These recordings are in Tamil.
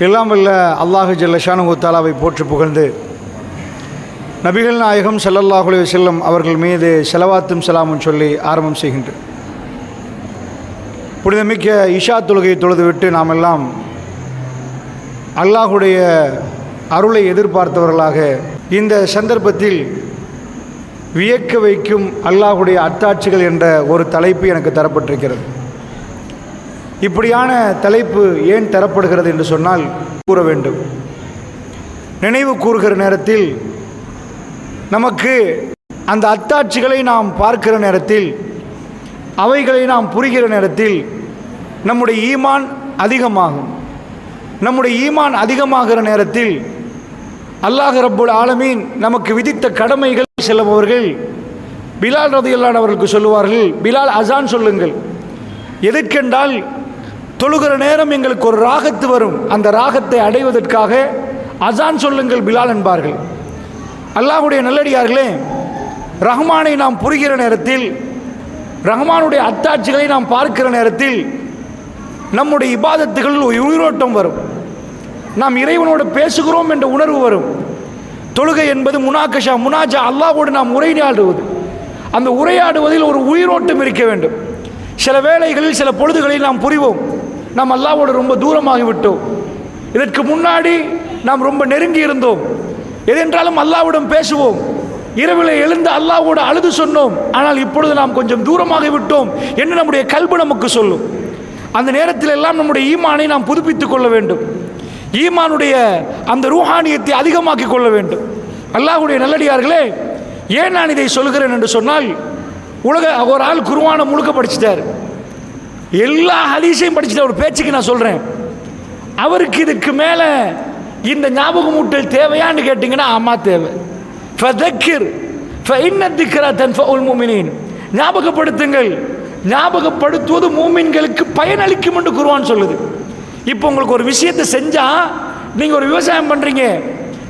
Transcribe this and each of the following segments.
எல்லாம் வல்ல அல்லாஹு ஜல்ல ஷானஹு தஆலாவை போற்றி புகழ்ந்து நபிகள் நாயகம் ஸல்லல்லாஹு அலைஹி வஸல்லம் அவர்கள் மீது ஸலவாத்தும் ஸலாமும் சொல்லி ஆரம்பம் செய்கின்றேன். புனிதமிக்க இஷா தொழுகையை தொழுதுவிட்டு நாம் எல்லாம் அல்லாஹுடைய அருளை எதிர்பார்த்தவர்களாக இந்த சந்தர்ப்பத்தில் வியக்க வைக்கும் அல்லாஹுடைய அத்தாட்சிகள் என்ற ஒரு தலைப்பு எனக்கு தரப்பட்டிருக்கிறது. இப்படியான தலைப்பு ஏன் தரப்படுகிறது என்று சொன்னால் கூற வேண்டும். நினைவு கூறுகிற நேரத்தில் நமக்கு அந்த அத்தாட்சிகளை நாம் பார்க்கிற நேரத்தில், அவைகளை நாம் புரிகிற நேரத்தில் நம்முடைய ஈமான் அதிகமாகும். நம்முடைய ஈமான் அதிகமாகிற நேரத்தில் அல்லாஹ் ரப்புல் ஆலமீன் நமக்கு விதித்த கடமைகள் செல்லுபவர்கள் பிலால் ரலியல்லாஹு அவர்களுக்கு சொல்லுவார்கள், பிலால் அசான் சொல்லுங்கள். எதற்கென்றால் தொழுகிற நேரம் எங்களுக்கு ஒரு ராகத்து வரும், அந்த ராகத்தை அடைவதற்காக அசான் சொல்லுங்கள் பிலால் என்பார்கள். அல்லாஹுடைய நல்லடியார்களே, ரஹ்மானை நாம் புரிகிற நேரத்தில், ரஹ்மானுடைய அத்தாட்சிகளை நாம் பார்க்கிற நேரத்தில் நம்முடைய இபாதத்துகளில் ஒரு உயிரோட்டம் வரும். நாம் இறைவனோடு பேசுகிறோம் என்ற உணர்வு வரும். தொழுகை என்பது முனாஜா, அல்லாஹ்வோடு நாம் உரையாடுவது. அந்த உரையாடுவதில் ஒரு உயிரோட்டம் இருக்க வேண்டும். சில வேளைகளில் சில பொழுதுகளில் நாம் புரிவோம், நாம் அல்லாஹ்வோடு ரொம்ப தூரமாகிவிட்டோம். இதற்கு முன்னாடி நாம் ரொம்ப நெருங்கி இருந்தோம். எதென்றாலும் அல்லாஹ்விடம் பேசுவோம். இரவில் எழுந்து அல்லாஹ்வோடு அழுது சொன்னோம். ஆனால் இப்பொழுது நாம் கொஞ்சம் தூரமாகி விட்டோம் என்று நம்முடைய கல்பு நமக்கு சொல்லும். அந்த நேரத்தில் எல்லாம் நம்முடைய ஈமானை நாம் புதுப்பித்துக் கொள்ள வேண்டும். ஈமானுடைய அந்த ரூஹானியத்தை அதிகமாக்கி கொள்ள வேண்டும். அல்லாஹ்வுடைய நல்லடியார்களே, ஏன் நான் இதை சொல்கிறேன் என்று சொன்னால், ஒரு ஆள் குர்ஆனை முழுக்க படிச்சிட்டார், எல்லா ஹதீஸையும் படிச்சுட்டார். ஒரு பேச்சுக்கு நான் சொல்கிறேன், அவருக்கு இதுக்கு மேலே இந்த ஞாபகமூட்டல் தேவையான்னு கேட்டிங்கன்னா ஆமாம் தேவை. ஃபதக்கிர் ஃபஇன்ன திக்ரா தன்ஃபஉல் முஃமினீன், ஞாபகப்படுத்துங்கள், ஞாபகப்படுத்துவது மூமின்களுக்கு பயனளிக்கும் என்று குர்ஆன் சொல்லுது. இப்போ உங்களுக்கு ஒரு விஷயத்தை செஞ்சால், நீங்கள் ஒரு விவசாயம் பண்ணுறீங்க,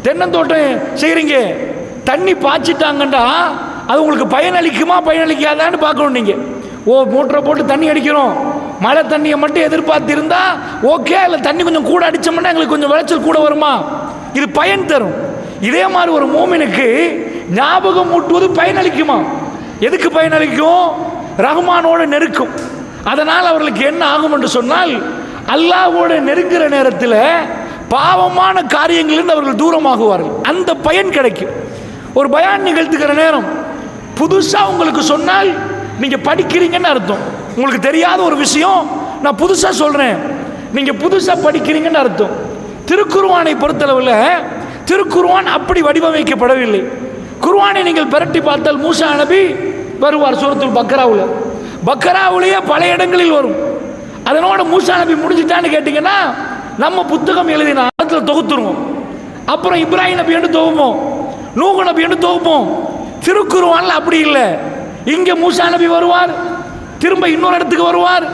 தென்னந்தோட்டம் செய்கிறீங்க, தண்ணி பாய்ச்சிட்டாங்கண்டா அது உங்களுக்கு பயனளிக்குமா பயனளிக்காதான்னு பார்க்கணும். நீங்கள் மோட்டரை போட்டு தண்ணி அடிக்கிறோம், மழை தண்ணியை மட்டும் எதிர்பார்த்திருந்தா ஓகே, இல்லை தண்ணி கொஞ்சம் கூட அடித்தோம்னா எங்களுக்கு கொஞ்சம் விளைச்சல் கூட வருமா, இது பயன் தரும். இதே மாதிரி ஒரு மூமினுக்கு ஞாபகம் ஊட்டுவது பயனளிக்குமா? எதுக்கு பயனளிக்கும்? ரஹ்மானோடு நெருக்கும். அதனால் அவர்களுக்கு என்ன ஆகும் என்று சொன்னால், அல்லாஹ்வோடு நெருங்குகிற நேரத்தில் பாவமான காரியங்களிலிருந்து அவர்கள் தூரமாகுவார்கள். அந்த பயன் கிடைக்கும். ஒரு பயான் நிகழ்த்துக்கிற நேரம் புதுசாக உங்களுக்கு சொன்னால் நீங்கள் படிக்கிறீங்கன்னு அர்த்தம். உங்களுக்கு தெரியாத ஒரு விஷயம் நான் புதுசாக சொல்கிறேன், நீங்கள் புதுசாக படிக்கிறீங்கன்னு அர்த்தம். திருக்குர்ஆனை பொறுத்தளவில் திருக்குர்ஆன் அப்படி வடிவமைக்கப்படவில்லை. குர்ஆனை நீங்கள் பிரட்டி பார்த்தால் மூசா நபி வருவார் சூரத்துல் பக்கராவுலேயே பல இடங்களில் வரும். அதனோட மூசா நபி முடிஞ்சிட்டான்னு கேட்டிங்கன்னா நம்ம புத்தகம் எழுதின இடத்துல தொகுத்துருவோம். அப்புறம் இப்ராஹிம் நபி என்று தொகுப்போம், நூஹ் நபி என்று தொகுப்போம். திருக்குர்ஆனில் அப்படி இல்லை. இங்கே மூசா நபி வருவார், திரும்ப இன்னொரு இடத்துக்கு வருவார்,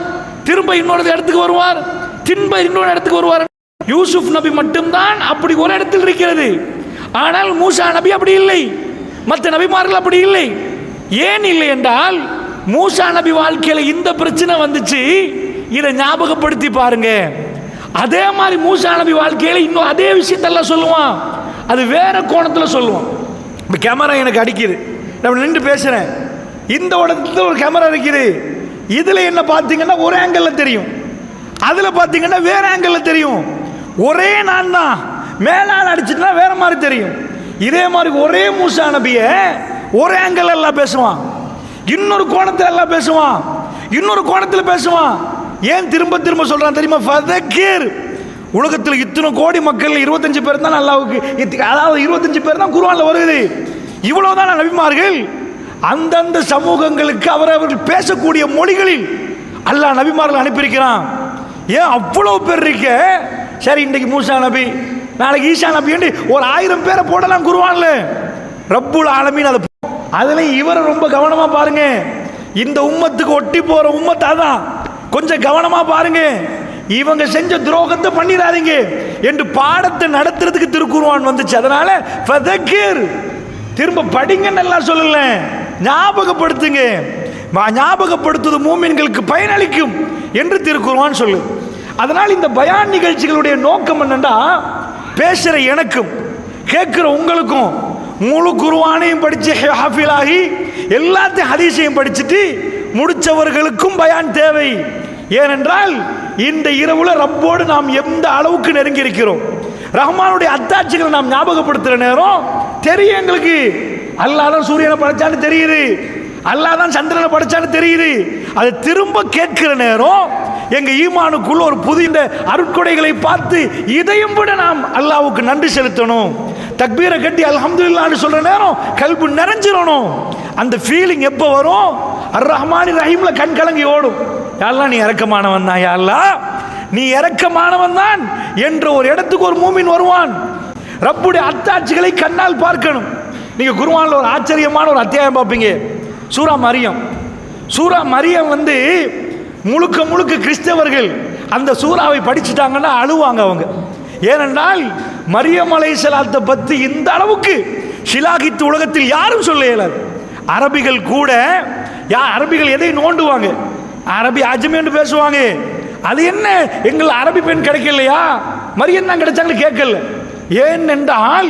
திரும்ப இன்னொரு இடத்துக்கு வருவார், திரும்ப இன்னொரு இடத்துக்கு வருவார். யூசுப் நபி மட்டும்தான் அப்படி ஒரு இடத்தில் இருக்கிறது. ஆனால் மூசா நபி அப்படி இல்லை, மற்ற நபிமார்கள் அப்படி இல்லை. ஏன் இல்லை என்றால், மூசா நபி வாழ்க்கையில் இந்த பிரச்சனை வந்துச்சு, இதை ஞாபகப்படுத்தி பாருங்க. அதே மாதிரி மூசா நபி வாழ்க்கையில் இன்னும் அதே விஷயத்தெல்லாம் சொல்லுவான், அது வேற கோணத்தில் சொல்லுவான். இப்போ கேமரா எனக்கு அடிக்குது, நம்ம நின்று பேசுகிறேன், இந்த இடத்துல ஒரு கேமரா இருக்குது, இதில் என்ன பார்த்தீங்கன்னா ஒரு ஆங்கிளில் தெரியும், அதில் பார்த்தீங்கன்னா வேற ஆங்கிளில் தெரியும். ஒரே நான் தான், மேலால் அடிச்சுட்டுனா வேற மாதிரி தெரியும். இதே மாதிரி ஒரே மூசா நபியை ஒரு ஆங்கிள் எல்லாம் பேசுவான், இன்னொரு கோணத்தில் எல்லாம் பேசுவான், இன்னொரு கோணத்தில் பேசுவான். ஏன் திரும்ப திரும்ப சொல்றான் தெரியுமா? ஃபதக்கிர். உலகத்தில் இத்தனை கோடி மக்கள் 25 பேர் தான் அல்லாஹ்வுக்கு, அதாவது 25 பேர் தான் குர்ஆனில் வருது. இவ்வளவுதான் நபிமார்கள். அந்தந்த சமூகங்களுக்கு அவர்கள் பேசக்கூடிய மொழிகளில் அல்லாஹ் நபிமார்கள் அனுப்பியிருக்கிறான். ஏன் அவ்வளவு பேர் இருக்க? சரி, இன்றைக்கு மூசா நபி, நாளைக்கு ஈசா நபி என்று ஒரு 1000 பேரை போடலாம் குர்ஆன்ல. ரப்புல் ஆலமீன் அதுல இவரை ரொம்ப கவனமா பாருங்க. இந்த உம்மத்துக்கு ஒட்டி போற உம்மத் அதான், கொஞ்சம் கவனமா பாருங்க, இவங்க செஞ்ச துரோகத்தை பண்ணிடாதீங்க என்று பாடத்தை நடத்துறதுக்கு திருக்குர்ஆன் வந்துச்சு. அதனால ஃபதக்கிர், திரும்ப படிங்கன்னு எல்லாம் சொல்லல, ஞாபகப்படுத்துங்க. ஞாபகப்படுத்துவது மூமின்களுக்கு பயனளிக்கும் என்று திருக்குர்ஆன் சொல்லு. அதனால் இந்த பயான் நிகழ்ச்சிகளுடைய நோக்கம் என்னன்னா, பேசுகிற எனக்கும் கேட்குற உங்களுக்கும் முழு குர்ஆனையும் படித்து ஹாஃபிலாகி எல்லாத்தையும் ஹதீஸையும் படிச்சுட்டு முடித்தவர்களுக்கும் பயான் தேவை. ஏனென்றால் இந்த இரவுல ரப்போடு நாம் எந்த அளவுக்கு நெருங்கி இருக்கிறோம், ரஹ்மானுடைய அத்தாட்சிகளை நாம் ஞாபகப்படுத்துகிற நேரம் தெரியும் எங்களுக்கு. அல்லாஹ் தான் சூரியனை படைச்சான்னு தெரியுது, அல்லாஹ் தான் சந்திரனை படைச்சான்னு தெரியுது. அதை திரும்ப கேட்கிற நேரம் எங்க ஈமானுக்குள்ள ஒரு புதிய அருட்கொடைகளை பார்த்து இதையும் விட நாம் அல்லாஹ்வுக்கு நன்றி செலுத்தணும். தக்பீரை கட்டி அல்ஹம்துலில்லாஹ்னு சொல்ற நேரம் கல்பு நிறைஞ்சிரணும். அந்த ஃபீலிங் எப்போ வரும்? அர் ரஹ்மான் ரஹீம்ல கண் கலங்கி ஓடும். யா அல்லாஹ் நீ இரக்கமானவன் தான், யா அல்லாஹ் நீ இரக்கமானவன் தான் என்ற ஒரு இடத்துக்கு ஒரு மூமின் வருவான். ரப்புடைய அத்தாட்சிகளை கண்ணால் பார்க்கணும். நீங்க குர்ஆன்ல ஒரு ஆச்சரியமான ஒரு அத்தியாயம் பார்ப்பீங்க, சூரா மரியம். சூரா மரியம் முழுக்க முழுக்க கிறிஸ்தவர்கள் அந்த சூறாவை படிச்சுட்டாங்கன்னா அழுவாங்க அவங்க. ஏனென்றால் மரியம் அலைஹிஸ்ஸலாத்தை பற்றி இந்த அளவுக்கு ஷிலாகித்து உலகத்தில் யாரும் சொல்ல இயலாது. அரபிகள் கூட அரபிகள் எதை நோண்டுவாங்க, அரபி அஜ்மி பேசுவாங்க. அது என்ன எங்கள் அரபி பெண் கிடைக்கலையா, மரியம் தான் கிடைச்சாங்க கேட்கல. ஏனென்றால்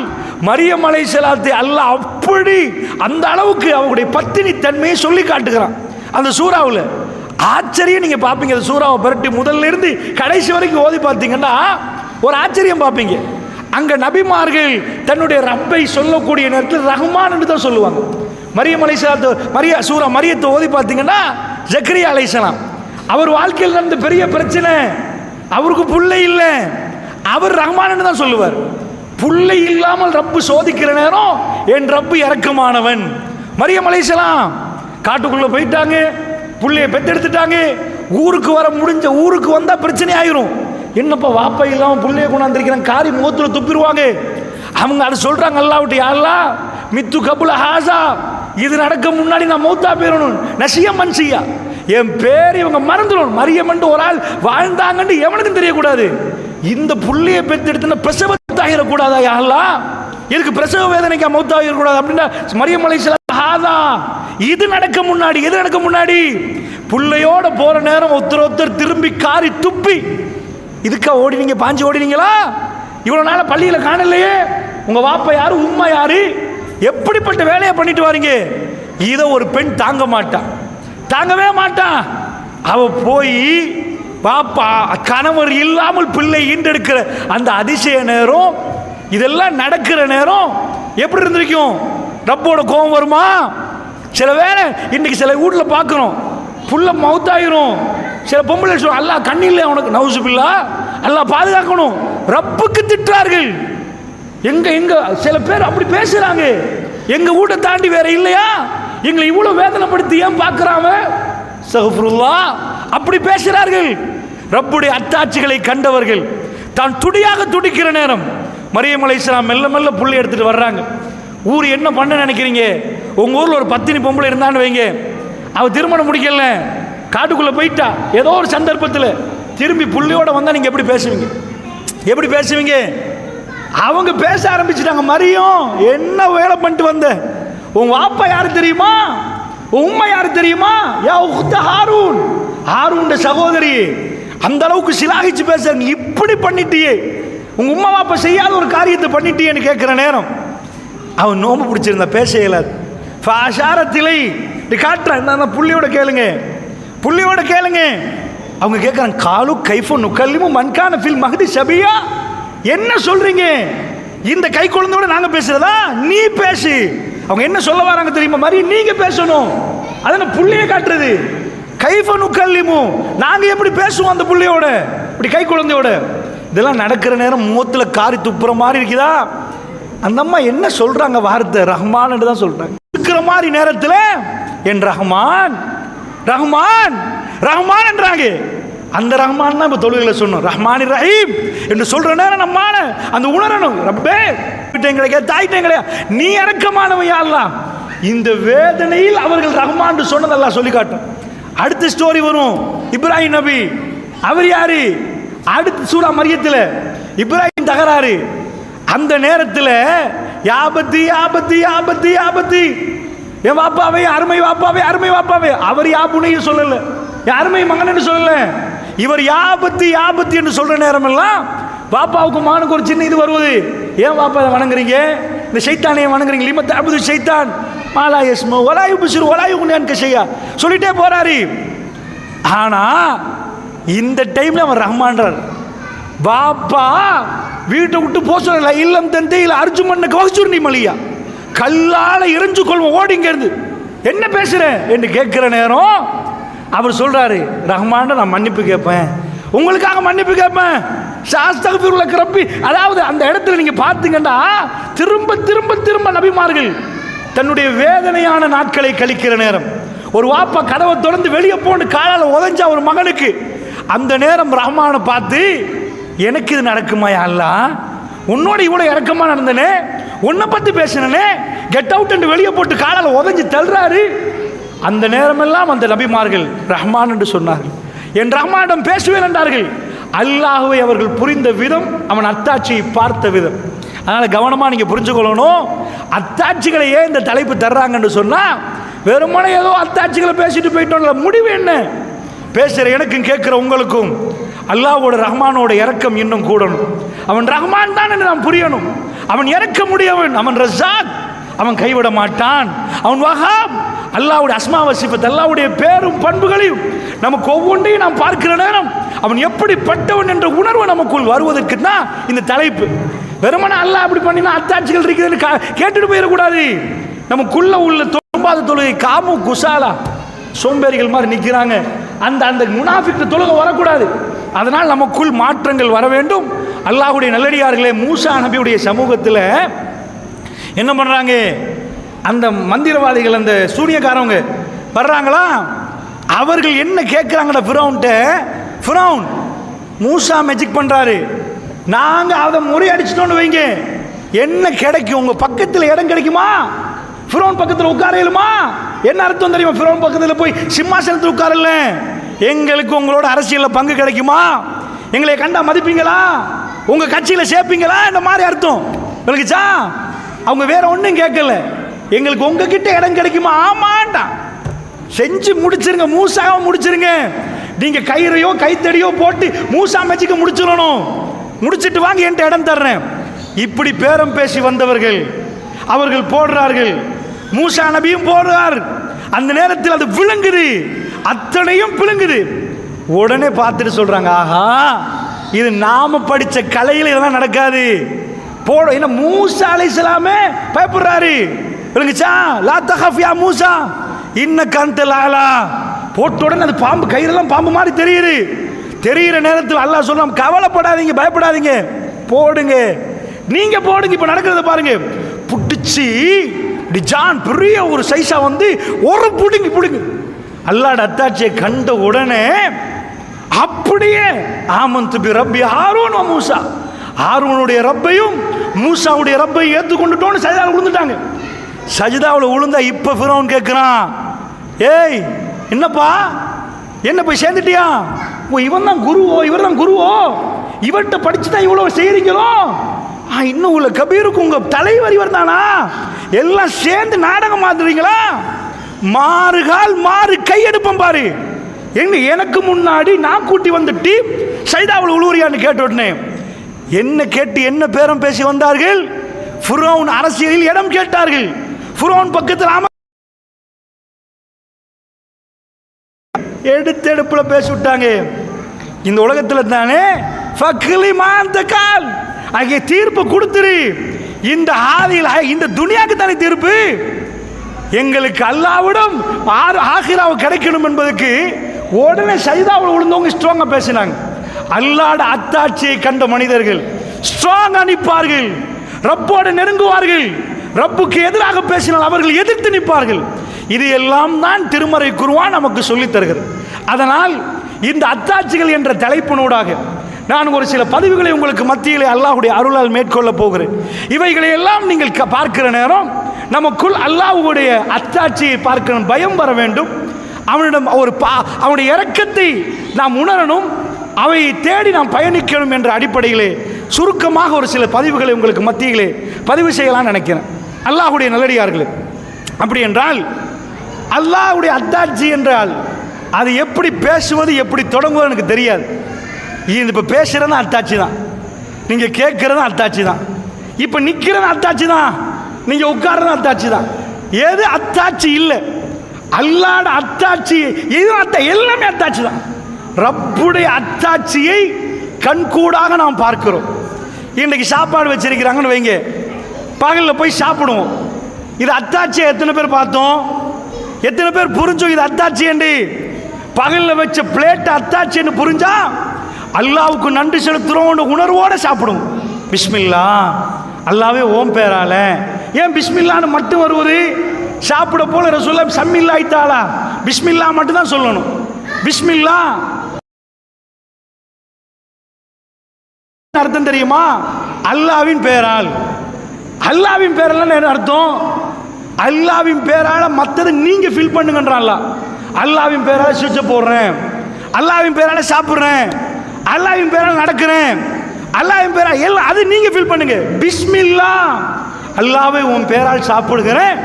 மரியம் அலைஹிஸ்ஸலாத்தை அல்லாஹ் அப்படி அந்த அளவுக்கு அவங்களுடைய பத்தினி தன்மையை சொல்லி காட்டுகிறான் அந்த சூறாவில். ஆச்சரியம் நீங்க பார்ப்பீங்க. அந்த சூறாவை பரட்டி முதல்ல இருந்து கடைசி வரைக்கும் ஓதி பார்த்தீங்கன்னா ஒரு ஆச்சரியம் பார்ப்பீங்க. அங்க நபிமார்கள் தன்னுடைய ரப்பை சொல்லக்கூடிய நேரத்தில் ரஹ்மான் என்று தான் சொல்லுவாங்க. மரியம் அலைஹிஸ்ஸலாத்து சூரா மரியத்தை ஓதி பார்த்தீங்கன்னா ஜக்கரியா அலைஹிஸ்ஸலாம் அவர் வாழ்க்கையில் நடந்த பெரிய பிரச்சனை, அவருக்கு புள்ளை இல்லை, அவர் ரஹ்மான் தான் சொல்லுவார். புள்ளை இல்லாமல் ரப்பு சோதிக்கிற நேரம் என் ரப்பு இரக்கமானவன். மரியம் அலைஹிஸ்ஸலாம் காட்டுக்குள்ள போயிட்டாங்க, புள்ளைய பெத்தெடுத்துட்டாங்க. ஊருக்கு வர முடிஞ்ச ஊருக்கு வந்தா பிரச்சனை ஆயிரும். என்னப்பா வாப்பா இல்லாம புள்ளைய கொண்டாந்துருக்கிறான், காரி முகத்துல துப்பிடுவாங்க. அவங்க அதை சொல்றாங்க, அல்லாஹ்விட்டு யா அல்லாஹ் மித்து கபுல ஹாசா, இது நடக்க முன்னாடி நான் மௌத்தா போயிடணும். நசியா மன்சியா, என் பேர் இவங்க மறந்துடும். மரியமண்டு ஒரு ஆள் வாழ்ந்தாங்கன்னு எவனுக்கும் தெரியக்கூடாது. இந்த புள்ளைய பெத்தெடுத்துன பிரசவத்தாகிடக்கூடாதா யா அல்லாஹ், இதுக்கு பிரசவ வேதனைக்கு மௌத்தாகிடக்கூடாது அப்படின்னா மரியம் அலைஹிஸ்ஸலாம் இது நடக்க முன்னாடி, எது நடக்க முன்னாடி புள்ளையோட போற நேரம் ஒருத்தர் திரும்பி காரி துப்பி, இதுக்கா ஓடினீங்க, பாஞ்சு ஓடினீங்களா, இவ்வளவு நாள பள்ளியில காணலையே, உங்க வாப்பா யாரு உம்மா யாரு, எப்படிப்பட்ட வேலையை பண்ணிட்டு வாரீங்க. இதை ஒரு பெண் தாங்க மாட்டான், தாங்கவே மாட்டான். அவ போய் பாப்பா கணவர் இல்லாமல் பிள்ளை ஈண்டெடுக்கிற அந்த அதிசய நேரம், இதெல்லாம் நடக்கிற நேரம் எப்படி இருந்திருக்கும்? ரப்போட கோபம் வருமா? சில வேளை இன்னைக்கு சில வீட்டில் பார்க்குறோம், புள்ள மவுத்தாயிரும். சில பொம்பளை சொல்ல அல்லாஹ் கண்ணில்லை உனக்கு, நவுசுபில்லா, அல்லாஹ் பாதுகாக்கணும், ரப்புக்கு திட்டுறார்கள். எங்க சில பேர் அப்படி பேசுறாங்க. எங்க வீட்டை தாண்டி வேற இல்லையா, எங்களை இவ்வளவு வேதனைப்படுத்தி ஏன் பார்க்கறாங்க, அஸ்தக்ஃபிருல்லாஹ், அப்படி பேசுறார்கள். ரப்புடைய அத்தாட்சிகளை கண்டவர்கள் தான் துடியாக துடிக்கிற நேரம் மரியம் அலைஹிஸ்ஸலாம் மெல்ல மெல்ல புள்ளை எடுத்துட்டு வர்றாங்க. ஊர் என்ன பண்ண நினைக்கிறீங்க? உங்க ஊர்ல ஒரு பத்தினி பொம்பளை இருந்தான்னு வைங்க, அவ திருமணம் முடிக்கல, காட்டுக்குள்ள போயிட்டா, ஏதோ ஒரு சந்தர்ப்பத்தில் திரும்பி புள்ளையோட வந்தா நீங்க எப்படி பேசுவீங்க? எப்படி பேசுவீங்க? அவங்க பேச ஆரம்பிச்சுட்டாங்க, மரியம் என்ன வேலை பண்ணிட்டு வந்த, உங்க அப்பா யாரு தெரியுமா, உம்மா யாரு தெரியுமா, யா உக்த ஹாரூன், ஹாரூன் சகோதரி, அந்த அளவுக்கு சிலாகிச்சு பேசுறாங்க. இப்படி பண்ணிட்டியே, உங்க உம்மா அப்பா செய்யாத ஒரு காரியத்தை பண்ணிட்டியேன்னு கேட்கிற நேரம் அவன் நோம்பு பிடிச்சிருந்தா பேச இயலாது. ஃபாஷாரத்திலை காட்டுறான், என்ன புள்ளியோட கேளுங்க, புள்ளியோட கேளுங்க. அவங்க கேட்குறாங்க, காலு கைஃபு நுக்கல்லிமு மன்கான ஃபில் மஹதி ஷபியா, என்ன சொல்றீங்க, இந்த கை குழந்தையோட நாங்க பேசுறதா, நீ பேசு. அவங்க என்ன சொல்ல வராங்க தெரியுமா, மாதிரி நீங்க பேசணும், அதன புள்ளியை காட்டுறது. கைஃபு நுக்கல்லிமு, நாங்க எப்படி பேசுவோம் அந்த புள்ளியோட, இப்படி கை குழந்தையோட. இதெல்லாம் நடக்கிற நேரம் முகத்துல காரி துப்புற மாதிரி இருக்குதா? அந்த அம்மா என்ன சொல்றாங்க வார்த்தை, ரஹ்மான் தான் சொல்றாங்க. இருக்கிற மாதிரி நேரத்தில் என் ரஹ்மான் ரஹ்மான் ரஹ்மான் என்றாங்க. அந்த ரஹ்மான் தான் இப்போ தொழுகையில் சொன்னோம், ரஹ்மான் ரஹீம் என்று சொல்ற நேரம் நம்மால அந்த உணரணும், ரப்பே கிடைக்க தாய்ட்டேன் கிடையாது, நீ இரக்கமானவன் யா அல்லாஹ். இந்த வேதனையில் அவர்கள் ரஹ்மான் சொன்னதெல்லாம் சொல்லி காட்டும். அடுத்த ஸ்டோரி வரும், இப்ராஹிம் நபி. அவர் யாரு? அடுத்த சூரா மரியத்தில் இப்ராஹிம் தகராறு. அந்த நேரத்தில் யாபத்தி யாபத்தி யாபத்தி யாபத்தி, என் வாப்பாவே அருமை வாப்பாவே அருமை வாப்பாவே, அவர் யாப்புனையும் சொல்லல, அருமை மகன் சொல்லல, இவர் யாபத்து யாபத்து என்று சொல்ற நேரம் எல்லாம் பாப்பாவுக்கு மகனுக்கு ஒரு சின்ன இது வருவது, ஏன் பாப்பா அதை வணங்குறீங்க, இந்த சைத்தானையை வணங்குறீங்க, லிமத் அபுது சைத்தான் மாலா யஸ்மு வலாயு பிசுரு வலாயு குன்யான் செய்யா சொல்லிட்டே போறாரு. ஆனா இந்த டைம்ல அவன் ரஹ்மான்றார். பாப்பா வீட்டை விட்டு போக சொல்லல, இல்லம் தந்தையில் அர்ஜுமன்ன கவசூர்ணி மலியா, கல்லால எரிஞ்சு கொள்வோம் ஓடிங்க இருந்து, என்ன பேசுற என்று கேட்கிற நேரம் அவர் சொல்றாரு, ரஹ்மான் நான் மன்னிப்பு கேட்பேன், உங்களுக்காக மன்னிப்பு கேட்பேன், சாஸ்தகபிருள்ள கிரப்பி. அதாவது அந்த இடத்துல நீங்க பார்த்தீங்கன்னா திரும்ப திரும்ப திரும்ப நபிமார்கள் தன்னுடைய வேதனையான நாட்களை கழிக்கிற நேரம், ஒரு வாப்பா கதவை தொடர்ந்து வெளியே போன்னு காலால் உதஞ்சா ஒரு மகனுக்கு, அந்த நேரம் ரஹ்மானை பார்த்து எனக்கு இது நடக்குமா அல்லாஹ், உன்னோட இவ்வளோ இறக்கமா நடந்தனே, உன்னை பத்தி பேசினே, கெட் அவுட் என்று வெளியே போட்டு காலால் உதஞ்சி தள்ளுறாரு. அந்த நேரமெல்லாம் அந்த நபிமார்கள் ரஹ்மான் என்று சொன்னார்கள், என் ரஹ்மானிடம் பேசுவேன் என்றார்கள். அல்லாஹ்வை அவர்கள் புரிந்த விதம், அவன் அத்தாட்சியை பார்த்த விதம். அதனால கவனமா நீங்க புரிஞ்சுக்கொள்ளணும். அத்தாட்சிகளை ஏன் இந்த தலைப்பு தர்றாங்கன்னு சொன்னா, வெறுமனே ஏதோ அத்தாட்சிகளை பேசிட்டு போயிட்டோம்ல, முடிவு என்ன, பேசுற எனக்கும் கேட்கிற உங்களுக்கும் அல்லாஹ்வோட ரஹ்மானோட இரக்கம் இன்னும் கூடணும். அவன் ரஹ்மான் தான் என்று நாம் புரியணும். அவன் இறக்க முடியவன், அவன் ரஸாக், அவன் கைவிட மாட்டான், அவன் வஹாப். அல்லாஹ்வுடைய அஸ்மா வசிஃபத், அல்லாஹ்வுடைய பேரும் பண்புகளையும் நமக்கு ஒவ்வொன்றையும் நாம் பார்க்கிற நேரம் அவன் எப்படிப்பட்டவன் என்ற உணர்வு நமக்குள் வருவதற்கு தான் இந்த தலைப்பு. வெறுமனே அல்லாஹ் அப்படி பண்ணினா அத்தாட்சிகள் இருக்குதுன்னு கேட்டுட்டு போயிடக்கூடாது. நமக்குள்ள உள்ள தொழும்பாத தொழுகை காமு குசாலா சோம்பேறிகள் மாதிரி நிற்கிறாங்க, அந்த அந்த முனாஃபிக் தொழுகை வரக்கூடாது. அதனால் நமக்குள் மாற்றங்கள் வர வேண்டும். அல்லாஹ்வுடைய நல்லடியார்களே, மூசா நபியுடைய சமூகத்தில் என்ன பண்ணுறாங்க, அந்த மந்திரவாதிகள், அந்த சூனியக்காரவங்க வர்றாங்களா, அவர்கள் என்ன கேட்குறாங்கடா ஃபிரௌன்ட்ட, ஃபிரௌன் மூசா மேஜிக் பண்ணுறாரு, நாங்கள் அதை முறியடிச்சிட்டோன்னு வைங்க, என்ன கிடைக்கும், உங்கள் பக்கத்தில் இடம் கிடைக்குமா, ஃபிரௌன் பக்கத்தில் உட்காரலுமா, என்ன அர்த்தம் தெரியுமா, ஃபிரௌன் பக்கத்தில் போய் சிம்மாசனத்தில் உட்காரல, எங்களுக்கு உங்களோட அரசியலில் பங்கு கிடைக்குமா, எங்களை கண்டா மதிப்பீங்களா, உங்கள் கட்சியில் சேர்ப்பீங்களா, இந்த மாதிரி அர்த்தம் விளக்குச்சா. அவங்க வேற ஒன்றும் கேட்கல, எங்களுக்கு உங்ககிட்ட இடம் கிடைக்குமா, ஆமாண்டா செஞ்சு முடிச்சிருங்க, மூசாவை முடிச்சிருங்க, நீங்க கயிறையோ கைத்தடியோ போட்டு மூசா மேஜிக்க முடிச்சிடணும், முடிச்சிட்டு வாங்க என்கிட்ட இடம் தர்றேன். இப்படி பேரம் பேசி வந்தவர்கள் அவர்கள் போடுறார்கள், மூசா நபியும் போடுறார். அந்த நேரத்தில் அது விளங்குது, அத்தனையும் விளங்குது. உடனே பார்த்துட்டு சொல்றாங்க, ஆஹா இது நாம படிச்ச கலையில் இதெல்லாம் நடக்காது, போட என்ன மூசா அலைஹிஸ்ஸலாமே பயப்படுறாரு, விளங்குச்சா, லா தகஃப் யா மூசா இன்னக அன்தல் அலா, போட்ட உடனே அது பாம்பு, கயிறெல்லாம் பாம்பு மாதிரி தெரியுது. தெரிகிற நேரத்தில் அல்லாஹ் சொல்றான், கவலைப்படாதீங்க, பயப்படாதீங்க, போடுங்க, நீங்க போடுங்க. இப்ப நடக்கிறத பாருங்க, புடிச்சு டிஜான் பெரிய ஒரு சைஸா வந்து ஒரு புடுங்கி புடுங்க. அல்லாஹ்வுடைய அத்தாட்சியை கண்ட உடனே அப்படியே ஆமன்து பி ரப்பி ஹாரூன் வ மூசா, ஹாரூனுடைய ரப்பையும் மூசாவுடைய ரப்பையும் ஏற்றுக்கொண்டுட்டோன்னு சஜிதாவில் விழுந்துட்டாங்க. சஜிதாவில் விழுந்தா இப்ப ஃபிரௌன் கேட்கிறான், ஏய் என்னப்பா என்ன போய் சேர்ந்துட்டியா, இவன் தான் குருவோ, இவர் தான் குருவோ, இவர்கிட்ட படிச்சு தான் இவ்வளவு செய்யறீங்களோ, இன்னும் உள்ள கபீருக்கு உங்க தலைவர் இவர் தானா, எல்லாம் சேர்ந்து நாடகம் மாத்துறீங்களா, மாறுகால் மாறு கையெடுப்பம் பாரு, எங்க எனக்கு முன்னாடி நான் கூட்டி வந்து டீம் சைதாவில் உழுவுறியான்னு கேட்ட உடனே என்ன கேட்டு என்ன பேரம் பேசி வந்தார்கள், ஃபிரௌன் அரசியலில் இடம் கேட்டார்கள். ஃபிரௌன் பக்கத்தில் எடுத்தெடுப்புல பேசி விட்டாங்க. இந்த உலகத்தில் தானே ஆகிய தீர்ப்பு கொடுத்துரு, இந்த ஆதியில் இந்த துனியாவுக்கு தானே தீர்ப்பு, எங்களுக்கு அல்லாஹ்விடம் ஆகிராவை கிடைக்கணும் என்பதற்கு உடனே சைதாவில் விழுந்தவங்க ஸ்ட்ராங்கா பேசினாங்க. அல்லாஹ்வுடைய அத்தாட்சியை கண்ட மனிதர்கள் ஸ்ட்ராங்கா நிற்பார்கள், ரப்போடு நெருங்குவார்கள், ரப்புக்கு எதிராக பேசினால் அவர்கள் எதிர்த்து நிற்பார்கள். இது எல்லாம் தான் திருமறை குர்ஆன் நமக்கு சொல்லித் தருகிறது. அதனால் இந்த அத்தாட்சிகள் என்ற தலைப்பினூடாக நான் ஒரு சில பதிவுகளை உங்களுக்கு மத்தியிலே அல்லாஹ்வுடைய அருளால் மேற்கொள்ள போகிறேன். இவைகளை எல்லாம் நீங்கள் பார்க்கிற நேரம் நமக்குள் அல்லாஹ்வுடைய அத்தாட்சியை பார்க்கிற பயம் வர வேண்டும், அவனிடம் அவனுடைய இரக்கத்தை நாம் உணரணும், அவை தேடி நாம் பயணிக்கணும் என்ற அடிப்படையிலே சுருக்கமாக ஒரு சில பதிவுகளை உங்களுக்கு மத்தியிலே பதிவு செய்யலாம் நினைக்கிறேன். அல்லாஹ்வுடைய நல்லடியார்களே, அப்படி என்றால் அல்லாஹ்வுடைய அத்தாட்சி என்றால் அது எப்படி பேசுவது எப்படி தொடங்குவது எனக்கு தெரியாது. இப்போ பேசுகிறதும் அத்தாட்சி தான், நீங்கள் கேட்குறதும் அத்தாட்சி தான், இப்போ நிற்கிறதும் அத்தாட்சி தான், நீங்கள் உட்கார்றதும் அத்தாட்சி தான். எது அத்தாட்சி இல்லை? அல்லாஹ்வுடைய அத்தாட்சி இது எல்லாமே அத்தாட்சி தான். ரப்புடைய அத்தாட்சியை கண்கூடாக நாம் பார்க்கிறோம். இன்றைக்கு சாப்பாடு வச்சிருக்கிறாங்கன்னு வைங்க, பகலில் போய் சாப்பிடுவோம். இது அத்தாட்சியை எத்தனை பேர் பார்த்தோம்? எத்தனை பேர் புரிஞ்சோம் இது அத்தாட்சி என்று? பகலில் வச்ச பிளேட் அத்தாட்சி என்று புரிஞ்சா அல்லாவுக்கு நன்றி செலுத்துறோம் உணர்வோடு சாப்பிடும். பிஸ்மில்லா, அல்லாவே ஓம் பேரால. ஏன் பிஸ்மில்லான்னு மட்டும் வருவது? சாப்பிட போல ரசூலுல்லாஹ் சம்மில்லா தாலா பிஸ்மில்லா மட்டும் தான் சொல்லணும். பிஸ்மில்லா அர்த்தம் தெரியுமா? அல்லாவின் பேரால். அல்லாவின் பேரால் என்ன அர்த்தம்? அல்லாவின் பேரால மற்றது நீங்க ஃபில் பண்ணுங்கன்றான். அல்லாவின் பேரால சுவிட்ச போடுறேன், அல்லாவின் பேரால சாப்பிட்றேன், அல்லாவின் பேரால நடக்கிறேன், அல்லாவின் பேரால் எல்லாம் அது நீங்க ஃபில் பண்ணுங்க. பிஸ்மில்லா, அல்லாவே உன் பேரால் சாப்பிடுகிறேன்.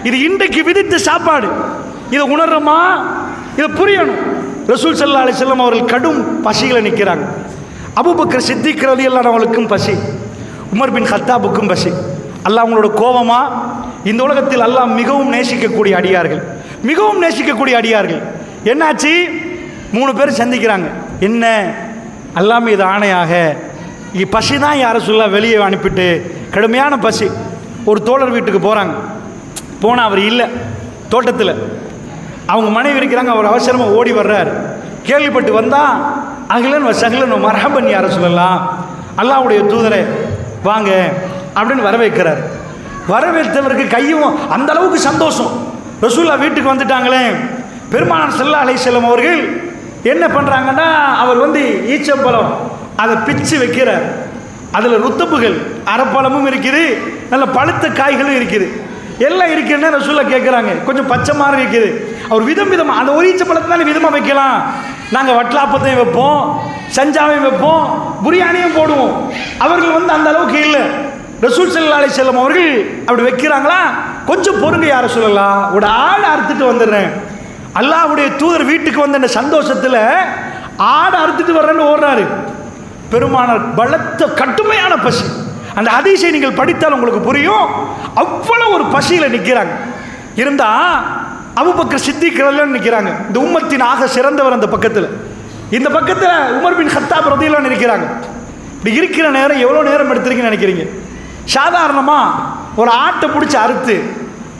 இது இன்றைக்கு விதித்த சாப்பாடு. இதை உணர்றோமா? இதை புரியணும். ரசூல் ஸல்லல்லாஹு அலைஹி வஸல்லம் அவர்கள் கடும் பசிகளை நிற்கிறாங்க. அபூபக்கர் சித்திக் ரலியல்லாஹு அவர்களுக்கும் பசி, உமர் பின் கத்தாபுக்கும் பசி. அல்லாஹ் அவங்களோட கோபமா? இந்த உலகத்தில் அல்லாஹ் மிகவும் நேசிக்கக்கூடிய அடியார்கள், மிகவும் நேசிக்கக்கூடிய அடியார்கள். என்னாச்சு? 3 பேர் சந்திக்கிறாங்க. என்ன? அல்லாஹ் மீது ஆணையாக பசி தான் யாரை சொல்ல வெளியே அனுப்பிட்டு கடுமையான பசி. ஒரு தோழர் வீட்டுக்கு போகிறாங்க. போனால் அவர் இல்லை தோட்டத்தில். அவங்க மனைவி இருக்கிறாங்க. அவர் அவசரமாக ஓடி வர்றார். கேள்விப்பட்டு வந்தால் அகிலன் சகிலன் மரஹபன் யாரை சொல்லலாம், அல்லாஹ்வுடைய தூதரை வாங்க அப்படின்னு வரவேற்கிறார். வரவேற்றவருக்கு கையும் அந்த அளவுக்கு சந்தோஷம். ரசூலுல்லாஹ் வீட்டுக்கு வந்துட்டாங்களே. பெருமானார் ஸல்லல்லாஹு அலைஹி வஸல்லம் அவர்கள் என்ன பண்ணுறாங்கன்னா, அவர் ஈச்சம்பழம் அதை பிச்சு வைக்கிறார். அதில் ருத்தப்புகள் அரைப்பழமும் இருக்குது, நல்ல பழுத்த காய்களும் இருக்குது, எல்லாம் இருக்குன்னு ரசூலுல்லாஹ் கேட்குறாங்க. கொஞ்சம் பச்சை மாதிரி இருக்குது. அவர் விதம் விதமாக அந்த ஒரு ஈச்சப்பழத்தை தானே விதமாக வைக்கலாம். நாங்கள் வட்டலாப்பத்தையும் வைப்போம், சஞ்சாவையும் வைப்போம், பிரியாணியும் போடுவோம். அவர்கள் அந்த அளவுக்கு இல்லை. ரசூல் ஸல்லல்லாஹு அலைஹி வஸல்லம் அவர்கள் அப்படி வைக்கிறாங்களா? கொஞ்சம் பொறுங்க யாரை சொல்லலாம், ஒரு ஆடை அறுத்துட்டு வந்துடுறேன். அல்லாஹ்வுடைய தூதர் வீட்டுக்கு வந்த சந்தோஷத்தில் ஆடை அறுத்துட்டு வர்றேன்னு ஓடுறாரு. பெருமானார் பலத்த கடுமையான பசி. அந்த ஹதீஸை நீங்கள் படித்தால் உங்களுக்கு புரியும். அவ்வளவு ஒரு பசியில் நிற்கிறாங்க. இருந்தா அபூபக்கர் சித்திக் ரலியல்லாஹு நிற்கிறாங்க. இந்த உம்மத்தின் ஆக சிறந்தவர் அந்த பக்கத்தில். இந்த பக்கத்தில் உமர் பின் கத்தாப் ரலியல்லாஹு அன்ஹு நிற்கிறாங்க. இப்படி இருக்கிற நேரம் எவ்வளோ நேரம் எடுத்துருக்கீங்கன்னு நினைக்கிறீங்க? சாதாரணமாக ஒரு ஆட்டை பிடிச்சி அறுத்து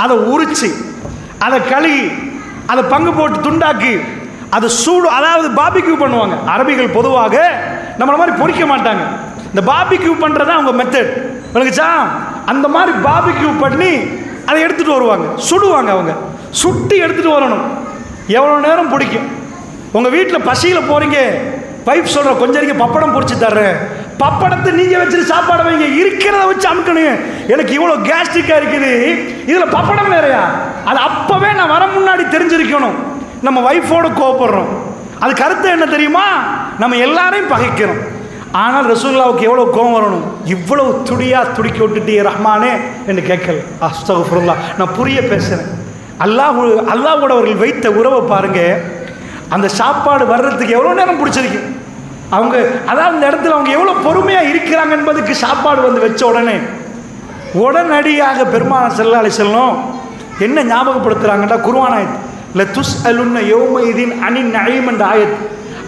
அதை உரிச்சு அதை கழுகி அதை பங்கு போட்டு துண்டாக்கி அதை சூடு, அதாவது பாபிக்யூ பண்ணுவாங்க. அரபிகள் பொதுவாக நம்மளை மாதிரி பொரிக்க மாட்டாங்க. இந்த பாபிக்யூ பண்ணுறது அவங்க மெத்தட் விளங்குச்சா? அந்த மாதிரி பாபிக்யூ பண்ணி அதை எடுத்துகிட்டு வருவாங்க, சுடுவாங்க. அவங்க சுட்டி எடுத்துகிட்டு வரணும். எவ்வளோ நேரம் பிடிக்கும்? உங்கள் வீட்டில் பசியில் போகிறீங்க, வைஃப் சொல்கிற கொஞ்சம் இருக்க பப்படம் பொரிச்சு தர்றேன், பப்படத்தை நீங்கள் வச்சுட்டு சாப்பாடை வைங்க, இருக்கிறத வச்சு அமுக்கணும். எனக்கு இவ்வளோ கேஸ்ட்ரிக்காக இருக்குது, இதில் பப்படம் வேறையா? அது அப்போவே நான் வர முன்னாடி தெரிஞ்சிருக்கணும். நம்ம வைஃபோடு கோவப்படுறோம். அது கருத்து என்ன தெரியுமா? நம்ம எல்லாரையும் பகைக்கிறோம். ஆனால் ரசூலுல்லாஹ்வுக்கு எவ்வளோ கோபம் வரணும்? இவ்வளவு துடிக்க விட்டுட்டே ரஹ்மானே என்று கேட்கல. அஸ்தக்ஃபிருல்லாஹ், நான் புரிய பேசுகிறேன். அல்லாஹ்வோட அவர்கள் வைத்த உறவை பாருங்க. அந்த சாப்பாடு வர்றதுக்கு எவ்வளோ நேரம் பிடிச்சிருக்கு அவங்க. அதாவது அந்த இடத்துல அவங்க எவ்வளோ பொறுமையாக இருக்கிறாங்க என்பதுக்கு சாப்பாடு வச்ச உடனடியாக பெருமானார் ஸல்லல்லாஹு அலைஹி வஸல்லம் என்ன ஞாபகப்படுத்துகிறாங்கன்னா, குர்ஆன் ஆயத் லதுஸ்அலுன்ன யௌமஇதின் அனின் நஈம் என்ற ஆயத்.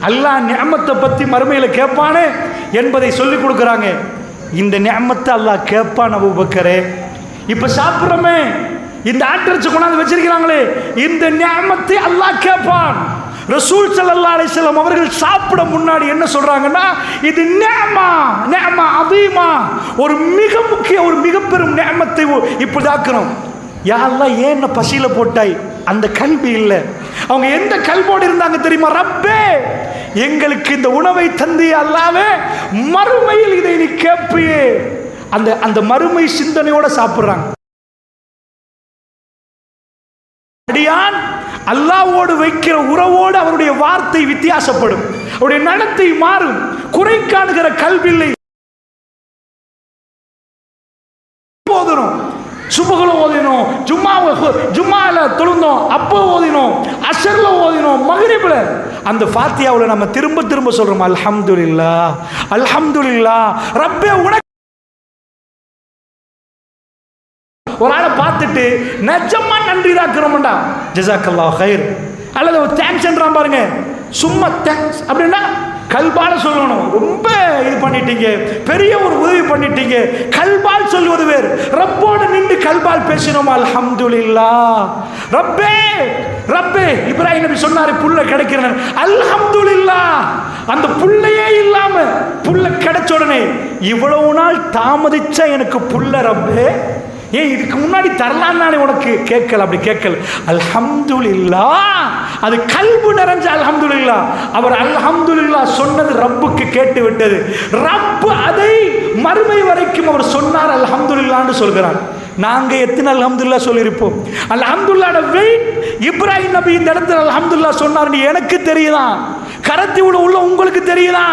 அல்லாஹ் நிஅமத்தை பற்றி மறுமையில் கேட்பானே என்பதை சொல்லிக் கொடுக்குறாங்க. இந்த நிஅமத்தை அல்லாஹ் கேட்பான் அபூபக்கரே. இப்போ சாப்பிட்றோமே, இந்த ஆட்டிறைச்சி கொண்டாந்து வச்சிருக்கிறாங்களே, இந்த நிஅமத்தை அல்லாஹ் கேட்பான். ரசூல் ஸல்லல்லாஹு அலைஹி வஸல்லம் அவர்கள் சாப்பிட முன்னாடி என்ன சொல்றாங்கன்னா, இது நிஅமா அதீமா, ஒரு மிக முக்கிய ஒரு மிக பெரும் நிஅமத்தை இப்படிதாக்குறோம். யா அல்லாஹ், ஏன் பசியில போட்டாய்? அந்த கல்வி இல்லை. அவங்க எந்த கல்வோடு இருந்தாங்க தெரியுமா? ரப்பே, எங்களுக்கு இந்த உணவை தந்தி அல்லாவே, மறுமையில் இதை நீ கேட்பியே. அந்த மறுமை சிந்தனையோட சாப்பிடுறாங்க. அடியான் அல்லாஹ்வோடு வைக்கிற உறவோடு அவருடைய வார்த்தை வித்தியாசப்படும், அவருடைய நடத்தை மாறும். குறை காணுகிற கல்வில்லை. ஓதணும், சுபகுல ஓதணும், ஜும்மாவை ஜும்மால தொழுந்தோம், அப்போ ஓதினோம், அஸ்ர்ல ஓதினோம், மக்ரிப்ல. அந்த ஃபாத்தியாவுல நம்ம திரும்ப திரும்ப சொல்றோம் அல்ஹம்துலில்லாஹ் அல்ஹம்துலில்லாஹ் ரப்பே உனக்கு. ஒரு ஆளை பார்த்துட்டு நிஜமா நன்றி தாக்குறோம்டா, ஜஸாக்கல்லாஹ் ஹைர், அல்லது ஒரு தேங்க்ஸ்ன்றான் பாருங்க, சும்மா தேங்க்ஸ் அப்படின்னா கல்பால சொல்லணும். ரொம்ப இது பண்ணிட்டீங்க, பெரிய ஒரு உதவி பண்ணிட்டீங்க, கல்பால் சொல்வது வேறு. ரப்போடு நின்று கல்பால் பேசினோம் அல்ஹம்துலில்லாஹ் ரப்பே ரப்பே. இப்ராஹிம் நபி சொன்னாரு புல்ல கிடைக்கிறேன், அல்ஹம்துலில்லாஹ். அந்த புல்லையே இல்லாம புல்ல கிடைச்ச உடனே இவ்வளவு நாள் தாமதிச்ச எனக்கு புல்ல ரப்பே, ஏன் இதுக்கு முன்னாடி தரலாம் நானே உனக்கு கேட்கல, அப்படி கேட்கல. அல்ஹம்துலில்லாஹ், அது கல்பு நிறைஞ்ச அல்ஹம்துலில்லாஹ். அவர் அல்ஹம்துலில்லாஹ் சொன்னது ரப்புக்கு கேட்டு விட்டது. ரப்பு அதை மறுமை வரைக்கும் அவர் சொன்னார் அல்ஹம்துலில்லாஹ்னு சொல்கிறார். நாங்க எத்தனை அல்ஹம்துலில்லாஹ் சொல்லியிருப்போம்? அல்ஹம்துலில்லாஹ்ட வெயிட். இப்ராஹிம் நபி இந்த இடத்துல அல்ஹம்துலில்லாஹ் சொன்னார்னு எனக்கு தெரியுதா? கரத்திவுல உள்ள உங்களுக்கு தெரியுதா?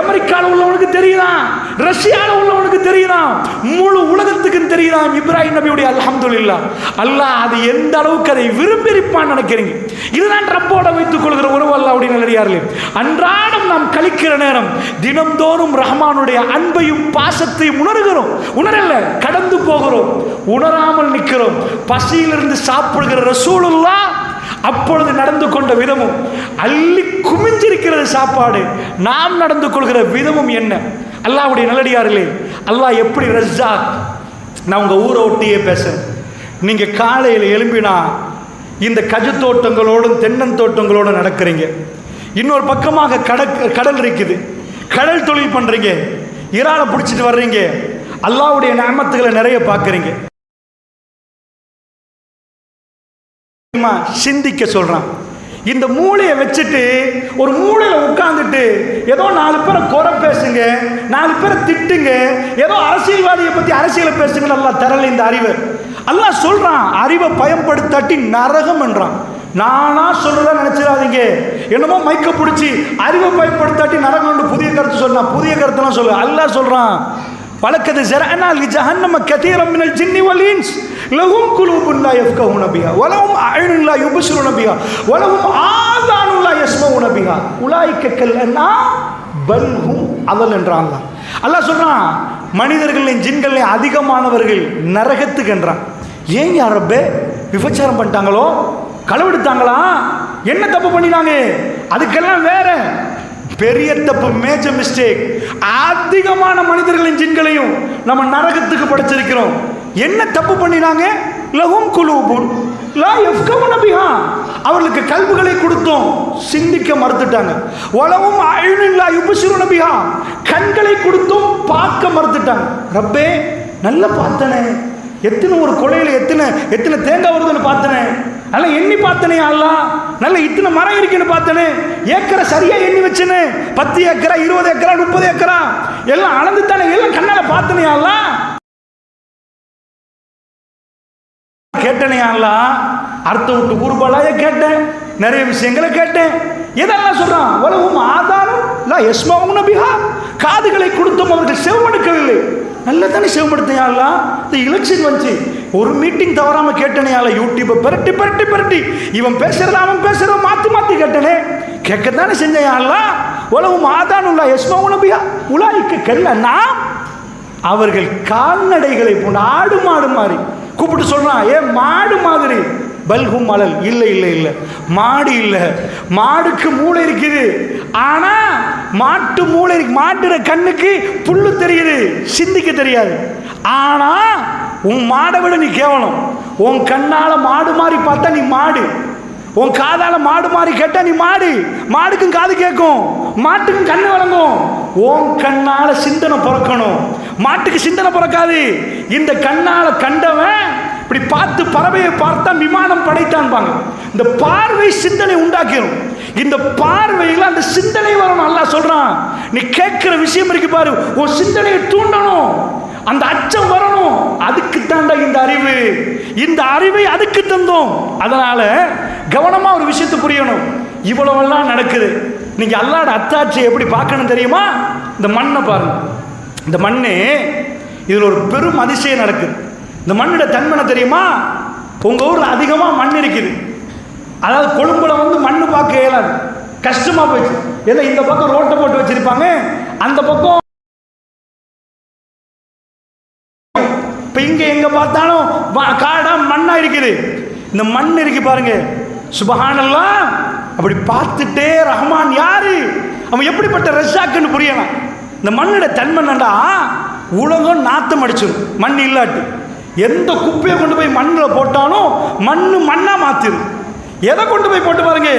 அமெரிக்காவில் உள்ளவனுக்கு தெரியுதா? ரஷ்யாவில் உள்ளவனுக்கு தெரியுதா? முழு உலகத்துக்கு தெரியுதா இப்ராஹிம் நபியுடைய அல்ஹம்துலில்லாஹ்? அல்லாஹ் அது எந்த அளவுக்கு அதை விரும்பி இருப்பான்னு நினைக்கிறீங்க? இதுதான் ரப்போட வைத்துக் கொள்கிற உறவு அல்லாஹ்வுடைய நல்லடியார்களே. அன்றாடம் நாம் கழிக்கிற நேரம் தினம்தோறும் ரஹ்மானுடைய அன்பையும் பாசத்தையும் உணர்கிறோம். உணரல, கடந்து போகிறோம், உணராமல் நிற்கிறோம். பசியிலிருந்து சாப்பிடுகிற ரசூலுல்லாஹ் அப்பொழுது நடந்து கொண்ட விதமும், அள்ளி குமிஞ்சிருக்கிறது சாப்பாடு, நாம் நடந்து கொள்கிற விதமும் என்ன? அல்லாஹ்வுடைய நல்லடியார்களே, அல்லாஹ் எப்படி ரஸாக். நான் உங்க ஊரை ஒட்டியே பேசுறேன். நீங்க காலையில் எழும்பினா இந்த கஜு தோட்டங்களோடும் தென்னந்தோட்டங்களோடும் நடக்கிறீங்க. இன்னொரு பக்கமாக கடல் இருக்குது, கடல் தொழில் பண்றீங்க, இறாலை பிடிச்சிட்டு வர்றீங்க, அல்லாஹ்வுடைய நிஅமத்துகளை நிறைய பார்க்குறீங்க. சிந்திக்க சொல்றான். இந்த மூளையை வச்சுட்டு ஒரு மூளையில உட்கார்ந்துட்டு ஏதோ 4 பேரை குறை பேசுங்க, 4 பேரை திட்டுங்க, ஏதோ அரசியல்வாதியை பத்தி அரசியலை பேசுங்க. அல்லாஹ் தரல இந்த அறிவை. அல்லாஹ் சொல்றான், அறிவை பயன்படுத்தாட்டி நரகம் என்றான். நானா சொல்றதா நினைச்சிடாதீங்க, என்னமோ மைக்க பிடிச்சி அறிவை பயன்படுத்தாட்டி நரகம் புதிய கருத்து சொன்னா, புதிய கருத்துலாம் சொல்லு. அல்லாஹ் சொல்றான், வலக்கது ஜரஅனா லிஜஹன்னம கதீரம் மினல் ஜின்னி வல் இன்ஸ் லஹும் குலூபுன் லா யஃப்கஹூன பிஹா வலஹும் அஅயுனுன் லா யுப்சிருன பிஹா வலஹும் ஆதானுன் லா யஸ்மஊன பிஹா உலாயிக கல்லனா பல் ஹும் அதல் என்றான். அல்லாஹ் சொல்றான், மனிதர்களின் ஜின்களின் அதிகமானவர்கள் நரகத்துக்கு என்றான். ஏன் யா ரப்பே? விபச்சாரம் பண்ணிட்டாங்களோ, களவெடுத்தாங்களா, என்ன தப்பு பண்ணினாங்க? அதுக்கெல்லாம் வேற பெரிய தப்பு, மேஜர் மிஸ்டேக். அதிகமான மனிதர்களின் ஜின்களையும் நம்ம நரகத்துக்கு படைச்சிருக்கிறோம். என்ன தப்பு பண்ணினாங்க? லஹும் குலூபுன் லா யஃப்கஹூன பிஹா, அவர்களுக்கு கல்புகளை கொடுத்தோம், சிந்திக்க மறுத்துட்டாங்க. வலஹும் அயுனுன் லா யுப்சிருன பிஹா, கண்களை கொடுத்தோம், பார்க்க மறுத்துட்டாங்க. ரப்பே நல்லா பார்த்தனே, எத்தனை ஒரு கொலையில எத்தனை தேங்காய் வருதுன்னு பார்த்தனே, நல்லா எண்ணி பார்த்தனே, அல்லாஹ் நல்ல இத்தனை மரம் இருக்குன்னு பார்த்தனே, ஏக்கரை சரியா எண்ணி வச்சனே, 10 ஏக்கரா 20 ஏக்கரா 30 ஏக்கரா எல்லாம் அளந்து தானே, எல்லாம் கண்ணால பார்த்தனே அல்லாஹ். கேட்டனே அல்லாஹ், அர்த்தம் விட்டு ஊர்பலாய கேட்டேன், நிறைய விஷயங்களை கேட்டேன். எதெல்லாம் சொல்றான்? வலஹும் ஆதானுன் லா யஸ்மஊன பிஹா, காதுகளை கொடுத்தும் அவர்கள் செவிமடுக்கவில்லை. நல்லா தானே செவிமடுத்தையாலாம். இந்த எலெக்ஷன் வந்துச்சு, ஒரு மீட்டிங் தவறாம கேட்டனே அல்ல, யூடியூப்பை பரட்டி பரட்டி பரட்டி இவன் பேசுறத அவன் பேசுறத மாத்தி மாத்தி கேட்டனே, கேட்கத்தானே செஞ்சேன் அல்ல. உலகம் ஆதானுல்லா யஸ்மஊன பிஹா உலாயிக கல்லனா, அவர்கள் கால்நடைகளை போன்ற ஆடு மாடு மாதிரி கூப்பிட்டு சொல்றான், ஏ மாடு மாதிரி. பல்கும் மலல், இல்லை இல்லை இல்லை, மாடு இல்லை. மாடுக்கு மூளை இருக்குது, ஆனா மாட்டு மூளை இருக்கு. மாட்டுற கண்ணுக்கு புல்லு தெரியுது, சிந்திக்க தெரியாது. ஆனா உன் மாடை விட நீ கேவலம். உன் கண்ணால மாடு மாதிரி பார்த்தா நீ மாடு, உன் காதால மாடு மாதிரி கேட்டா நீ மாடு. மாடுக்கும் காது கேட்கும், மாட்டுக்கும் கண்ணு வழங்கும். உன் கண்ணால சிந்தனை பிறக்கணும், மாட்டுக்கு சிந்தனை பிறக்காது. இந்த கண்ணால கண்டவன் இப்படி பார்த்து பறவையை பார்த்தா விமானம் படைத்தான்பாங்க. இந்த பார்வை சிந்தனை உண்டாக்கிடும். இந்த பார்வையில் அந்த சிந்தனை வரணும். அல்லாஹ் சொல்றான், நீ கேட்கிற விஷயம் இருக்கு பாரு, உன் சிந்தனையை தூண்டணும், அந்த அச்சம் வரணும். அதுக்கு தாண்டா இந்த அறிவு. இந்த அறிவை அதுக்கு தந்தோம். அதனால கவனமா ஒரு விஷயத்தை புரியணும். இவ்வளவெல்லாம் நடக்குது. நீங்க அல்லாஹ்வுடைய அத்தாட்சியை எப்படி பார்க்கணும் தெரியுமா? இந்த மண்ணை பாருங்க. இந்த மண்ணு, இதுல ஒரு பெரும் அதிசயம் நடக்குது. இந்த மண்ணோட தன்மை தெரியுமா? உங்கள் ஊரில் அதிகமாக மண் இருக்குது. அதாவது கொழும்புல வந்து மண் பார்க்க இயலாது, கஷ்டமாக போச்சு. ஏன்னா இந்த பக்கம் ரோட்டை போட்டு வச்சிருப்பாங்க, அந்த பக்கம் இப்போ இங்கே எங்கே பார்த்தாலும் காடா மண்ணாக இருக்குது. இந்த மண் இருக்கு பாருங்க, சுபஹானல்லாஹ். அப்படி பார்த்துட்டே ரஹ்மான் யாரு, அவன் எப்படிப்பட்ட ரஸாக்குன்னு புரியலாம். இந்த மண்ணோட தன்மைண்டா உலகம் நாத்தம் அடிச்சிடும். மண் இல்லாட்டி எந்த குப்பையை கொண்டு போய் மண்ணில் போட்டாலும் மண்ணாக மாற்றிடும். எதை கொண்டு போய் போட்டு பாருங்க,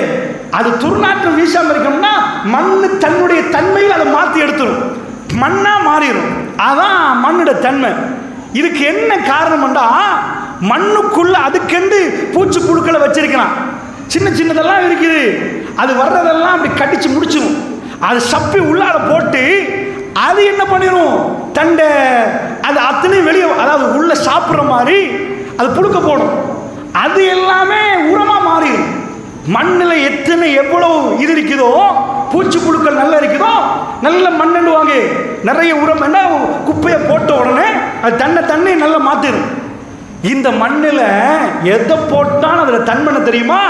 அது துர்நாற்றம் வீசாமல் இருக்கணும்னா மண் தன்னுடைய தன்மையில் அதை மாற்றி எடுத்துடும், மண்ணாக மாறிடும். அதான் மண்ணோட தன்மை. இதுக்கு என்ன காரணம்டா, மண்ணுக்குள்ள அதுக்கெண்டு பூச்சி புழுக்களை வச்சிருக்கலாம். சின்ன சின்னதெல்லாம் இருக்குது, அது வர்றதெல்லாம் அப்படி கடிச்சு முடிச்சிடும். அது சப்பி உள்ளார போட்டு அது என்ன பண்ணிடும், தண்டை அது அத்தனையும் வெளியே, அதாவது உள்ள சாப்பிட்ற மாதிரி அது புழுக்க போடும். அது எல்லாமே உரமாக மாறிடும். மண்ணில் எத்தனை எவ்வளவு இது இருக்குதோ, பூச்சி புழுக்கள் நல்லா இருக்குதோ, நல்ல மண்ணுவாங்க. நிறைய உரம் என்ன, குப்பையை போட்ட உடனே அது தன்னை நல்லா மாற்றிடும். இந்த மண்ணில் எதை போட்டாலும் அதில் தன்மை தெரியுமா,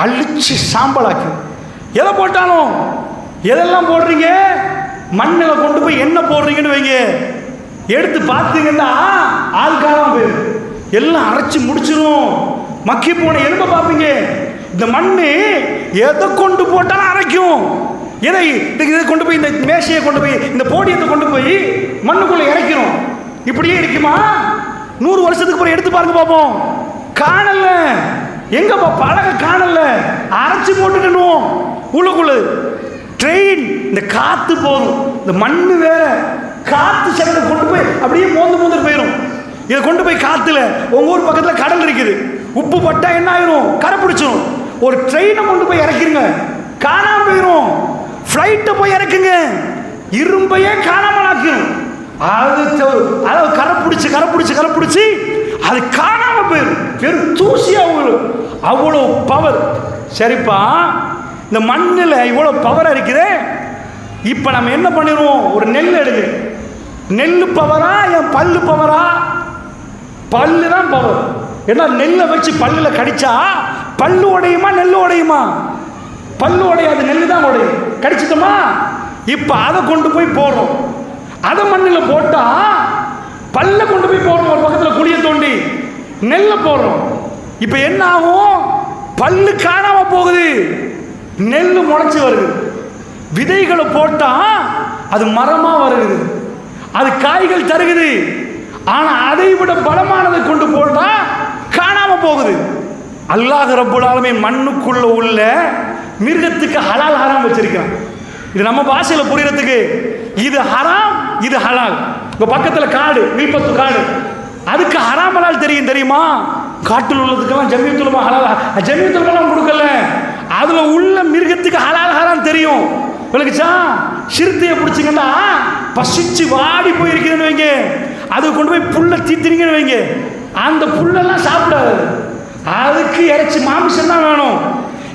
அழிச்சு சாம்பலாக்கு. எதை போட்டாலும், எதெல்லாம் போடுறீங்க, மண்ணில் கொண்டு போய் என்ன போடுறீங்கன்னு வைங்க, எடுத்து பார்த்தீங்கன்னா ஆள்காலம் போயிடும், எல்லாம் அரைச்சி முடிச்சிடும். மக்கி போன எலும்பை பார்ப்பீங்க. இந்த மண் எதை கொண்டு போட்டாலும் அரைக்கும். இதை கொண்டு போய் இந்த மேசையை கொண்டு போய் இந்த போடியத்தை கொண்டு போய் மண்ணுக்குள்ள இறக்கிறோம். இப்படியே இருக்குமா? 100 வருஷத்துக்கு அப்புறம் எடுத்து பாருங்க பார்ப்போம், காணல. எங்கப்பா பழக காணல, அரைச்சி போட்டுக்கணும் உள்ளுக்குள்ள. ட்ரெயின் இந்த காத்து போதும், இந்த மண்ணு வேற, காத்து சட்டை கொண்டு போய் அப்படியே மோந்து போயிடும். இதை கொண்டு போய் காத்துல, உங்க ஊர் பக்கத்தில் கடல் இருக்குது, உப்பு பட்டா என்ன ஆயிரும், கரை பிடிச்சிடும். ஒரு ட்ரெயினை கொண்டு போய் இறக்கிருங்க, காணாம போயிடும். ஃப்ளைட்டை போய் இறக்குங்க, இரும்பையே காணாமல் ஆக்கிடும். அதாவது கரை பிடிச்சி அது காணாம போயிடும், வெறும் தூசியா அவ்வளோ பவர். சரிப்பா, இந்த மண்ணில் இவ்வளோ பவராக இருக்குது. இப்போ நம்ம என்ன பண்ணிடுவோம், ஒரு நெல் எடுங்க, நெல் பவரா என் பல்லு பவரா? பல்லு தான் பவர். ஏன்னா நெல்லை வச்சு பல்லில் கடிச்சா பல்லு உடையுமா நெல் உடையுமா? பல்லு உடையாது, நெல் தான் உடையும். கடிச்சிட்டோமா, இப்போ அதை கொண்டு போய் போடுறோம். அதை மண்ணில் போட்டா பல்ல கொண்டு போய் போடுறோம், ஒரு பக்கத்தில் குழியை தோண்டி நெல்லை போடுறோம். இப்போ என்ன ஆகும், பல்லு காணாம போகுது, நெல் முளைச்சி வருது. விதைகளை போட்டா அது மரமா வருது, அது காய்கள் தருகுது. ஆனா அதை விட பலமானதை கொண்டு போட்டா காணாம போகுது. அல்லாஹ் ரப்புல் ஆலமீன் மண்ணுக்குள்ள உள்ள மிருகத்துக்கு ஹலால் ஹராம் வச்சிருக்கான். இது நம்ம பாஷையில புரியறதுக்கு, இது ஹராம் இது ஹலால். உங்க பக்கத்துல காடு, வில்பத்து காடு, அதுக்கு ஹராம் ஹலால் தெரியுமா? காட்டில் உள்ளதுக்கெல்லாம் ஜமியத்துலமா ஹலால், ஜமியத்துலமா கொடுக்கல. அதுல உள்ள மிருகத்துக்கு ஹலால் ஹராம் தெரியும். விளக்குச்சா? சிறுத்தையை பிடிச்சிங்கன்னா பசிச்சு வாடி போயிருக்குதுன்னு வைங்க, அது கொண்டு போய் புல்லை தீத்துறீங்கன்னு வைங்க, அந்த புல்லெல்லாம் சாப்பிடாது, அதுக்கு இறைச்சி மாமிசம் தான் வேணும்.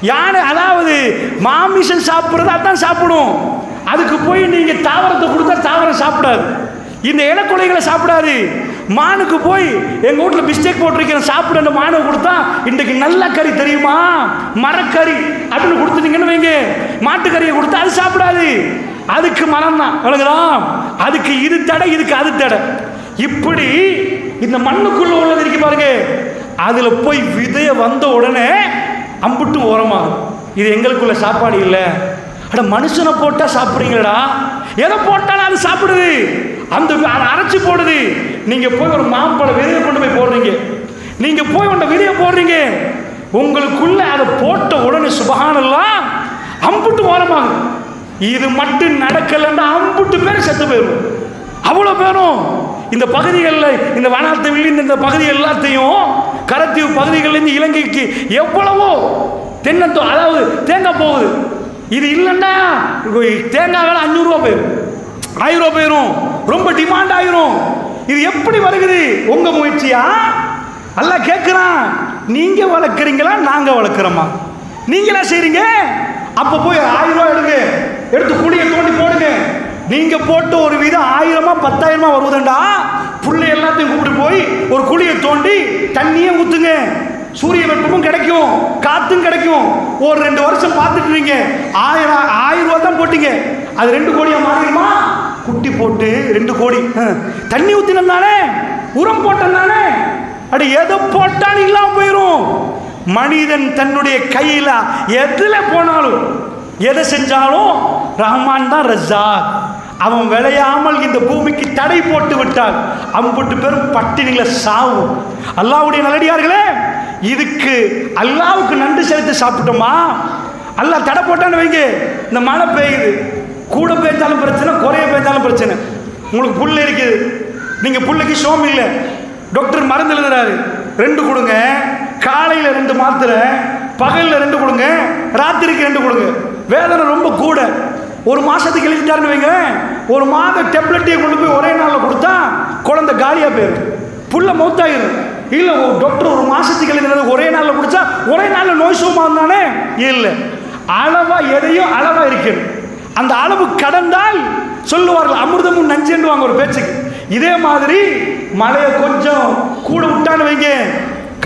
யானை அதாவது மாமிசம் சாப்பிட்றது அதான் சாப்பிடும். அதுக்கு போய் நீங்க தாவரத்தை கொடுத்தா தாவரம் சாப்பிடாது, இந்த இனக்கொலைகளை சாப்பிடாது. மானுக்கு போய் எங்க வீட்டில் மிஸ்டேக் போட்டிருக்கிறேன் சாப்பிட மானு கொடுத்தா இன்றைக்கு நல்ல கறி தெரியுமா, மரக்கறி அப்படின்னு கொடுத்துட்டீங்கன்னு வைங்க, மாட்டுக்கறியை கொடுத்தா அது சாப்பிடாது, அதுக்கு மரம் தான். வழங்குதான், அதுக்கு இது தடை, இதுக்கு அது தடை. இப்படி இந்த மண்ணுக்குள்ள உள்ளது இருக்கு பாருங்க, அதுல போய் விதைய வந்த உடனே அம்புட்டு ஓரமாகும். இது எங்களுக்குள்ள சாப்பாடு இல்லை. அட மனுஷனை போட்டா சாப்பிட்றீங்களா, எதை போட்டாலும் அது சாப்பிடுது, அந்த அரைச்சி போடுது. நீங்க போய் ஒரு மாம்பழ விதையை கொண்டு போய் போடுறீங்க, நீங்க போய் அந்த விதையை போடுறீங்க, உங்களுக்குள்ள அதை போட்ட உடனே சுபஹானல்லாஹ் அம்புட்டு ஓரமாகும். இது மட்டும் நடக்கலன்னா அம்புட்டு பேர் செத்து போயிடும். அவ்வளோ பேரும் இந்த பகுதிகளில், இந்த வனாத்தவில் இந்த பகுதி எல்லாத்தையும், கரத்தீவு பகுதிகளிலிருந்து இலங்கைக்கு எவ்வளவோ தென்னத்தோ அதாவது தேங்காய் போகுது. இது இல்லைன்னா தேங்காய் வேலை 500 ரூபா போயிடும், 1000 ரூபா போயிடும், ரொம்ப டிமாண்ட் ஆயிரும். இது எப்படி வருகிறது? உங்க முயற்சியா? அல்லாஹ் கேட்கிறான், நீங்க வளர்க்குறீங்களா நாங்க வளர்க்குறோமா? நீங்களா செய்றீங்க? அப்ப போய் 1000 ரூபா எடுங்க, எடுத்து குழியை தோண்டி போடுங்க. நீங்க போட்டு ஒரு வீதம் 1000 10,000 வருவதுண்டா, பிள்ளைகள் எல்லாத்தையும் கூப்பிட்டு போய் ஒரு குழியை தோண்டி தண்ணியே ஊத்துங்க, சூரிய வெப்பமும் கிடைக்கும், காத்தும் கிடைக்கும். ஒரு 2 வருஷம் பார்த்துட்டு நீங்க 1000 ரூபா தான் போட்டீங்க, அது 2 கோடியா மாறிடுமா? குட்டி போட்டு 2 கோடி. தண்ணி ஊத்தினம் தானே, உரம் போட்டம் தானே, அடி எதை போட்டாலும் இல்லாம போயிடும். மனிதன் தன்னுடைய கையில எதுல போனாலும் எதை செஞ்சாலும் ரஹ்மான் தான் ரஸாக். அவன் விளையாமல் இந்த பூமிக்கு தடை போட்டு விட்டால் அம்புட்டு பெரும் பட்டினில சாவும். அல்லாஹ்வுடைய நல்லடியார்களே, இதுக்கு அல்லாஹ்வுக்கு நன்றி செலுத்தி சாப்பிட்டோமா? அல்லாஹ் தடை போட்டான்னு வைங்க, இந்த மழை பெய்யுது, கூட பெய்தாலும் பிரச்சனை, குறைய பெய்தாலும் பிரச்சனை. உங்களுக்கு புல் இருக்குது, நீங்க புல்லுக்கு சோம் இல்லை, டாக்டர் மருந்து எழுதுறாரு, 2 கொடுங்க, காலையில் 2 மாத்திரை, பகலில் 2 கொடுங்க, ராத்திரிக்கு 2 கொடுங்க. வேதனை ரொம்ப கூட, 1 மாசத்துக்கு எழுதிட்டாருன்னு வைங்க, 1 மாத டெப்லெட்டையே கொண்டு போய் ஒரே நாளில் கொடுத்தா குழந்தை காலியா போயிடும், புள்ள மௌத்தாயிரும். இல்லை டாக்டர் 1 மாசத்துக்கு எழுதினது ஒரே நாளில் குடிச்சா ஒரே நாளில் நோய் சுகமாக இருந்தானே? இல்லை, அளவா எதையும் அளவா இருக்கிறது. அந்த அளவு கடந்தால் சொல்லுவார்கள் அமிர்தமும் நஞ்சென்றுவாங்க ஒரு பேச்சுக்கு. இதே மாதிரி மழையை கொஞ்சம் கூட விட்டான்னு வைங்க,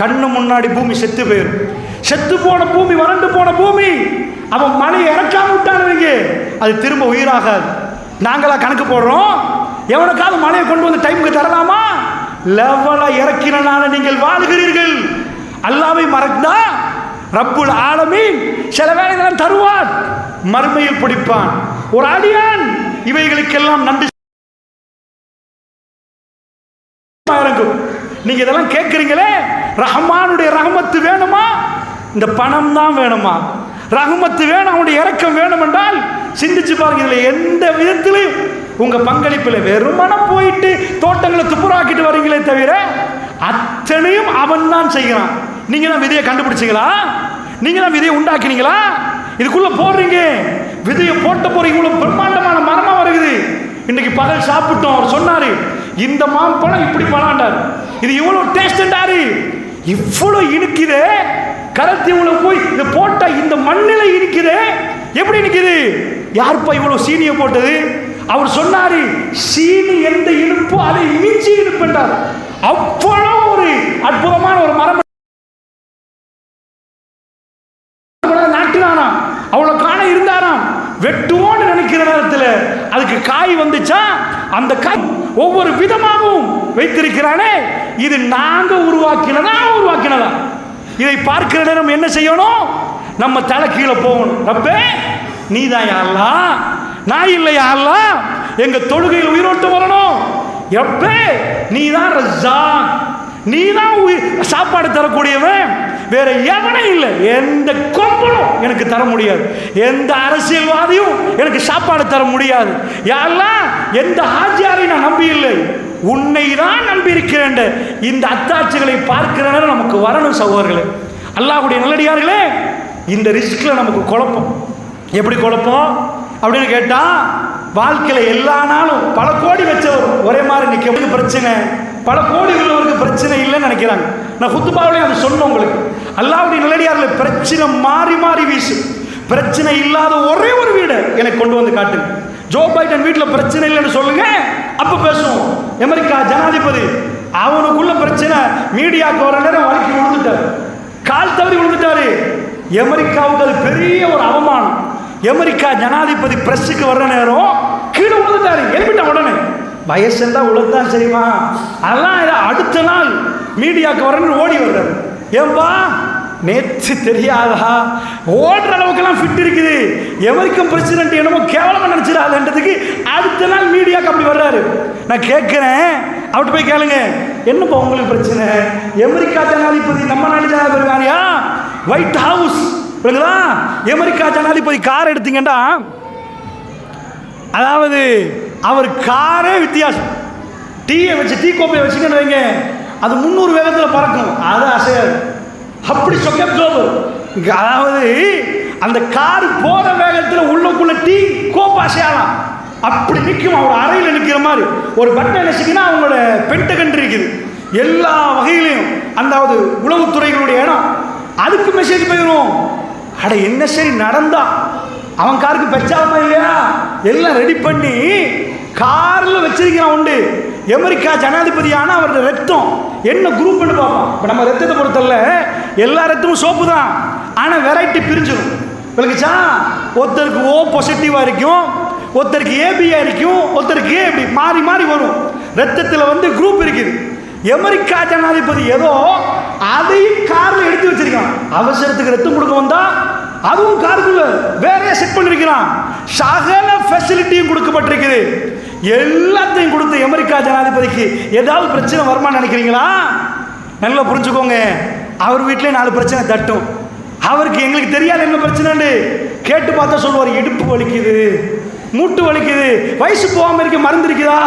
கண்ணு முன்னாடி பூமி செத்து போயிடும். செத்து போன பூமி, வறண்டு போன பூமி, அவன் மழையை இறக்காம விட்டான்னு வைங்க, அது திரும்ப உயிராகாது. நாங்களா கணக்கு போடுறோம், எவனுக்காவது மழையை கொண்டு வந்து டைமுக்கு தரலாமா? லெவலா இறக்கினால நீங்கள் வாழுகிறீர்கள். அல்லாஹ்வை மறந்தா ரப்புல் ஆலமீன் சில வேளைகள் தருவார், மறுமையில் பிடிப்பான். ஒரு அடியான் இவைகளுக்கெல்லாம் நன்றி. நீங்க இதெல்லாம் கேட்கறீங்களே, ரஹ்மானுடைய ரஹ்மத்து வேணுமா? இந்த பணம் தான் வேணுமா? ரஹ்மத்து வேணும், அவனுடைய இரக்கம் வேணும் என்றால் சிந்திச்சு பாருங்க. இதுல எந்த விதத்திலையும் உங்க பங்களிப்பில் வெறுமனம் போயிட்டு தோட்டங்களை துப்புராக்கிட்டு வரீங்களே தவிர அத்தனையும் அவன் தான் செய்கிறான். நீங்க தான் விதையை கண்டுபிடிச்சிங்களா? நீங்க தான் விதையை உண்டாக்கினீங்களா? இதுக்குள்ள போடுறீங்க, விதையை போட்ட போறீங்க, இவ்வளவு பிரம்மாண்டமான மரமா வருகிறது. இன்னைக்கு பகல் சாப்பிட்டோம், அவர் சொன்னாரு இந்த மாம்பழம் இப்படி பழாண்டாரு, இது இவ்வளவு டேஸ்டாரு, இவ்வளவு இனிக்குது, கரத்தி இவ்வளவு போய் இதை போட்டா இந்த மண்ணில இனிக்குது. எப்படி நிக்குது? யாருப்பா இவ்வளவு சீனியை போட்டது? அவர் சொன்னாரு சீனி எந்த இனிப்போ அதை மிஞ்சி இனிப்பு என்றார். அவ்வளவு ஒரு அற்புதமான ஒரு மரம் நாட்டினாராம், அவ்வளவு காண இருந்தாராம். வெட்டுவோன்னு நினைக்கிற நேரத்தில் அதுக்கு காய் வந்துச்சா, அந்த காய் ஒவ்வொரு விதமாகவும் வைத்திருக்கிறானே, இது நாங்க உருவாக்கினதா? இதை பார்க்கிற நேரம் என்ன செய்யணும்? நம்ம தலை கீழே போகணும். ரப்பே நீதான் யா அல்லாஹ், நான் இல்லையா அல்லாஹ், எங்க தொழுகையில் உயிரோட்டம் வரணும். ரப்பே நீதான் ரஸாக், நீதான் சாப்பாடு தரக்கூடியவன், வேற எவனும் இல்லை. எந்த கொம்பனும் எனக்கு தர முடியாது, எந்த அரசியல்வாதியும் எனக்கு சாப்பாடு தர முடியாது. யா அல்லாஹ், எந்த ஹாஜியாரையும் நான் நம்பி இல்லை, உன்னை தான் நம்பி இருக்கிறேன். இந்த அத்தாட்சிகளை பார்க்கிற நேரம் நமக்கு வரணும் சகோதரர்களே, அல்லாஹ்வுடைய நல்லடியார்களே. இந்த ரிஸ்க்ல நமக்கு குழப்பம். எப்படி குழப்பம் அப்படின்னு கேட்டா, வாழ்க்கையில எல்லா நாளும் பல கோடி வச்சவர் ஒரே மாதிரி நிற்க பிரச்சனை, பல கோடி உள்ளவருக்கு பிரச்சனை இல்லைன்னு நினைக்கிறாங்க. நான் குத்துபாவிலையும் அதை சொன்னேன் உங்களுக்கு. அல்லாஹ்வுடைய நல்லடியார்களே, பிரச்சனை மாறி மாறி வீசு. பிரச்சனை இல்லாத ஒரே ஒரு வீடு எனக்கு கொண்டு வந்து காட்டுங்க. ஜோ பைடன் வீட்டில் பிரச்சனை இல்லைன்னு சொல்லுங்க, அப்ப பேசுவோம். அமெரிக்கா ஜனாதிபதி, அவனுக்குள்ள பிரச்சனை, மீடியாவுக்கு வர நேரம் வலிக்கு விழுந்துட்டாரு, கால் தவறி விழுந்துட்டாரு. அமெரிக்காவுக்கு அது பெரிய ஒரு அவமானம். அமெரிக்கா ஜனாதிபதி பிரஸுக்கு வர்ற நேரம் கீழே விழுந்துட்டாரு, எழுப்பிட்ட உடனே வயசுந்தா உழந்தான் சரிமா, அதெல்லாம் அடுத்த நாள் மீடியாவுக்கு வரணும்னு ஓடி வர்றாரு. ஏன்பா நேற்று தெரியாதா, ஓடுற அளவுக்கெல்லாம் ஃபிட் இருக்குது, அமெரிக்கன் பிரசிடென்ட் என்னமோ கேவலமாக நினச்சிடாதுன்றதுக்கு அடுத்த நாள் மீடியாவுக்கு அப்படி வர்றாரு. நான் கேட்குறேன், அவர்கிட்ட போய் கேளுங்க, என்னப்பா உங்களுக்கு பிரச்சனை? அமெரிக்கா ஜனாதிபதி நம்ம நாடு ஜனாதிபதி வேறையா? ஒயிட் ஹவுஸ் இல்லைங்களா? அமெரிக்கா ஜனாதிபதி கார் எடுத்தீங்கன்னா, அதாவது அவர் காரே வித்தியாசம். டீயை வச்சு, டீ கோப்பையை வச்சுக்கன்னு வைங்க, அது 300 வேகத்தில் பறக்கும், அது அசையாது. அப்படி சொக்கப்சோபர், அதாவது அந்த கார் போற வேகத்தில் உள்ளுக்குள்ள டீ கோப்பை அசையலாம், அப்படி நிற்கும். அவர் அறையில் நிற்கிற மாதிரி ஒரு பட்டன் நினைச்சிங்கன்னா அவங்களோட பென்டகன் இருக்குது எல்லா வகையிலையும். அந்தாவது உளவுத்துறைகளுடைய இடம், அதுக்கு மெசேஜ் போயிடும். அட என்ன சரி நடந்தா அவன் காருக்கு பெச்சாமா இல்லையா, எல்லாம் ரெடி பண்ணி காரில் வச்சிருக்கிறான் உண்டு. அமெரிக்கா ஜனாதிபதியான அவருடைய ரத்தம் என்ன குரூப்னு பார்ப்போம். இப்போ நம்ம ரத்தத்தை பொறுத்தல எல்லா ரத்தமும் சோப்பு தான், ஆனால் வெரைட்டி பிரிஞ்சிடும். விளக்குச்சா? ஒருத்தருக்கு ஓ பாசிட்டிவாக இருக்கும், ஒருத்தருக்கு ஏபியா இருக்கும், ஒருத்தருக்கு ஏபி மாறி மாறி வரும். ரத்தத்தில் வந்து குரூப் இருக்குது. அமெரிக்கா ஜனாதிபதி ஏதோ அதையும் காரில் எடுத்து வச்சிருக்கான். அவசரத்துக்கு ரத்தம் கொடுக்க வந்தா அதுவும் காருக்குள்ள வேறையா செட் பண்ணிருக்கிறான். சகல ஃபெசிலிட்டியும் கொடுக்கப்பட்டிருக்குது. எல்லாத்தையும் கொடுத்த அமெரிக்கா ஜனாதிபதிக்கு ஏதாவது பிரச்சனை வருமானு நினைக்கிறீங்களா? நல்லா புரிஞ்சுக்கோங்க. அவர் வீட்டிலே 4 பிரச்சனை தட்டும். அவருக்கு எங்களுக்கு தெரியாது என்ன பிரச்சனைன்னு கேட்டு பார்த்தா சொல்லுவார், இடுப்பு வலிக்குது, மூட்டு வலிக்குது, வயசு போகாம இருக்க மருந்து இருக்குதா,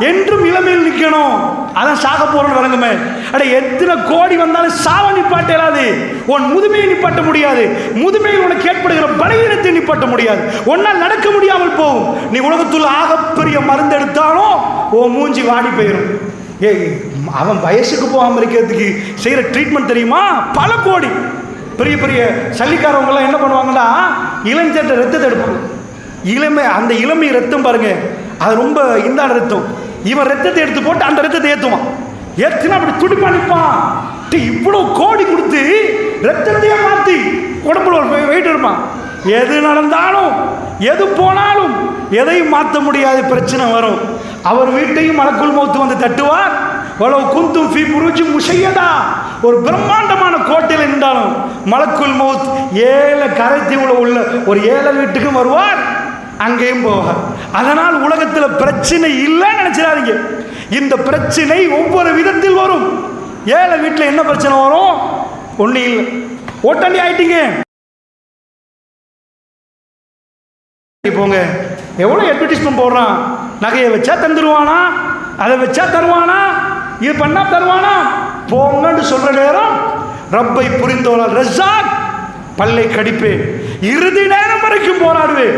என்றும் இளமையில் நிற்கணும், அதான் சாக போறோம்னு வழங்குமே. அட எத்தனை கோடி வந்தாலும் சாவ நிப்பாட்ட இயலாது. உன் முதுமையை நிப்பாட்ட முடியாது. முதுமையில் உனக்கு ஏற்படுகிற பலவீனத்தை நிப்பாட்ட முடியாது. ஒன்னால் நடக்க முடியாமல் போகும். நீ உலகத்துல ஆகப்பெரிய மருந்து எடுத்தாலும் உன் மூஞ்சி வாடி போயிடும். அவன் வயசுக்கு போகாம இருக்கிறதுக்கு செய்யற ட்ரீட்மெண்ட் தெரியுமா? பல கோடி. பெரிய பெரிய சல்லிக்காரவங்கெல்லாம் என்ன பண்ணுவாங்கன்னா இளைஞர்கிட்ட ரத்தத்தை எடுப்பாங்க. இளமை, அந்த இளமை ரத்தம் பாருங்க, அது ரொம்ப இந்தான ரத்தம். இவன் ரத்தத்தை எடுத்து போட்டு அந்த ரத்தத்தை ஏற்றுவான். ஏற்றுனா அப்படி துடிப்பா நிற்பான். இவ்வளவு கோடி கொடுத்து ரத்தத்தையே மாற்றி உடம்புல வெயிட் இருப்பான். எது நடந்தாலும் எது போனாலும் எதையும் மாற்ற முடியாத பிரச்சனை வரும். அவர் வீட்டையும் மலக்குல் மௌத் வந்து தட்டுவார். வலவு குந்தும் ஃபீ புருஜி முஷையதா, ஒரு பிரம்மாண்டமான கோட்டையில் நின்றாலும் மலக்குல் மௌத் 7 கரைத்தீவுல உள்ள ஒரு 7 வீட்டுக்கும் வருவார், அங்கேயும் போவார். அதனால் உலகத்தில் பிரச்சனை இல்லைன்னு நினைச்சிடாதீங்க. இந்த பிரச்சனை ஒவ்வொரு விதத்தில் வரும். 7 வீட்டில் என்ன பிரச்சனை வரும்? ஒன்றும் இல்லை, ஓட்டாண்டி ஆயிட்டீங்க. போங்க, எவ்வளோ அட்வர்டைஸ்மெண்ட் போடுறான். நகையை வச்சா தந்துருவானா, அதை வச்சா தருவானா, இது பண்ணா தருவானா. போங்கன்னு சொல்ற நேரம் ரப்பை புரிந்தோனால் ரஸாக், பல்லை கடிப்பேன், இறுதி நேரம் வரைக்கும் போராடுவேன்.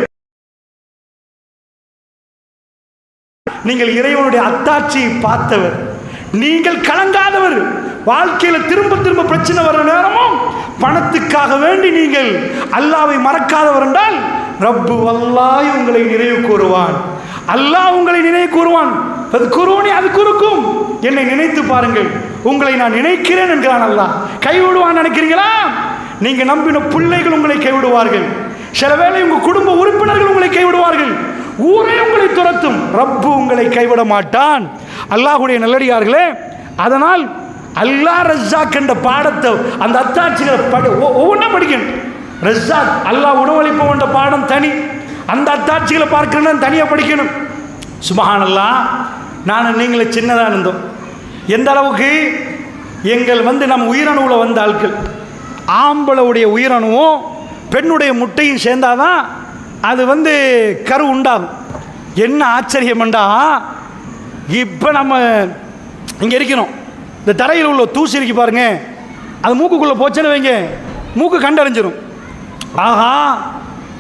நீங்கள் இறைவனுடைய அத்தாட்சியை பார்த்தவர், நீங்கள் கலங்காதவர். வாழ்க்கையில் திரும்ப திரும்ப பிரச்சனை வர்ற நேரமும் பணத்துக்காக வேண்டி நீங்கள் அல்லாவை மறக்காதவர் என்றால் ரப்பு வல்லாஹி உங்களை நினைவு கூறுவான். அல்லாஹ் உங்களை நினைவு கூறுவான். அது குருவனி, அது குறுக்கும். என்னை நினைத்து பாருங்கள், உங்களை நான் நினைக்கிறேன் என்கிறான் அல்லாஹ். கைவிடுவான் நினைக்கிறீங்களா? நீங்க நம்பின பிள்ளைகள் உங்களை கைவிடுவார்கள். சில வேளை உங்க குடும்ப உறுப்பினர்கள் உங்களை கைவிடுவார்கள். ஊரே உங்களை துரத்தும். ரப்பு உங்களை கைவிட மாட்டான். அல்லாஹ்வுடைய நல்லடியார்களே, அதனால் அல்லாஹ் ரஸாக் என்ற பாடத்தை, அந்த அத்தாட்சிகளை ஒவ்வொன்றா படிக்கணும். ரஸாக் அல்லாஹ் உணவளிப்போம் என்ற பாடம் தனி, அந்த அத்தாட்சிகளை பார்க்கணும் தனியாக படிக்கணும். சுப்ஹானல்லாஹ். நான் நீங்களே சின்னதாக இருந்தோம். எந்த அளவுக்கு எங்கள் நம்ம உயிரணுவில் வந்த ஆட்கள், ஆம்பளவுடைய உயிரணுவும் பெண்ணுடைய முட்டையும் சேர்ந்தாதான் அது கரு உண்டாகும். என்ன ஆச்சரியம்ண்டா, இப்போ நம்ம இங்கே இருக்கிறோம், இந்த தரையில் உள்ள தூசி இருக்கு பாருங்க, அது மூக்குக்குள்ளே போச்சுன்னு வைங்க, மூக்கு கண்டறிஞ்சிடும். ஆஹா,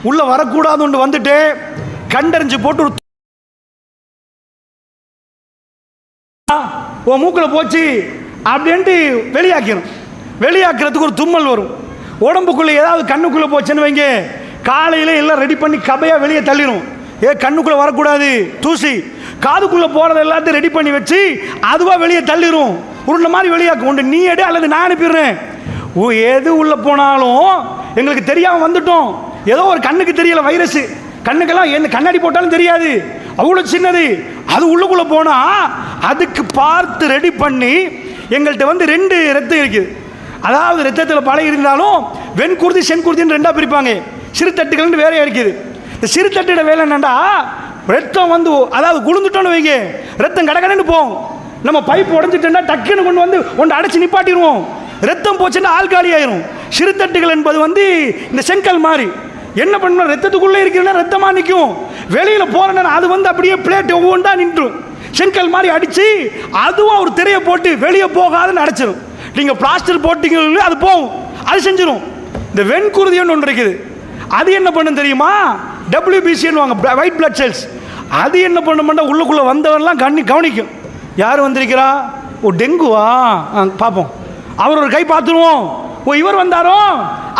உள்ள வரக்கூடாதுன்னு வந்துட்டு கண்டறிஞ்சு போட்டு ஒரு மூக்கில் போச்சு அப்படின்ட்டு வெளியாக்கிடும். வெளியாக்குறதுக்கு ஒரு தும்மல் வரும். உடம்புக்குள்ளே ஏதாவது கண்ணுக்குள்ளே போச்சுன்னு வைங்க, காலையில் எல்லாம் ரெடி பண்ணி கபையாக வெளியே தள்ளிடும். கண்ணுக்குள்ளே வரக்கூடாது தூசி, காதுக்குள்ளே போகிறது எல்லாத்தையும் ரெடி பண்ணி வச்சு அதுவாக வெளியே தள்ளிடும். உருண்ட மாதிரி வெளியாக்கும். ஒன்று நீ எடு அல்லது நான் அனுப்பிடுறேன். எது உள்ளே போனாலும் எங்களுக்கு தெரியாமல் வந்துட்டோம். ஏதோ ஒரு கண்ணுக்கு தெரியல வைரஸ், கண்ணுக்கெல்லாம் என்ன கண்ணாடி போட்டாலும் தெரியாது, அவ்வளோ சின்னது. அது உள்ளுக்குள்ளே போனால் அதுக்கு பார்த்து ரெடி பண்ணி எங்கள்கிட்ட 2 ரத்தம் இருக்குது. அதாவது ரத்தத்தில் பழகி இருந்தாலும் வெண்குருதி சென்குருதின்னு 2ஆக பிரிப்பாங்க. சிறுத்தட்டுகள்னு வேறையாக இருக்குது. இந்த சிறுத்தட்டோட வேலை என்னண்டா, ரத்தம் அதாவது குளிந்துட்டோன்னு வைங்க, ரத்தம் கடகடன்னு போகும். நம்ம பைப் உடஞ்சிட்டா டக்குன்னு கொண்டு ஒன்று அடைச்சி நிப்பாட்டிடுவோம். ரத்தம் போச்சுன்னா ஆள்காலி ஆயிரும். சிறுத்தட்டுகள் என்பது இந்த செங்கல் மாதிரி என்ன பண்ணணும், ரத்தத்துக்குள்ளே இருக்கிறன்னா ரத்தமாக நிற்கும். வெளியில் போகிறேன்னா அது அப்படியே பிளேட் ஒவ்வொன்றா நின்றும். செங்கல் மாதிரி அடித்து அதுவும் ஒரு திரையை போட்டு வெளியே போகாதுன்னு அடைச்சிடும். நீங்கள் பிளாஸ்டர் போட்டிங்க அது போகும், அது செஞ்சிடும். இந்த வெண்குருதின்னு ஒன்று இருக்குது, அது என்ன பண்ணும் தெரியுமா? WBCன்னு ஒயிட் பிளட் செல்ஸ். அது என்ன பண்ணுமெண்டா, உள்ளுக்குள்ளே வந்தவரெல்லாம் கவனிக்கும். யார் வந்திருக்கிறா? ஓ டெங்குவா, பார்ப்போம். அவர் ஒரு கை பார்த்துருவோம். ஓ இவர் வந்தாரோ,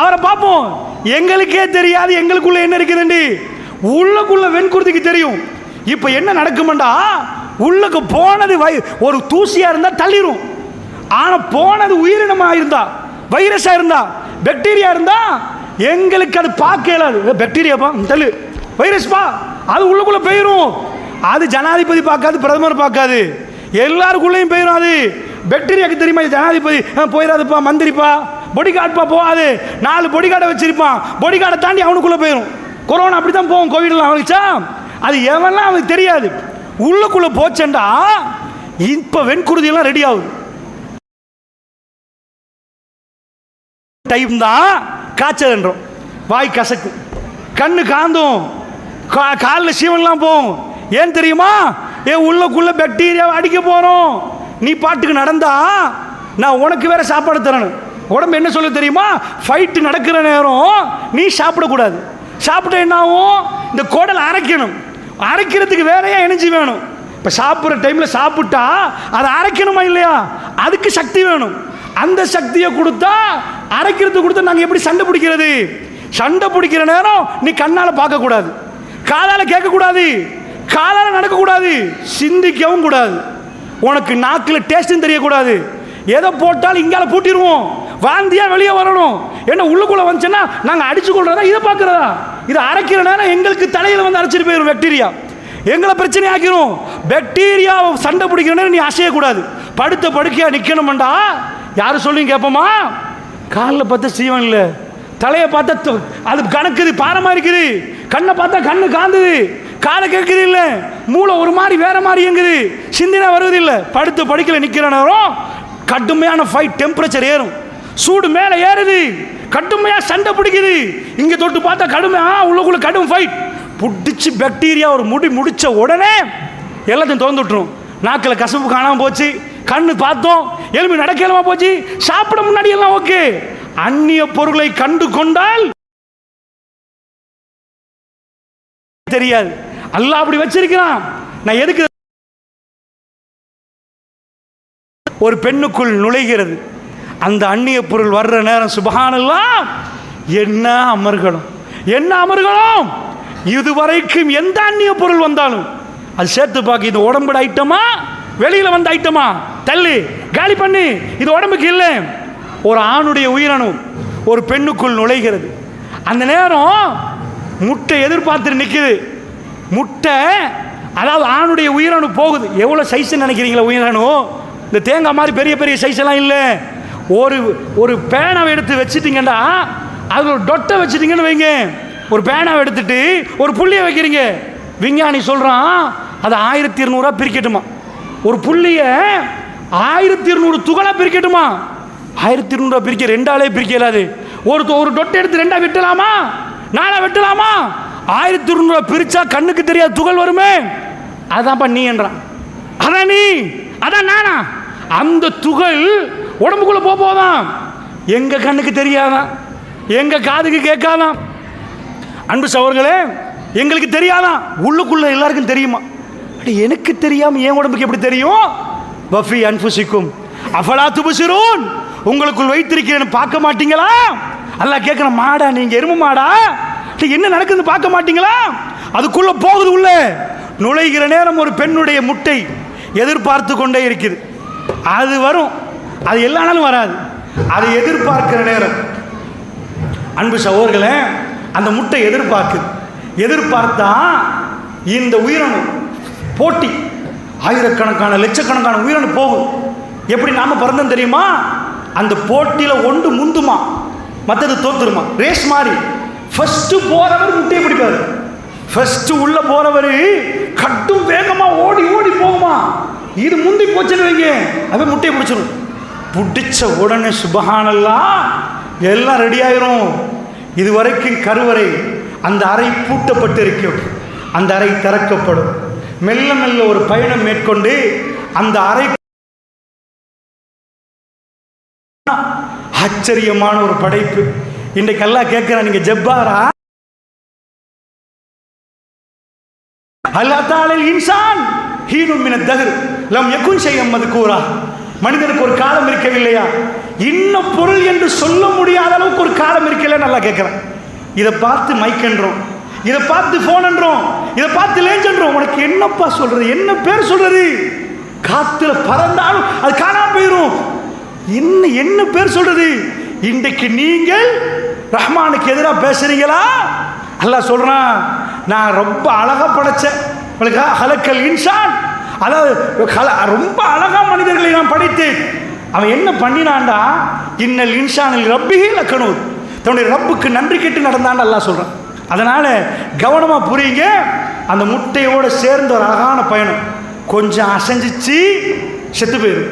அவரை பார்ப்போம். எங்களுக்கே தெரியாது எங்களுக்குள்ள என்ன இருக்குதுண்டி. உள்ளுக்குள்ள வெண்குருதிக்கு தெரியும். இப்போ என்ன நடக்குமெண்டா, உள்ளுக்கு போனது ஒரு தூசியா இருந்தா தள்ளிரும். ஆனா போனது உயிரினமா இருந்தா, வைரஸா இருந்தா, பாக்டீரியா இருந்தா எங்களுக்கு அது பார்க்க இயலாது. பாக்டீரியாப்பா தள்ளு, வைரஸ் பா, அது உள்ளுக்குள்ள போயிரும். அது ஜனாதிபதி பார்க்காது, பிரதமர் பார்க்காது, எல்லாருக்குள்ளேயும் போயிடும். அது பாக்டீரியாவுக்கு தெரியுமா, ஜனாதிபதி போயிடாதுப்பா, மந்திரிப்பா, பொடிகார்ட்பா போகாது, 4 பொடிகார்டை வச்சிருப்பான், பொடிகார்டை தாண்டி அவனுக்குள்ள போயிடும். கொரோனா அப்படி தான் போகும், கோவிட்லாம் அவனுச்சா, அது எவன்லாம் அவனுக்கு தெரியாது. உள்ளுக்குள்ள போச்சேன்டா இப்போ வெண்குருதியெல்லாம் ரெடி ஆகுது. டைம் தான் காய்ச்சல் என்றோம், வாய் கசக்கும், கண்ணு காந்தும், காலில் சீவன்லாம் போகும். ஏன் தெரியுமா? உள்ளுக்குள்ள பாக்டீரியா அடிக்க போறோம். நீ பாட்டுக்கு நடந்தா நான் உனக்கு வேற சாப்பாடு தரணும். உடம்பு என்ன சொல்ல தெரியுமா? ஃபைட் நடக்கிற நேரம் நீ சாப்பிடக்கூடாது. சாப்பிட்ட என்ன ஆகும்? இந்த குடல் அரைக்கணும், அரைக்கிறதுக்கு வேறையா எனர்ஜி வேணும். இப்போ சாப்பிட்ற டைமில் சாப்பிட்டா அதை அரைக்கணுமா இல்லையா? அதுக்கு சக்தி வேணும். அந்த சக்தியை கொடுத்தா, அரைக்கிறதுக்கு கொடுத்தா நாங்கள் எப்படி சண்டை பிடிக்கிறது? சண்டை பிடிக்கிற நேரம் நீ கண்ணால் பார்க்கக்கூடாது, காதால் கேட்கக்கூடாது, காலால் நடக்கக்கூடாது, சிந்திக்கவும் கூடாது, உனக்கு நாக்கில் டேஸ்ட்டும் தெரியக்கூடாது. எதை போட்டாலும் இங்கால பூட்டிடுவோம், வாந்தியா வெளியே வரணும். ஏன்னா உள்ளுக்குள்ள வந்துச்சுன்னா நாங்கள் அடிச்சு கொள்றதா, இதை பார்க்குறதா? இதை அரைக்கிற நேரம் எங்களுக்கு தலையில் வந்து அரைச்சிட்டு போயிடும் பாக்டீரியா, எங்களை பிரச்சனை ஆக்கிரும். பாக்டீரியா சண்டை பிடிக்கிற நேரம் நீ அசையக்கூடாது, படுத்த படுக்கையா நிற்கணும்டா. யாரும் சொல்லி கேட்போமா? காலில் பார்த்தா சீவன் இல்லை, தலையை பார்த்தா அது கணக்குது, பாரமா இருக்குது, கண்ணை பார்த்தா கண்ணு காந்துது, காலை கேட்குது இல்லை, மூளை ஒரு மாதிரி வேற மாதிரி இயங்குது, சிந்தனை வருவது இல்லை. படுத்த படுக்கையில் நிற்கிற நேரம் கடுமையான ஃபைட், டெம்பரேச்சர் ஏறும், சூடு மேலே ஏறுது, கடுமையாக சண்டை பிடிக்குது. இங்கே தொட்டு பார்த்தா கடுமையாக உள்ளுக்குள்ள கடும் ஃபைட் பிடிச்சி பாக்டீரியா ஒரு முடிச்ச உடனே எல்லாத்தையும் திறந்து விட்டுரும். நாக்கில் கசப்பு காணாமல் போச்சு, கண்ணு பார்த்தோம், எலும்பி நடக்கலாமா போச்சு, சாப்பிட முன்னாடி எல்லாம் ஓகே. அந்நிய பொருளை கண்டு கொண்டால் தெரியாது. அல்லாஹ் அப்படி வச்சிருக்கிறான். நான் எதுக்கு ஒரு பெண்ணுக்குள் நுழைகிறது அந்த அந்நிய பொருள் வர்ற நேரம், சுப்ஹானல்லாஹ், என்ன அமர்கலம், என்ன அமர்கலம். இதுவரைக்கும் எந்த அந்நிய பொருள் வந்தாலும் அது சேர்த்து பார்க்க, இது உடம்புட ஐட்டமா, வெளியில வந்த ஐட்டமா, தள்ளி காலி பண்ணி, இது உடம்புக்கு இல்லை. ஒரு ஆணுடைய உயிரணு ஒரு பெண்ணுக்குள் நுழைகிறது. அந்த நேரம் முட்டை எதிர்பார்த்து நிற்குது. முட்டை, அதாவது ஆணுடைய உயிரணு போகுது. எவ்வளோ சைஸ் நினைக்கிறீங்களா உயிரணு? இந்த தேங்காய் மாதிரி பெரிய பெரிய சைஸ் எல்லாம் இல்லை. ஒரு பேனாவை எடுத்து வச்சுட்டீங்கன்னா, அது ஒரு டொட்டை வச்சுட்டீங்கன்னு வைங்க, ஒரு பேனாவை எடுத்துட்டு ஒரு புள்ளியை வைக்கிறீங்க. விஞ்ஞானி சொல்றான் அது 1200 பிரிக்கட்டுமா, ஒரு புள்ளிய 1200 துகளா பிரிக்கட்டுமா. 1200 பிரிக்க 2 ஆளே பிரிக்க இயலாது. ஒரு டொட்டை எடுத்து 2ஆ வெட்டலாமா, 4ஆ வெட்டலாமா? 1200 பிரிச்சா கண்ணுக்கு தெரியாத துகள் வருமே. அதான்ப்பா நீ என்றான். அதான் நீ, அதான் நானா? அந்த துகள் உடம்புக்குள்ள போதான், எங்க கண்ணுக்கு தெரியாதான், எங்க காதுக்கு கேட்காதான். அன்பு சகோதரர்களே, எங்களுக்கு தெரியாதான், உள்ளுக்குள்ள எல்லாருக்கும் தெரியுமா? எனக்கு தெரியாம என் உடம்புக்கு எப்படி தெரியும்? வஃபி அன்ஃபுசிக்கும் அஃபலா துபசிரூன், உங்களுக்குள் வைத்திருக்கிறேன்னு பார்க்க மாட்டீங்களா? அல்லாஹ் கேட்கிற, மாடா நீங்க, எருமை மாடா, என்ன நடக்குதுன்னு பார்க்க மாட்டீங்களா? அதுக்குள்ள போகுது, உள்ள நுழைகிற நேரம் ஒரு பெண்ணுடைய முட்டை எதிர்பார்த்து கொண்டே இருக்குது. அது வரும், அது எல்லா நாளும் வராது, அதை எதிர்பார்க்கிற நேரம். அன்பு சகோதரர்களே, அந்த முட்டை எதிர்பார்த்தா இந்த உயிரணு போட்டி, ஆயிரக்கணக்கான லட்சக்கணக்கான உயிரணு போகும். எப்படி நாம பிறந்தோம் தெரியுமா? அந்த போட்டியில் ஒன்று முந்துமா, மற்றது தோத்துருமா. ரேஸ் மாதிரி ஃபர்ஸ்ட் போறவர் முட்டையை பிடிப்பாரு. ஃபர்ஸ்ட் உள்ள போறவர் கட்டும் வேகமா ஓடி ஓடி போகுமா. இது முந்தி போச்சுன்னு வைங்க, அவன் முட்டையை பிடிச்சிடும். பிடிச்ச உடனே சுப்ஹானல்லாஹ் எல்லாம் ரெடி ஆயிரும். இதுவரைக்கும் கருவறை, அந்த அறை பூட்டப்பட்டு இருக்கும், அந்த அறை திறக்கப்படும். மெல்ல மெல்ல ஒரு பயணம் மேற்கொண்டு அந்த அறை, ஆச்சரியமான ஒரு படைப்பு. இன்றைக்கு அல்லாஹ் கேட்கிறான், நீங்க ஜப்பாரா? அல்லாஹ் தஆலா இன்சான் ஹீனும் மினத் தஹர் லம் யகுன் ஷைஅம் மذ்கூரா, மனிதனுக்கு ஒரு காலம் இருக்கவில்லையா, இன்னும் பொருள் என்று சொல்ல முடியாத அளவுக்கு ஒரு காலம் இருக்கலன்னு அல்லாஹ் கேட்கிறான். இதை பார்த்து மைக் என்றோம், இதை பார்த்து போன் என்றோம், இதை பார்த்து லேஞ்சன்றோம். உனக்கு என்னப்பா சொல்றது, என்ன பேர் சொல்றது? காத்துல பறந்தாலும் அது காணாம போயிடும். என்ன பேர் சொல்றது? இன்றைக்கு நீங்கள் ரஹ்மானுக்கு எதிராக பேசுறீங்களா? அல்லாஹ் சொல்றான், நான் ரொம்ப அழகா படைச்சேன். ஹலக்கல் இன்சான், அதாவது ரொம்ப அழகா மனிதர்களை நான் படைத்தேன். அவன் என்ன பண்ணினான்டா, இன்னல் இன்சானில் ரப்பிஹி லகனூத், தன்னுடைய ரப்புக்கு நன்றி கேட்டு நடந்தான்னு அல்லாஹ் சொல்றான். அதனால கவனமா புரியுங்க. அந்த முட்டையோட சேர்ந்த ஒரு அழகான பயணம். கொஞ்சம் அசைஞ்சிச்சு செத்து போயிடும்,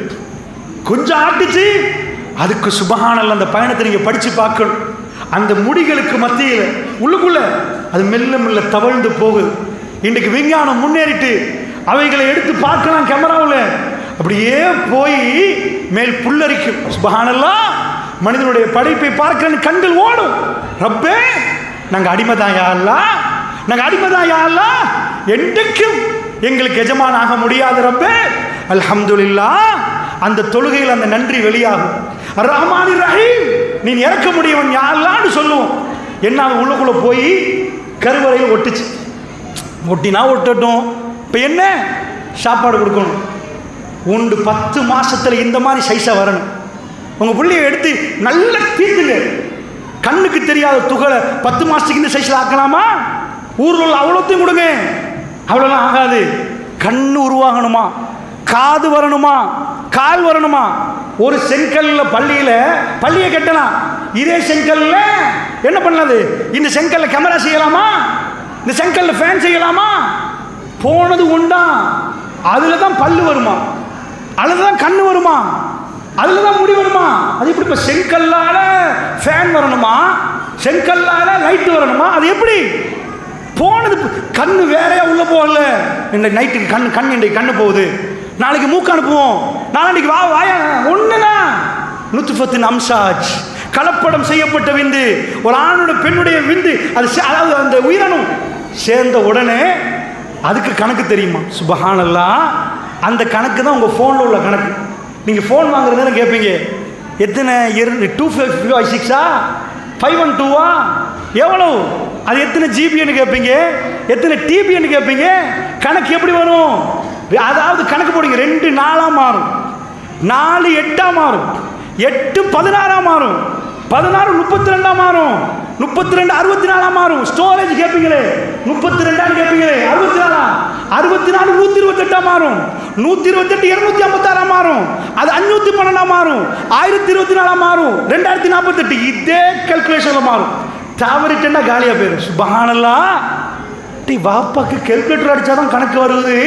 கொஞ்சம் ஆட்டுச்சு, அதுக்கு சுபஹானல்லாஹ். அந்த பயணத்தை நீங்க படிச்சு பார்க்கணும். அந்த முடிகளுக்கு மத்தியில் உள்ளுக்குள்ள அது மெல்ல மெல்ல தவழ்ந்து போகுது. இன்றைக்கு விஞ்ஞானம் முன்னேறிட்டு அவைகளை எடுத்து பார்க்கலாம் கேமராவில். அப்படியே போய் மேல் புல்லரிக்கும். சுபஹானல்லாஹ். மனிதனுடைய படைப்பை பார்க்கிற கண்கள் ஓடும். ரப்பே, நாங்கள் அடிமைதான் யா அல்லாஹ், நாங்கள் அடிமைதான் யா அல்லாஹ், என்றைக்கும் எங்களுக்கு எஜமான் ஆக முடியாது ரப்பே. அல்ஹம்துலில்லாஹ். அந்த தொழுகையில் அந்த நன்றி வெளியாகும். ரஹ்மானிர் ரஹீம், நீ இறக்க முடியவன் யா அல்லாஹ்னு சொல்லுவோம். என்ன உள்ளுக்குள்ள போய் கருவறையில் ஒட்டுச்சு. ஒட்டினா ஒட்டட்டும், இப்போ என்ன சாப்பாடு கொடுக்கணும். உண்டு 10 மாசத்துல இந்த மாதிரி சைஸாக வரணும். உங்கள் பிள்ளைய எடுத்து நல்லா தீர்த்துங்க. கண்ணுக்கு தெரியாத துகளை 10 மாசத்துக்கு இந்த சைஸில் ஆக்கலாமா? ஊரில் உள்ள அவ்வளோத்தையும் கொடுங்க, அவ்வளோலாம் ஆகாது. கண்ணு உருவாகணுமா, காது வரணுமா, கால் வரணுமா? ஒரு செங்கல்ல பள்ளியை கட்டலாம். இதே செங்கல்ல என்ன பண்ணலாது? இந்த செங்கல்ல கேமரா செய்யலாமா? இந்த செங்கல்ல ஃபேன் செய்யலாமா? போனது உண்டா? அதுல தான் பல்லு வருமா, அதுல தான் கண்ணு வருமா, அதுல தான் முடி வருமா? அது எப்படி? இப்போ செங்கல்லால ஃபேன் வரணுமா, செங்கல்லால லைட் வரணுமா? அது எப்படி போனது? கண்ணு வேறையா உள்ள போகல. இந்த நைட்டுக்கு கண் இன்றைக்கு கண்ணு போகுது, நாளைக்கு மூக்கு அனுப்புவோம், நாளைக்கு வாயா ஒண்ணுனா நுத்ஃபத்தின் அம்சாஜ், கலப்படம் செய்யப்பட்ட விந்து, ஒரு ஆணோட பெண்ணுடைய விந்து, அது அதாவது அந்த உயிரணும் சேர்ந்த உடனே அதுக்கு கணக்கு தெரியுமா? சுபஹானல்லாஹ். அந்த கணக்கு தான் உங்கள் ஃபோனில் உள்ள கணக்கு. நீங்கள் ஃபோன் வாங்குறதுன்னு கேட்பீங்க, எத்தனை 256 512 எவ்வளோ, அது எத்தனை ஜிபின்னு கேட்பீங்க, எத்தனை டிபின்னு கேட்பீங்க. கணக்கு எப்படி வரும்? அதாவது கணக்கு போடுங்க. 2 4 மாறும், 4 8 மாறும், 8 16 மாறும், 16 32 மாறும், 32 64 மாறும். ஸ்டோரேஜ் கேட்பீங்களே, 32 கேட்பீங்களே, 64 64 128 மாறும், 128 256 மாறும், அது 512 மாறும், 1024 மாறும், 2048. இதே கால்குலேஷன்ல மாறும். தவறிட்டா காலியா போயிடும். சுபஹானல்லாஹ். வாப்பாக்கு கால்குலேட்டர் அடிச்சாதான் கணக்கு வருது,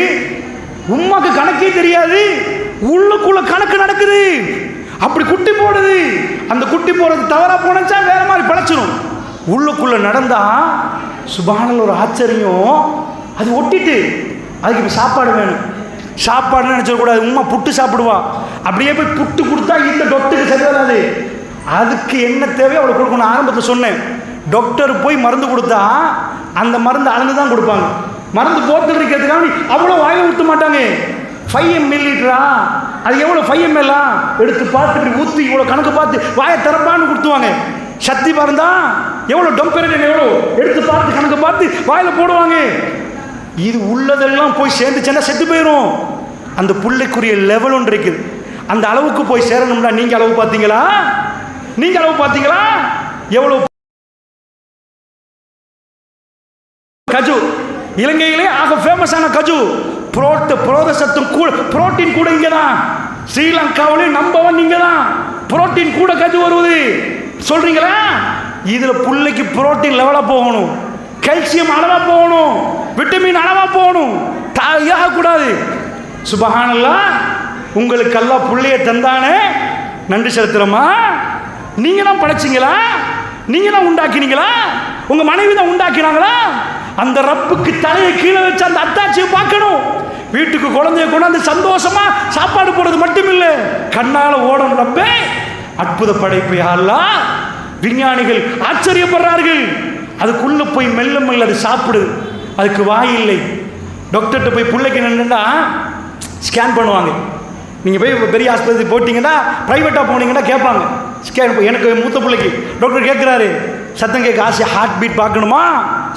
உம்மாக்கு கணக்கே தெரியாது. உள்ளுக்குள்ள கணக்கு நடக்குது, அப்படி குட்டி போடுது. அந்த குட்டி போடுறது தவறா போனச்சா வேற மாதிரி பழச்சிடும். உள்ளுக்குள்ள நடந்தா சுபஹானல்லாஹ் ஒரு ஆச்சரியம். அது ஒட்டிட்டு அதுக்கு இப்போ சாப்பாடு வேணும். சாப்பாடுன்னு நினச்சிடக்கூடாது. உம்மா புட்டு சாப்பிடுவா, அப்படியே போய் புட்டு கொடுத்தா இந்த டொக்டருக்கு சரி வராது. அதுக்கு என்ன தேவையோ அவளை கொடுக்கணும். ஆரம்பத்தில் சொன்னேன், டாக்டர் போய் மருந்து கொடுத்தா அந்த மருந்து அளந்து தான் கொடுப்பாங்க. மருந்து போத்தல் இருக்கிறதுக்காக அவ்வளோ வாயில ஊற்ற மாட்டாங்க. 5 ml, அது எவ்வளோ 5 ml எடுத்து பார்த்து ஊற்றி இவ்வளோ கணக்கு பார்த்து வாயை திறப்பான்னு கொடுத்துவாங்க. சக்தி மருந்தா எவ்வளோ டொம்பெரேட் எவ்வளோ எடுத்து பார்த்து கணக்கு பார்த்து வாயில போடுவாங்க. இது உள்ளதெல்லாம் போய் சேர்ந்துச்சுன்னா செத்து போயிடும். அந்த புள்ளைக்குரிய லெவல் ஒன்று இருக்குது. அந்த அளவுக்கு போய் சேரணும்னா நீங்க அளவு பார்த்தீங்களா? நீங்க அளவு பார்த்தீங்களா? எவ்வளவு கஜு, இலங்கையிலே ஆக ஃபேமஸான கஜு, புரோதசத்தும் கூட, புரோட்டீன் கூட இங்கே தான். ஸ்ரீலங்காவிலே நம்பர் 1 இங்கே தான். புரோட்டீன் கூட கஜு வருவது சொல்றீங்களா? இதுல புள்ளைக்கு புரோட்டீன் லெவலா போகணும், கால்சியம் அளவா போகணும், விட்டமின் அளவா போகணும், தாயாக கூடாது. சுபஹானல்லாஹ். உங்களுக்கு அல்லாஹ் புள்ளைய தந்தானே, நன்றி செலுத்துறோமா? நீங்க தான் படைச்சிங்களா? நீங்க தான் உண்டாக்கினீங்களா? உங்க மனைவி தான் உண்டாக்கினாங்களா? அந்த ரப்புக்கு தலையை கீழே வச்சு அந்த அத்தாட்சியை பார்க்கணும். வீட்டுக்கு குழந்தைய கொண்டாந்து சந்தோஷமா சாப்பாடு போடுறது மட்டும் இல்லை, கண்ணால ஓடணும். ரப்பே, அற்புத படைப்பு அல்லாஹ். விஞ்ஞானிகள் ஆச்சரியப்படுறார்கள். அதுக்குள்ள போய் மெல்ல மெல்ல அது சாப்பிடுது. அதுக்கு வாய் இல்லை. டாக்டர்கிட்ட போய் பிள்ளைக்கு என்னன்னா ஸ்கேன் பண்ணுவாங்க. நீங்கள் போய் பெரிய ஆஸ்பத்திரி போட்டிங்கன்னா, ப்ரைவேட்டாக போனீங்கன்னா கேட்பாங்க ஸ்கேன். எனக்கு மூத்த பிள்ளைக்கு டாக்டர் கேட்குறாரு, சத்தம் கேட்க ஆசை, ஹார்ட் பீட் பார்க்கணுமா,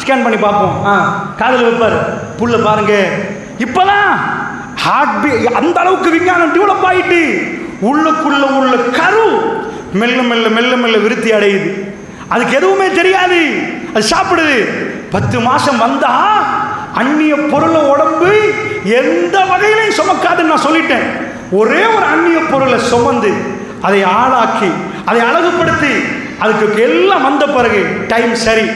ஸ்கேன் பண்ணி பார்ப்போம். காதில் வைப்பார், புள்ள பாருங்க. இப்போலாம் ஹார்ட் பீட் அந்த அளவுக்கு விஞ்ஞானம் டெவலப் ஆகிட்டு உள்ளுக்குள்ள உள்ள கரு மெல்ல மெல்ல மெல்ல மெல்ல விருத்தி அடையுது. அதுக்கு எதுவுமே தெரியாது, அது சாப்பிடுது. 10 மாதம் வந்தா அந்நிய பொருளை உடம்பு எந்த வகையிலையும் சுமக்காதுன்னு நான் சொல்லிட்டேன். ஒரே ஒரு அந்நிய பொருளை சுமந்து அதை ஆளாக்கி அதை அழகுபடுத்தி அதுக்கு எல்லாம் வந்த பிறகு டைம் சரி,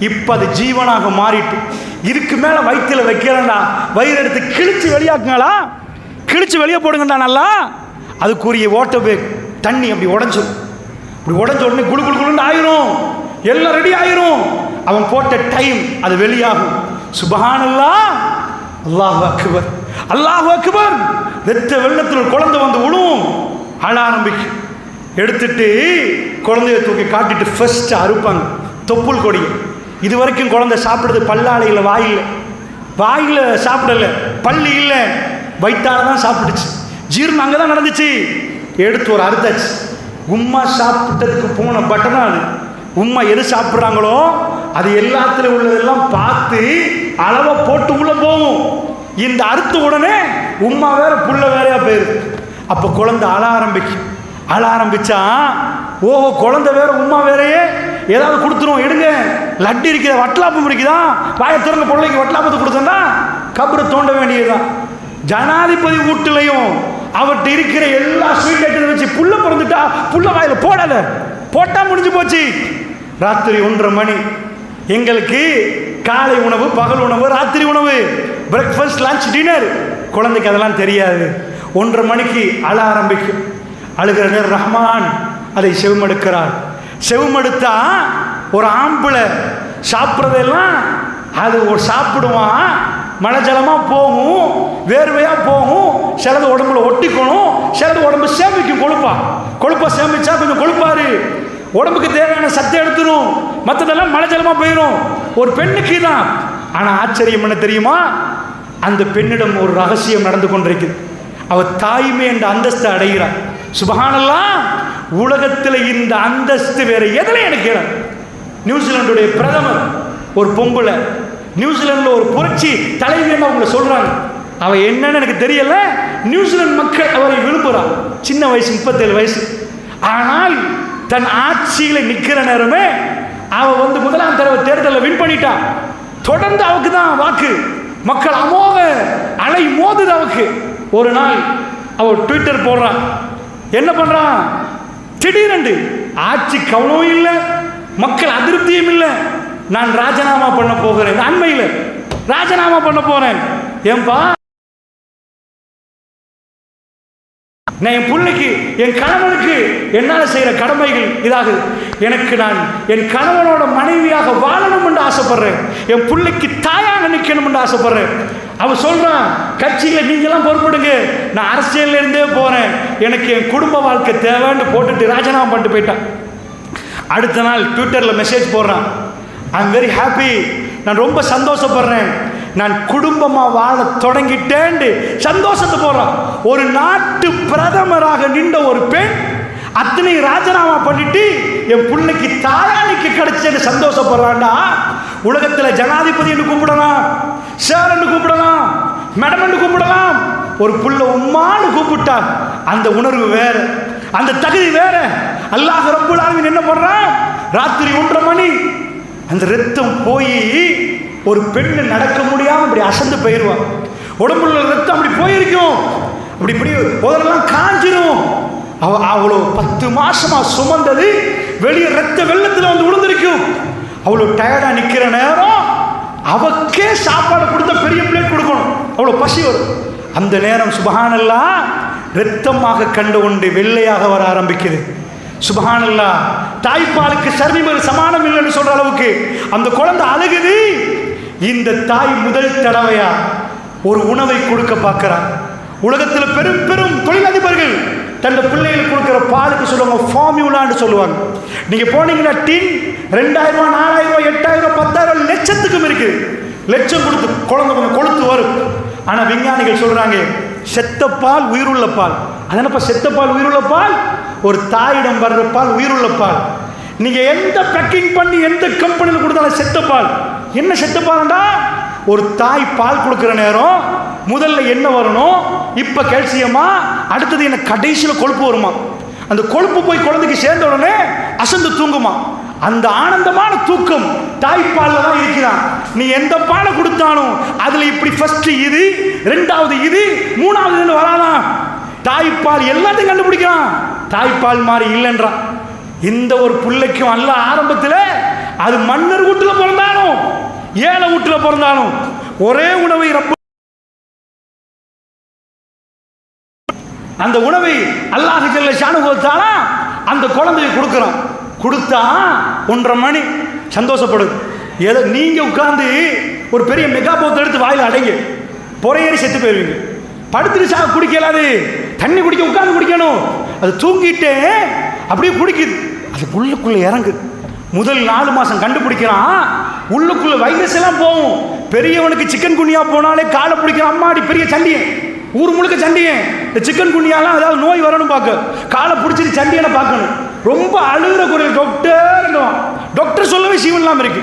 இப்போ அது ஜீவனாக மாறிட்டு இதுக்கு மேலே வயிற்றில் வைக்கிறேன்டா, வயிறு எடுத்து கிழிச்சு வெளியாக்குங்களா, கிழிச்சு வெளியே போடுங்கடா, நல்லா அதுக்குரிய வாட்டர் பேக் தண்ணி அப்படி உடஞ்சிடும். இப்படி உடஞ்ச உடனே குளு குளு குளுன்னு ஆயிரும், எல்லாம் ரெடி ஆயிரும். அவன் போட்ட டைம் அது வெளியாகும். சுப்ஹானல்லாஹ், அல்லாஹு அக்பர், அல்லாஹு அக்பர். வெத்த வெள்ளத்தில் குழந்தை வந்து விழுவும், அழ ஆரம்பிக்கும். எடுத்துட்டு குழந்தைய தூக்கி காட்டிட்டு ஃபர்ஸ்ட் அறுப்பாங்க தொப்புள் கொடியை. இது வரைக்கும் குழந்தை சாப்பிடுறது பல்லாலையில், வாயில் சாப்பிடல, பள்ளி இல்லை, வயிற்றால தான் சாப்பிட்டுச்சு. ஜீரணம் அங்கே தான் நடந்துச்சு. எடுத்து ஒரு அறுத்தாச்சு. உம்மா சாப்பிட்டதுக்கு போன பட்டனா அது. உம்மா எது சாப்பிட்றாங்களோ அது எல்லாத்துல உள்ளதெல்லாம் பார்த்து அளவை போட்டு உள்ள போகும். இந்த அறுத்த உடனே உம்மா வேற புள்ள வேறையா போயிருக்கு. அப்போ குழந்தை அழ ஆரம்பிக்கும். அழ ஆரம்பிச்சா ஓஹோ குழந்தை வேற உம்மா வேறையே, ஏதாவது கொடுத்துருவோம், எடுங்க. லட்டு இருக்கிற வட்டலாப்பம் இருக்குதா, வாயை திறந்த பிள்ளைக்கு வட்டலாப்பத்தை கொடுத்தோம்னா கபரை தோண்ட வேண்டியதுதான். ஜனாதிபதி வீட்டுலையும் அவர்கிட்ட இருக்கிற எல்லா ஸ்வீட் ஐட்டம் வச்சு புள்ள பிறந்துட்டா புள்ள வாயில போடல, போட்டா முடிஞ்சு போச்சு. ராத்திரி 1:30 மணி எங்களுக்கு காலை உணவு, பகல் உணவு, ராத்திரி உணவு, பிரேக்ஃபாஸ்ட், லஞ்ச், டின்னர். குழந்தைக்கு அதெல்லாம் தெரியாது. 1:30 மணிக்கு அழ ஆரம்பிக்கும். அழுகிற நேரம் ரஹ்மான் அதை செவிமடுக்கிறார். செவிமடுத்தா ஒரு ஆம்பளை சாப்பிட்றதெல்லாம் அது ஒரு சாப்பிடுவான், மழை ஜலமாக போகும், வேர்வையாக போகும், சிலது உடம்புல ஒட்டிக்கணும், சிலது உடம்பு சேமிக்கும். கொழுப்பா சேமிச்சா கொஞ்சம் கொழுப்பாரு, உடம்புக்கு தேவையான சத்தை எடுத்துரும், மற்றதெல்லாம் மழை ஜலமாக போயிடும். ஒரு பெண்ணுக்கு தான். ஆனால் ஆச்சரியம் என்ன தெரியுமா, அந்த பெண்ணிடம் ஒரு ரகசியம் நடந்து கொண்டிருக்குது. அவள் தாய்மை என்ற அந்தஸ்தை அடைகிறார். சுப்ஹானல்லாஹ், உலகத்தில் இந்த அந்தஸ்து வேற எதில் எனக்கு இடம். நியூசிலாந்துடைய பிரதமர் ஒரு பொம்பளை, நியூசிலாண்டில் ஒரு புரட்சி தலைவின்னு அவங்க சொல்றாங்க. அவ என்னன்னு எனக்கு தெரியல. நியூசிலாந்து மக்கள் அவரை விரும்புகிறார். சின்ன வயசு, 37 வயசு. ஆனால் தன் ஆட்சியில நிற்கிற நேரமே அவ வந்து 1ஆம் தடவை தேர்தலில் வின் பண்ணிட்டா. தொடர்ந்து அவருக்கு தான் வாக்கு, மக்கள் அமோக அலை மோதுது அவருக்கு. ஒரு நாள் அவர் ட்விட்டர் போடுறான். என்ன பண்றான், திடீரென்று ஆட்சி கவனமும் இல்லை, மக்கள் அதிருப்தியும் இல்லை, நான் ராஜினாமா பண்ண போகிறேன், அண்மையில் ராஜினாமா பண்ண போறேன். ஏன்பா, நான் என் பிள்ளைக்கு, என் கணவனுக்கு என்னால் செய்கிற கடமைகள் இதாகுது. எனக்கு நான் என் கணவனோட மனைவியாக வாழணும் என்று ஆசைப்படுறேன், என் பிள்ளைக்கு தாயாக நிற்கணும் என்று ஆசைப்படுறேன். அவன் சொல்றான், கட்சியில் நீங்களாம் பொறுப்படுங்க, நான் அரசியல்ல இருந்தே போறேன், எனக்கு என் குடும்ப வாழ்க்கை தேவைன்னு போட்டுட்டு ராஜினாமா பண்ணிட்டு போயிட்டான். அடுத்த நாள் ட்விட்டரில் மெசேஜ் போடுறான், ஐ எம் வெரி ஹாப்பி, நான் ரொம்ப சந்தோஷப்படுறேன், நான் குடும்பமாக வாழ தொடங்கிட்டேன் சந்தோஷத்தை போடுறான். ஒரு நாட்டு பிரதமராக நின்ற ஒரு பெண் அத்தனை ராஜினாமா பண்ணிட்டு என் பிள்ளைக்கு தாயானிக்கு கிடைச்சேன்னு சந்தோஷப்படுறான்டா. உலகத்தில் ஜனாதிபதி என்று கூப்பிடலாம், சார் என்று கூப்பிடலாம், மேடம் என்று கூப்பிடலாம், ஒரு புள்ள உம்மான்னு கூப்பிட்டா அந்த உணர்வு வேற, அந்த தகுதி வேற. அல்லாஹ் ரப்புல் ஆலமீன் என்ன பண்றான், ராத்திரி 1:30 மணி அந்த ரத்தம் போய் ஒரு பெண்ணு நடக்க முடியாம அப்படி அசந்து போயிடுவான். உடம்புல ரத்தம் அப்படி போயிருக்கும், அப்படி இப்படி உதரெல்லாம் காஞ்சிரும். அவ்வளோ 10 மாசமா சுமந்தது வெளியே ரத்த வெள்ளத்தில் வந்து விழுந்திருக்கும். அவ்வளோ டயர்டா நிக்கிற நேரம் அவக்கே சாப்பாடு கொடுத்த பெரிய பிளேட் கொடுக்கணும், அவ்வளோ பசி வரும். அந்த நேரம் சுப்ஹானல்லாஹ் ரத்தமாக கண்டு கொண்டு வெள்ளையாக வர ஆரம்பிக்குது. சுப்ஹானல்லாஹ், தாய்ப்பாலுக்கு சர்விமர் சமானம் இல்லைன்னு சொல்ற அளவுக்கு அந்த குழந்தை அழுகுது. இந்த தாய் முதல் தடவையா ஒரு உணவை கொடுக்க பார்க்கிறார். உலகத்தில் பெரும் பெரும் தொழிலதிபர்கள் தன் பிள்ளைகளுக்கு கொடுக்கிற பாலுக்கு சொல்லுவாங்க ஃபார்முலான்னு சொல்லுவாங்க. நீங்க போனீங்கன்னா டின் 2000, 4000, 8000, 10,000 லட்சத்துக்கும் இருக்கு. லட்சம் கொடுத்து குழந்தை கொஞ்சம் கொழுத்து வரும். ஆனா விஞ்ஞானிகள் சொல்றாங்க செத்த பால் உயிருள்ள பால். அதனப்ப செத்த பால் உயிருள்ள பால், ஒரு தாயிடம் வர்ற பால் உயிருள்ள பால். நீங்க எந்த பேக்கிங் பண்ணி எந்த கம்பெனியில் கொடுத்தாலும் செத்த பால். என்ன செத்த பால்டா? ஒரு தாய் பால் கொடுக்குற நேரம் முதல்ல என்ன வரணும்? இப்ப கால்சியமா, அடுத்தது என்ன கடைசியில் கொழுப்பு வருமா. அந்த கொழுப்பு போய் குழந்தைக்கு சேர்ந்த உடனே அசந்து தூங்குமா. அந்த ஆனந்தமான தூக்கம் தாய்ப்பால்ல தான் இருக்கிறான். நீ எந்த பாலை கொடுத்தாலும் அதுல இப்படி ஃபர்ஸ்ட் இது, ரெண்டாவது இது, மூணாவது வராதான். தாய்ப்பால் எல்லாத்தையும் கண்டுபிடிக்கிறான். தாய்ப்பால் மாதிரி இல்லைன்றான். இந்த ஒரு பிள்ளைக்கும் அல்ல ஆரம்பத்தில் அது மன்னர் வீட்டுல பிறந்தாலும் ஏழை வீட்டுல பிறந்தாலும் ஒரே உணவை அந்த உணவை அல்லாஹ் ஜல்ல ஷானுஹு வ தஆலா அந்த குழந்தையை கொடுக்குறான். கொடுத்தா 1:30 மணி சந்தோஷப்படுது. ஏதோ நீங்க உட்கார்ந்து ஒரு பெரிய மெகா போத்தல் எடுத்து வாயில அடைங்க, பொறையேறி செத்து போயிருவீங்க. படுத்துட்டு குடிக்கலாது, தண்ணி குடிக்க உட்கார்ந்து குடிக்கணும். அது தூங்கிட்டு அப்படியே குடிக்குது. அது உள்ளுக்குள்ள இறங்குது. முதல் 4 மாசம் கண்டுபிடிக்கிறான். உள்ளுக்குள்ள வைரஸ் எல்லாம் போகும். பெரியவனுக்கு சிக்கன் குனியா போனாலே காலை பிடிக்கிற அம்மாடி பெரிய சண்டியன், ஊர் முழுக்க சண்டியன். இந்த சிக்கன் குனியாலாம் ஏதாவது நோய் வரணும் பார்க்க காலை பிடிச்சிட்டு சண்டியனை பார்க்கணும். ரொம்ப அழுகிற குரல் டாக்டர். டாக்டர் சொல்லவே சீவன் இல்லாமல் இருக்கு.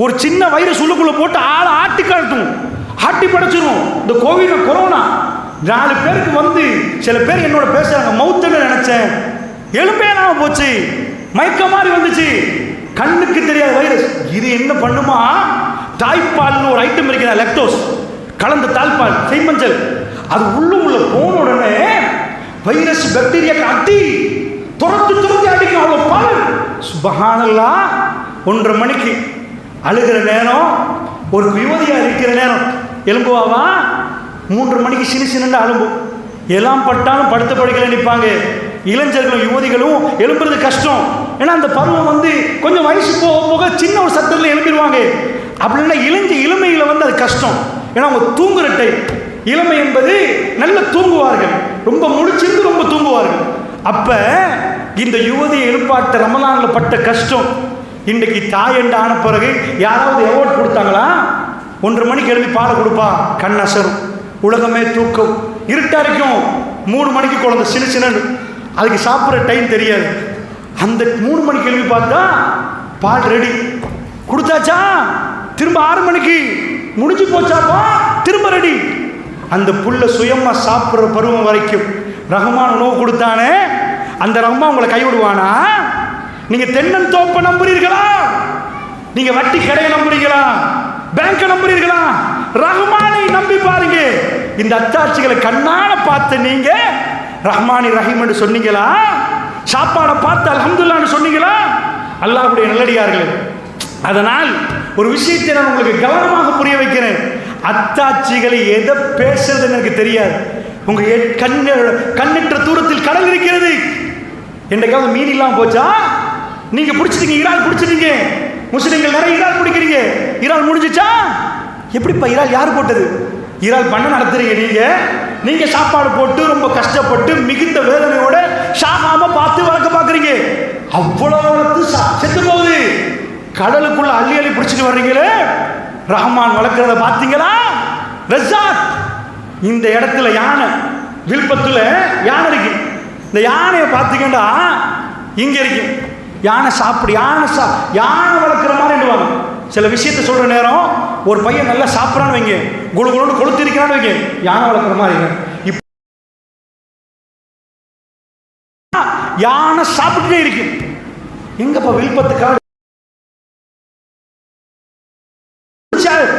ஒரு சின்ன வைரஸ் உள்ளுக்குள்ள போட்டு ஆளை ஆட்டி காட்டும், ஆட்டி படைச்சிடும். இந்த கோவிட் கொரோனா 4 பேருக்கு வந்து சில பேர் என்னோட பேசுறாங்க, மவுத்துன்னு நினைச்சேன், எலும்பேனாம போச்சு, மயக்க மாதிரி வந்துச்சு, கண்ணுக்கு தெரியாத வைரஸ். இது என்ன பண்ணுமா? தாய்ப்பால் ஒரு ஐட்டம் இருக்கிற லெக்டோஸ் கலந்த தாய்ப்பால் செய்மஞ்சள், அது உள்ள போன உடனே வைரஸ் பாக்டீரியா அடி துரத்து அடிக்கும். அவ்வளோ பால். சுபஹானல்லாஹ். 1:30 மணிக்கு அழுகிற நேரம், ஒரு யுவதியா இருக்கிற நேரம் எலும்புவாவா. 3 மணிக்கு சின்ன அலும்பும். எல்லாம் பட்டாலும் படுத்த படுக்கல நிற்பாங்க. இளைஞர்களும் யுவதிகளும் எழும்புறது கஷ்டம். ஏன்னா அந்த பருவம் வந்து கொஞ்சம் வயசு போக போக சின்ன ஒரு சத்தத்தில் எழுப்பிடுவாங்க. அப்படின்னா இளமையில வந்து அது கஷ்டம். ஏன்னா அவங்க தூங்குற டைம். இளமை என்பது நல்ல தூங்குவார்கள், ரொம்ப முடிச்சிருந்து ரொம்ப தூங்குவார்கள். அப்ப இந்த யுவதியை எழுப்பாட்ட ரமலான்ல பட்ட கஷ்டம். இன்றைக்கு தாயண்டு ஆன பிறகு யாராவது அவார்ட் கொடுத்தாங்களா? 1:30 மணிக்கு எழுப்பி பாலை கொடுப்பா, கண் அசரும், உலகமே தூக்கம், இருட்டா இருக்கும். 3 மணிக்கு குழந்தை சின்ன அதுக்கு சாப்பிட்ற டைம் தெரியாது. அந்த 3 மணிக்கு எழுப்பி பார்த்தா பால் ரெடி, கொடுத்தாச்சா, திரும்ப 6 மணிக்கு முடிஞ்சு போச்சாப்பா, திரும்ப ரெடி. அந்த புள்ள சுயமா சாப்பிட்ற பருவம் வரைக்கும் ரஹ்மான் உணவு கொடுத்தானே, அந்த ரஹ்மான் உங்களை கைவிடுவானா? நீங்க தென்னன் தோப்பை நம்புறீர்களா? நீங்க வட்டி கடையை நம்புறீங்களா? பேங்கை நம்புறீர்களா? ரஹ்மானை நம்பி பாருங்க. இந்த அத்தாட்சிகளை கண்ணால பார்த்து நீங்க ரஹ்மானி ரஹீம் என்று சொன்னீங்களா? சாப்பாடை பார்த்து அல்ஹம்துலில்லாஹ்னு சொன்னீங்களா? அல்லாஹ்வுடைய நல்லடியார்களே, அதனால் ஒரு விஷயத்தை நான் உங்களுக்கு கவனமாக புரிய வைக்கிறேன். அத்தாட்சிகளை எதை பேசுறதுன்னு எனக்கு தெரியாது. உங்க கண்ணற்ற தூரத்தில் கடல் இருக்கிறது. என்றைக்காவது மீன் இல்லாம போச்சா? நீங்க பிடிச்சிட்டீங்க, இறால் பிடிச்சிட்டீங்க. முஸ்லிம்கள் நிறைய இறால் பிடிக்கிறீங்க. இறால் முடிஞ்சிச்சா? எப்படிப்பா இறால் யார் போட்டது? இறால் பண்ண நடத்துறீங்க நீங்க சாப்பாடு போட்டு ரொம்ப கஷ்டப்பட்டு மிகுந்த வேதனையோட சாகாம பார்த்து வளர்க்க பாக்குறீங்க. அவ்வளவு செத்து போகுது. கடலுக்குள்ள அள்ளி அள்ளி பிடிச்சிட்டு வர்றீங்களே, ரஹ்மான் வளர்க்கிறத பார்த்தீங்களா? ரஸாக். இந்த இடத்துல யானை, வில்பத்துல யானை இருக்கு. இந்த யானையை பார்த்தீங்கன்னா இங்க இருக்கு. யானை சாப்பிடு, யானை வளர்க்குற மாதிரி. சில விஷயத்தை சொல்ற நேரம் ஒரு பையன் நல்லா சாப்பிட்றான்னு வைங்க, குழு குழுன்னு கொளுத்து இருக்கிறான்னு வைங்க, யானை வளர்க்குற மாதிரி. இப்ப யானை சாப்பிட்டுட்டே இருக்கு. எங்கப்பா வில்பத்து காடு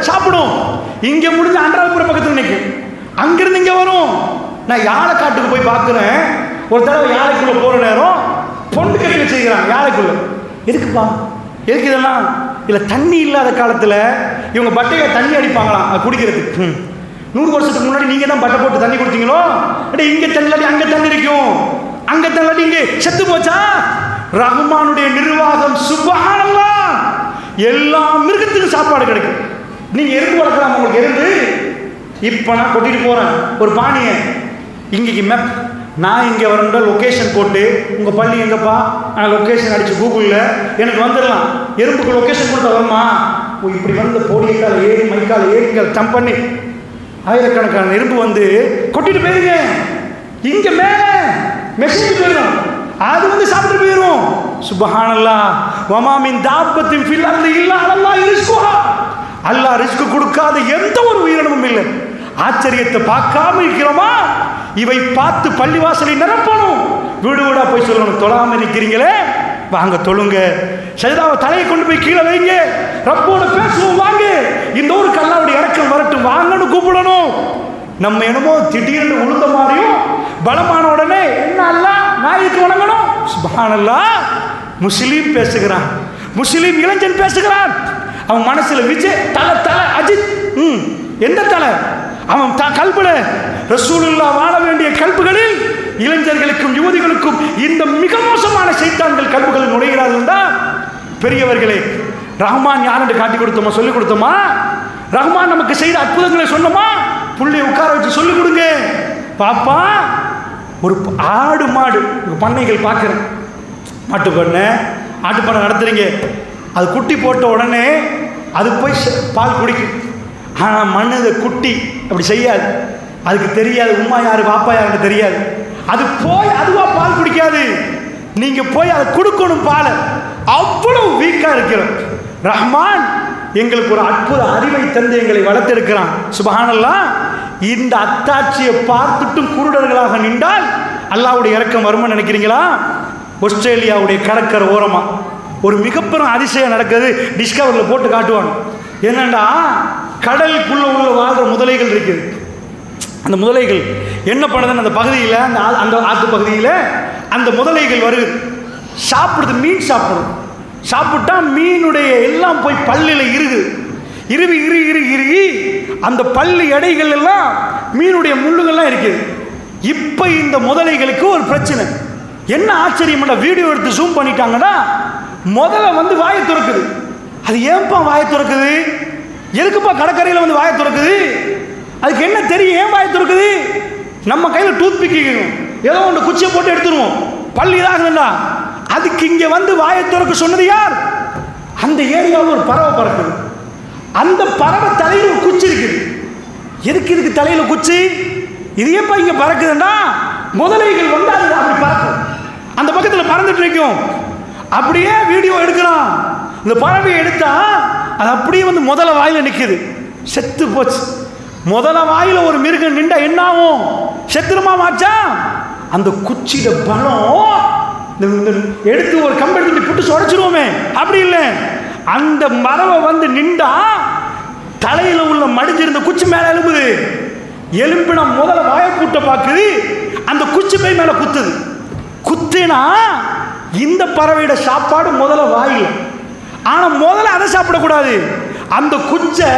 சாப்பிடும். இங்க முடிஞ்ச அன்றாபுரம் பக்கத்தில் நிற்கும். அங்கிருந்து இங்க வரும். நான் யானை காட்டுக்கு போய் பார்க்கிறேன். ஒரு தடவை யானைக்குள்ள போற நேரம் பொண்டு கட்டி வச்சிருக்கிறாங்க யானைக்குள்ள. எதுக்குப்பா? எதுக்கு இதெல்லாம்? இல்ல தண்ணி இல்லாத காலத்துல இவங்க பட்டையை தண்ணி அடிப்பாங்களாம் குடிக்கிறதுக்கு. 100 வருஷத்துக்கு முன்னாடி நீங்க தான் பட்டை போட்டு தண்ணி கொடுத்தீங்களோ? இங்க தண்ணி அங்க தண்ணி இருக்கும், அங்க தண்ணி இங்க செத்து போச்சா? ரஹ்மானுடைய நிர்வாகம் சுப்ஹானல்லாஹ். எல்லா மிருகத்துக்கும் சாப்பாடு கிடைக்கும். நீங்க எறும்பு வளர்க்கலாம், உங்களுக்கு எறும்பு. இப்ப நான் கொட்டிட்டு போறேன் ஒரு பானியை, இங்கேக்கு மேப், நான் இங்கே வரணுன்ற லொக்கேஷன் போட்டு உங்கள் பள்ளி எங்கப்பா லொக்கேஷன் அடித்து கூகுளில் எனக்கு வந்துடலாம். எறும்புக்கு லொக்கேஷன் கொடுத்தா வருமா? இப்படி வந்து போடியக்கால ஏறி மைக்கால ஏறிங்க ஜம்ப் பண்ணி ஆயிரக்கணக்கான எறும்பு வந்து கொட்டிட்டு போயிருங்க. இங்கே மேலே மெசேஜ் போயிடும், அது வந்து சாப்பிட்டு போயிடும். சுப்ஹானல்லாஹ். வமா மின் தாப்பத்தின் ஃபில் அர்தி இல்லா அல்லாஹ் ரிஸ்குஹா. அல்லாஹ் ரிஸ்க் கொடுக்காத எந்த ஒரு உயிரினமும் இல்லை. ஆச்சரியத்தை பார்க்காம இருக்கிறோமா? இவை பார்த்து பள்ளிவாசலை நிரப்பணும். வீடு வீடா போய் சொல்லணும், தொழாம இருக்கிறீங்களே வாங்க தொழுங்க, சஜதாவை தலையை கொண்டு போய் கீழே வைங்க, ரப்போட பேசுவோம் வாங்க, இந்த ஊருக்கு அல்லாஹ்வுடைய இறக்கம் வரட்டும் வாங்கன்னு கூப்பிடணும். நம்ம என்னமோ திடீர்னு உளுந்த மாதிரியும் பலமான உடனே என்ன அல்லாஹ் நாய்க்கு வணங்கணும். சுப்ஹானல்லாஹ். முஸ்லீம் பேசுகிறான், முஸ்லீம் இளைஞன் பேசுகிறான். அவன் மனசுல விஜய் தலை தலை அஜித், எந்த தலை? அவன் கல்புல ரசூலுல்லாஹ் வாழ வேண்டிய கல்புகளில் இளைஞர்களுக்கும் யுவதிகளுக்கும் இந்த மிக மோசமான சைத்தான்கள் கல்புகளில் நுழைகிறார்கள். பெரியவர்களே, ரஹ்மான் யார் என்று காட்டி கொடுத்தோமா, சொல்லிக் கொடுத்தோமா? ரஹ்மான் நமக்கு செய்த அற்புதங்களை சொன்னோமா? புள்ளைய உட்கார வச்சு சொல்லிக் கொடுங்க. பாப்பா, ஒரு ஆடு மாடு பண்ணைகள் பார்க்குறேன், மாட்டு பண்ணை ஆட்டு பண்ணை நடத்துறீங்க. அது குட்டி போட்ட உடனே அது போய் பால் குடிக்கும். ஆனால் மண்ணு குட்டி அப்படி செய்யாது, அதுக்கு தெரியாது உம்மா யாரு பாப்பா யாருன்னு தெரியாது. அது போய் அதுவா பால் குடிக்காது, நீங்க போய் அதை கொடுக்கணும் பாலை. அவ்வளவு வீக்கா இருக்கிறோம். ரஹ்மான் எங்களுக்கு ஒரு அற்புத அறிவை தந்து எங்களை வளர்த்தெடுக்கிறான். சுப்ஹானல்லாஹ். இந்த அத்தாட்சியை பார்த்துட்டும் குருடர்களாக நின்றால் அல்லாஹ்வுடைய இரக்கம் வரும்னு நினைக்கிறீங்களா? ஆஸ்திரேலியாவுடைய கடற்கரை ஓரமா ஒரு மிகப்பெரும் அதிசயம் நடக்குது. டிஸ்கவரியில் போட்டு காட்டுவாங்க. என்னண்டா, கடலுக்குள்ள உள்ள வாழ்கிற முதலைகள் இருக்குது. அந்த முதலைகள் என்ன பண்ணுதுன்னு அந்த பகுதியில், அந்த ஆற்று பகுதியில் அந்த முதலைகள் வருது, சாப்பிடுது, மீன் சாப்பிடுது. சாப்பிட்டா மீனுடைய எல்லாம் போய் பல்லில் இறுகி அந்த பல்லு எடைகள் எல்லாம் மீனுடைய முள்ளுகள்லாம் இருக்குது. இப்போ இந்த முதலைகளுக்கு ஒரு பிரச்சனை. என்ன ஆச்சரியம், வீடியோ எடுத்து ஜூம் பண்ணிட்டாங்கன்னா முதல்ல வந்து வாயை திறக்குது. அது ஏன்பா வாயை திறக்குது? எதுக்குப்பா கடற்கரையில் வந்து வாயை திறக்குது? அதுக்கு என்ன தெரியும் ஏன் வாயை திறக்குது? நம்ம கையில் டூத் பிக் ஏதோ ஒன்று குச்சியை போட்டு எடுத்துருவோம், பள்ளி இதாகுதுண்டா. அதுக்கு இங்கே வந்து வாயை திறக்க சொன்னது யார்? அந்த ஏரியாவில் ஒரு பறவை பறக்குது. அந்த பறவை தலையில் ஒரு குச்சி இருக்குது. எதுக்கு இதுக்கு தலையில் குச்சி? இது ஏப்பா இங்கே பறக்குதுண்டா, முதலைகள் வந்து அது அப்படி பறக்கும், அந்த பக்கத்தில் பறந்துட்டு இருக்கும். அப்படியே வீடியோ எடுக்கிறான். இந்த பறவையை எடுத்தா அது அப்படியே வந்து முதல வாயில் நிற்குது. செத்து போச்சு. முதல வாயில ஒரு மிருகம் நின்றா என்ன ஆகும்? செத்துருமா மாச்சா? அந்த குச்சியிட பலம் எடுத்து ஒரு கம்பு எடுத்து புட்டு உடைச்சிருவோமே, அப்படி இல்லை. அந்த மரவை வந்து நின்றா தலையில உள்ள மடிஞ்சிருந்த குச்சி மேல எழும்புது. எலும்பின முதல வாயை பூட்ட பார்க்குது, அந்த குச்சி போய் மேல குத்துது. குத்தினா இந்த பறவையோட சாப்பாடு முதல்ல வாயில். ஆனா முதல்ல அதை சாப்பிடக்கூடாது. அந்த குச்சை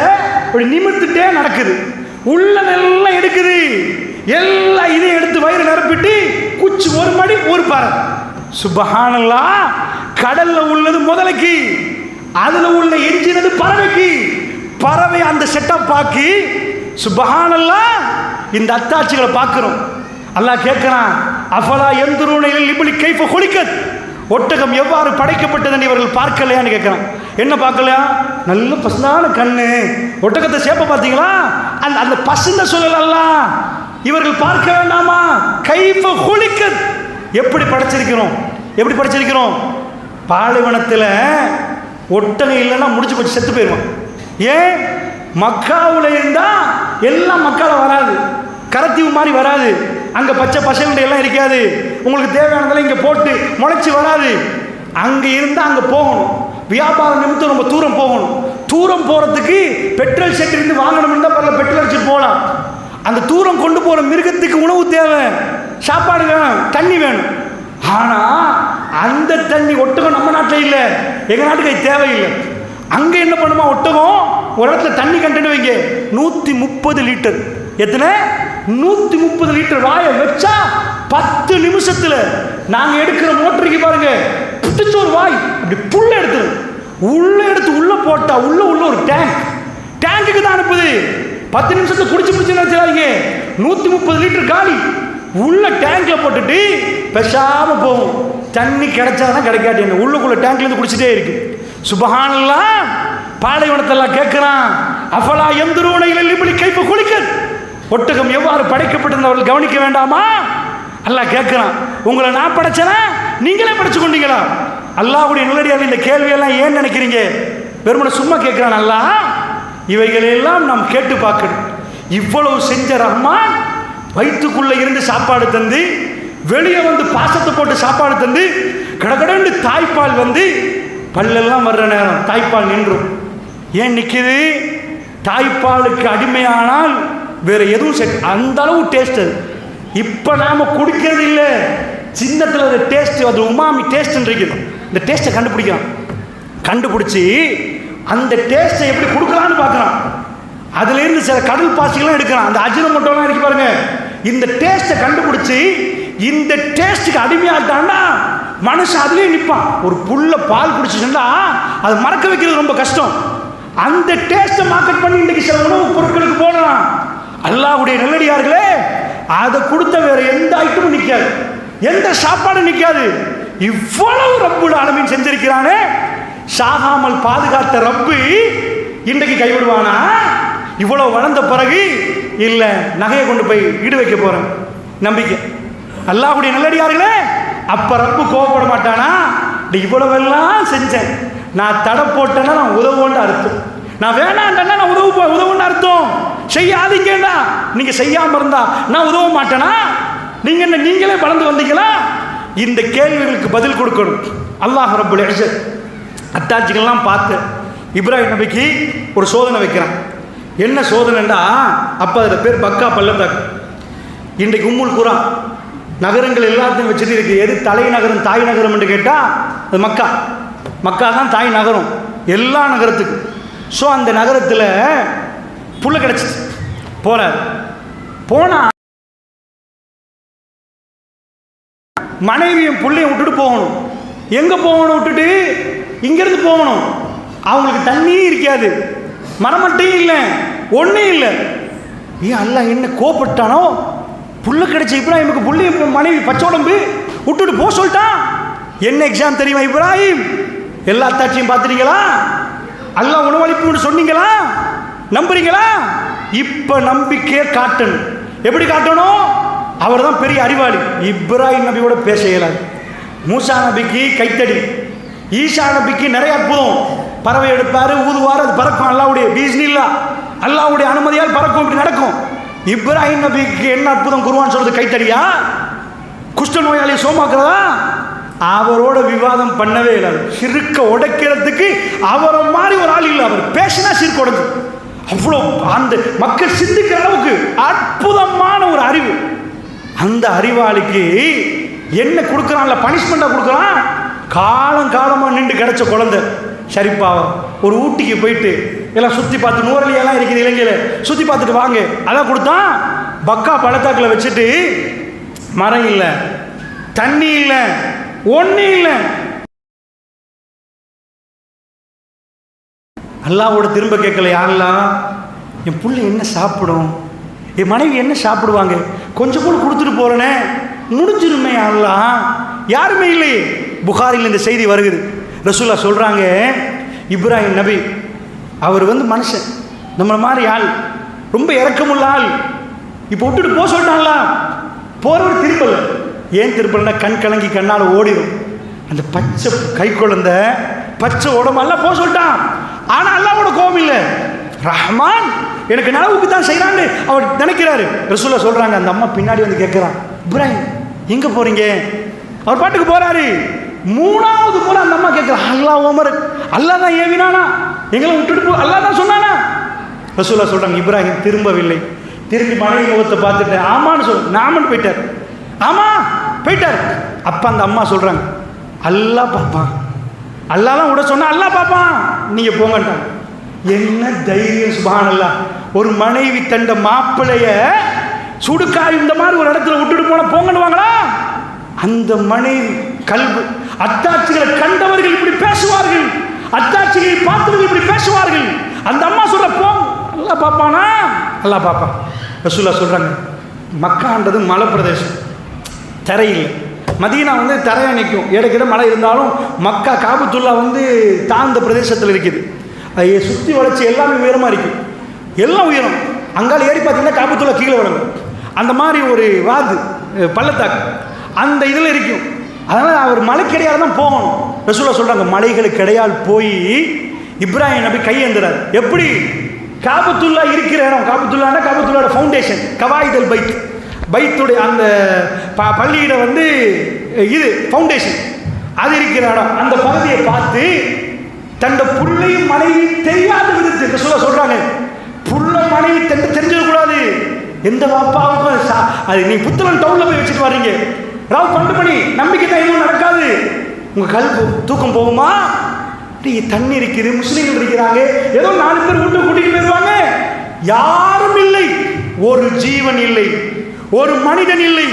நிமிர்த்துட்டே நடக்குது, உள்ள நல்லா எடுக்குது, எல்லாம் இதையும் எடுத்து வயிறு நிரப்பிட்டு குச்சி ஒரு மடி ஒரு பறவை. சுப்ஹானல்லாஹ். கடல்ல உள்ளது முதலைக்கு, அதுல உள்ள எஞ்சினது பறவைக்கு. பறவை அந்த செட்டப் பாக்கி சுப்ஹானல்லாஹ் இந்த அத்தாட்சிகளை பார்க்கிறோம். அல்லாஹ் கேட்கிறான், அஃபலா யன்துரூன இலல் இப்லி கைஃப குலிகத், ஒட்டகம் எவ்வாறு படைக்கப்பட்டதுன்னு இவர்கள் பார்க்கலையான்னு கேட்கிறான். என்ன பார்க்கலையா? நல்ல பசுந்தான கண்ணு, ஒட்டகத்தை சேப்ப பார்த்தீங்களா? அந்த அந்த பசுந்த சொல்லலாம் இவர்கள் பார்க்க வேண்டாமா? கைஃப குலிகத், எப்படி படைச்சிருக்கிறோம், எப்படி படைச்சிருக்கிறோம். பாலைவனத்தில் ஒட்டகம் இல்லைன்னா முடிச்சு போச்சு, செத்து போயிடுவான். ஏன்? மக்காவில் இருந்தா எல்லாம் மக்கால வராது, கரத்தீவு மாதிரி வராது, அங்கே பச்சை பசங்க எல்லாம் இருக்காது, உங்களுக்கு தேவையானதெல்லாம் இங்கே போட்டு முளைச்சி வராது. அங்கே இருந்தால் அங்கே போகணும், வியாபார நிமித்தம் ரொம்ப தூரம் போகணும். தூரம் போகிறதுக்கு பெட்ரோல் செட் இருந்து வாங்கணும்னு தான் பரவாயில்ல, பெட்ரோல் அடிச்சுட்டு போகலாம். அந்த தூரம் கொண்டு போகிற மிருகத்துக்கு உணவு தேவை, சாப்பாடு வேணும், தண்ணி வேணும். ஆனால் அந்த தண்ணி ஒட்டகம் நம்ம நாட்டில் இல்லை, எங்கள் நாட்டுக்கு அது தேவையில்லை. அங்கே என்ன பண்ணுமா, ஒட்டகம் ஒரு இடத்துல தண்ணி கண்டென்ட் வைங்க 130 லிட்டர். எத்தனை? 130 லிட்டர் வாயை வச்சா 10 நிமிஷத்தில் நாங்கள் எடுக்கிற மோட்டருக்கு பாருங்க, புட்டுச்சு ஒரு வாய் அப்படி புல்ல எடுத்துரு, உள்ள எடுத்து உள்ள போட்டா உள்ள ஒரு டேங்குக்கு தான் அனுப்புது. 10 நிமிஷத்தை குடிச்சு வச்சுக்காதீங்க, 130 லிட்டர் காலி உள்ள டேங்க்ல போட்டுட்டு பேசாம போகும். தண்ணி கிடைச்சாதான் கிடைக்காது, என்ன உள்ளுக்குள்ள டேங்க்ல இருந்து குடிச்சிட்டே இருக்கு. சுப்ஹானல்லாஹ். பாலைவனத்தெல்லாம் கேட்கிறான், அஃபலா யன்துரூன இலல் இப்லி கைஃப குலிகத், ஒட்டகம் எவ்வாறு படைக்கப்பட்டது அவர்கள் கவனிக்க வேண்டாமா? அல்லாஹ் கேட்கிறான், உங்களை நான் படைச்சனா நீங்களே படைச்சு கொண்டீங்களா? அல்லாஹ்வுடைய நல்லடியார்கள் இந்த கேள்வியெல்லாம் ஏன் நினைக்கிறீங்க? வெறுமனை சும்மா கேட்கிறான் அல்லாஹ். இவைகளெல்லாம் நாம் கேட்டு பார்க்கணும். இவ்வளவு செஞ்ச ரஹ்மான் வயிற்றுக்குள்ள இருந்து சாப்பாடு தந்து, வெளியே வந்து பாசத்தை போட்டு சாப்பாடு தந்து, கடகடன்னு தாய்ப்பால் வந்து பல்லெல்லாம் வர்ற நேரம் தாய்ப்பால் நின்றும். ஏன் நிற்கிது? தாய்ப்பாலுக்கு அடிமையானால் வேற எதுவும் அந்த அளவு டேஸ்ட் அது. இப்போ நாம் குடிக்கிறது இல்லை, சின்னத்தில் அது டேஸ்ட், அது உமாமி டேஸ்ட்ன்னு இருக்குது. இந்த டேஸ்ட்டை கண்டுபிடிச்சி அந்த டேஸ்ட்டை எப்படி கொடுக்கலான்னு பார்க்குறான். அதுலேருந்து சில கடல் பாசிகள்லாம் எடுக்கிறான். அந்த அஜினமோட்டோலாம் இருக்கு பாருங்க. இந்த டேஸ்ட்டை கண்டுபிடிச்சி இந்த டேஸ்ட்டுக்கு அடிமையாட்டான்னா மனுஷன் அதுலேயே நிற்பான். ஒரு புல்ல பால் குடிச்சுன்னா அதை மறக்க வைக்கிறது ரொம்ப கஷ்டம். அந்த டேஸ்ட்டை மார்க்கெட் பண்ணி இன்றைக்கு சில உணவுப் பொருட்களுக்கு போடலாம். அல்லாஹ்வுடைய நல்லடியார்களே, அதை கொடுத்த வேற எந்த ஐட்டமும் நிற்காது, எந்த சாப்பாடும் நிற்காது. இவ்வளவு ரப்புல் ஆலமீன் செஞ்சிருக்கிறானே, சாகாமல் பாதுகாத்த ரப்பு இன்றைக்கு கைவிடுவானா? இவ்வளவு வளர்ந்த பிறகு இல்லை, நகையை கொண்டு போய் ஈடு வைக்க போறேன் நம்பிக்கை. அல்லாஹ்வுடைய நல்லடியார்களே, அப்ப ரப்பு கோவப்பட மாட்டானா? இவ்வளவெல்லாம் செஞ்சேன், நான் தடை போட்டேன்னா நான் உதவுன்னு அர்த்தம், நான் வேணாண்டேன்னா நான் உதவுன்னு அர்த்தம். செய்யாதீங்கடா, நீங்க செய்யாம இருந்தா நான் உதவ மாட்டேனா? நீங்க என்ன நீங்களே வளர்ந்து வந்தீங்களா? இந்த கேள்விகளுக்கு பதில் கொடுக்கணும். அல்லாஹ் ரப்புல் இஸ்ஸத் அத்தாட்சிகள்லாம் பார்த்து இப்ராஹிம் நபிக்கு ஒரு சோதனை வைக்கிறான். என்ன சோதனைண்டா, அப்போ அதில் பேர் பக்கா பள்ளத்தாக்கு. இன்றைக்கு உம்முல் குரா நகரங்கள் எல்லாத்தையும் வச்சுட்டு இருக்கு. எது தலைநகரம் தாய் நகரம் என்று கேட்டால் அது மக்கா. மக்கா தான் தாய் நகரம் எல்லா நகரத்துக்கும். ஸோ அந்த நகரத்தில் புள்ள கிடச்சிச்சு. போனால் மனைவியும் பிள்ளையும் விட்டுட்டு போகணும். எங்கே போகணும்? விட்டுட்டு இங்கேருந்து போகணும். அவங்களுக்கு தண்ணி இருக்காது, மரமட்டையும் இல்லை, ஒன்றும் இல்லை. ஏன் அல்லாஹ் என்ன கோபப்பட்டானோ? புள்ள கிடைச்ச இப்ராஹிமுக்கு புள்ளையும் மனைவி பச்சை உடம்பு விட்டுட்டு போக சொல்லிட்டான். என்ன எக்ஸாம் தெரியுமா இப்ராஹிம்? எல்லா அத்தாட்சியும் பார்த்துட்டீங்களா? அல்லாஹ் உணவளிப்புன்னு சொன்னீங்களா? நம்புறீங்களா? இப்போ நம்பிக்கையை காட்டணும். எப்படி காட்டணும்? அவர் தான் பெரிய அறிவாளி. இப்ராஹிம் நபியோட பேச இயலாது. மூசா நபிக்கு கைத்தடி, ஈசா நபிக்கு நிறைய அற்புதம். பறவை எடுப்பார், ஊதுவார், அது பறக்கும். அல்லாஹ்வுடைய பிஸ்மில்லா, அல்லாஹ்வுடைய அனுமதியால் பறக்கும், இப்படி நடக்கும். இப்ராஹிம் நபிக்கு என்ன அற்புதம் குர்ஆன் சொல்றது? கைத்தடியா? குஷ்ட நோயாளியை சோமாக்குறதா? அவரோட விவாதம் பண்ணவே இல்லை. சிறுக்க உடைக்கிறதுக்கு அவரை மாதிரி ஒரு ஆள் இல்லை. அவர் பேசினா சிறுக்க உடைஞ்சு. அவ்வளோ அந்த மக்கள் சிந்திக்கிற அளவுக்கு அற்புதமான ஒரு அறிவு. அந்த அறிவாளிக்கு என்ன கொடுக்குறான்ல, பனிஷ்மெண்ட்டாக கொடுக்குறான். காலமாக நின்று கிடைச்ச குழந்தை ஷரிப்பாவை ஒரு ஊட்டிக்கு போயிட்டு எல்லாம் சுற்றி பார்த்து, நூறலியெல்லாம் இருக்குது இலங்கையில், சுற்றி பார்த்துட்டு வாங்க, அதான் கொடுத்தான். பக்கா பள்ளத்தாக்கில் வச்சுட்டு மரம் இல்லை, தண்ணி இல்லை, ஒன்றும் இல்லை. அல்லாவோட திரும்ப கேட்கல, யாரெல்லாம் என் புள்ள என்ன சாப்பிடும், என் மனைவி என்ன சாப்பிடுவாங்க, கொஞ்சம் கூட கொடுத்துட்டு போகிறேனே, முடிஞ்சிருமே. யாரெல்லாம் யாருமே இல்லையே. புகாரில் இந்த செய்தி வருகிறது. ரசூலா சொல்கிறாங்க, இப்ராஹிம் நபி அவர் மனுஷன், நம்மளை மாதிரி ஆள், ரொம்ப இறக்கமுள்ள ஆள். இப்போ விட்டுட்டு போக சொல்லிட்டாங்களா? போகிறவர் திருப்பல. ஏன் திருப்பலன்னா கண் கலங்கி கண்ணால் ஓடிடும். அந்த பச்சை கை குழந்தை பச்சை உடம்பெல்லாம் போக சொல்லிட்டான். ஆனால் அல்லாவோட கோபம் இல்லை. ரஹ்மான் எனக்கு நனவுக்கு தான் செய்கிறான்னு அவர் நினைக்கிறாரு. ரசூலா சொல்கிறாங்க, அந்த அம்மா பின்னாடி வந்து கேட்குறான், இப்ராஹிம் எங்கே போகிறீங்க? அவர் பாட்டுக்கு போகிறாரு. மூணாவது முறை அந்த அம்மா கேட்குறான், அல்லாஹ் உமர், அல்லாஹ் தான் ஏவினானா, எங்களை விட்டுட்டு போ, அல்லாஹ் தான் சொன்னானா? ரசூலா சொல்கிறாங்க, இப்ராஹிம் திரும்பவில்லை. திரும்பி மனைவி முகத்தை பார்த்துட்டேன், ஆமான்னு நாமன்னு போயிட்டார். ஆமாம் போயிட்டார். அப்போ அந்த அம்மா சொல்கிறாங்க, அல்லாஹ் பார்ப்பான், அல்லாஹ்லாம் விட சொன்னா அல்லாஹ் பார்ப்பான், நீங்கள் போங்கன்ட்டாங்க. என்ன தைரியம்! சுப்ஹானல்லாஹ். ஒரு மனைவி தண்ட மாப்பிளைய சுடுகாய் இந்த மாதிரி ஒரு இடத்துல விட்டுட்டு போன போங்கன்னுவாங்களா? அந்த மனைவி கல்வி அத்தாட்சிகளை கண்டவர்கள் இப்படி பேசுவார்கள், அத்தாட்சிகளை பார்த்தவர்கள் இப்படி பேசுவார்கள். அந்த அம்மா சொல்ற போ, அல்லாஹ் பார்ப்பானா? அல்லாஹ் பார்ப்பான். ரசூலா சொல்றாங்க, மக்கான்றது மலை பிரதேசம், தரையில். மதீனா தரையா நிற்கும், இடைக்கிட மழை இருந்தாலும் மக்கா காபத்துல்லா தாழ்ந்த பிரதேசத்தில் இருக்குது. அதை சுற்றி வளைச்சி எல்லாமே உயரமாக இருக்கும், எல்லாம் உயரம். அங்கால ஏறி பார்த்தீங்கன்னா காபத்துல்லா கீழே விளங்கும். அந்த மாதிரி ஒரு வாது பள்ளத்தாக்கு அந்த இதில் இருக்கும். அதனால் அவர் மலைக்கடியாக தான் போகணும். ரசூலுல்லாஹ் சொல்றாங்க, மலைகளுக்கு இடையால் போய் இப்ராஹிம் நபி கையேந்துறார். எப்படி? காபத்துல்லா இருக்கிற இடம், காபத்துல்லானா காபத்துல்லாவோட ஃபவுண்டேஷன், கவாயிதல் பைத், பைத்துடைய அந்த பள்ளியிட வந்து இது ஃபவுண்டேஷன், அது இருக்கிற இடம். அந்த பகுதியை பார்த்து தன் புள்ளையும் மனைவி தெரியாத விதத்துக்கு சொல்றாங்க, புள்ள மனைவி தெரிஞ்சிடக்கூடாது. எந்த பாப்பாவுக்கும் அது நீ புத்தளம் டவுன்ல போய் வச்சுட்டு வர்றீங்க, ராவ் 12 மணி, நம்பிக்கை தான் எதுவும் நடக்காது. உங்க கல்வி தூக்கம் போகுமா? தண்ணி இருக்குது, முஸ்லீம்கள் இருக்கிறாங்க, ஏதோ 4 பேர் வீட்டு கூட்டிட்டு போயிருவாங்க. யாரும் இல்லை, ஒரு ஜீவன் இல்லை, ஒரு மனிதன் இல்லை,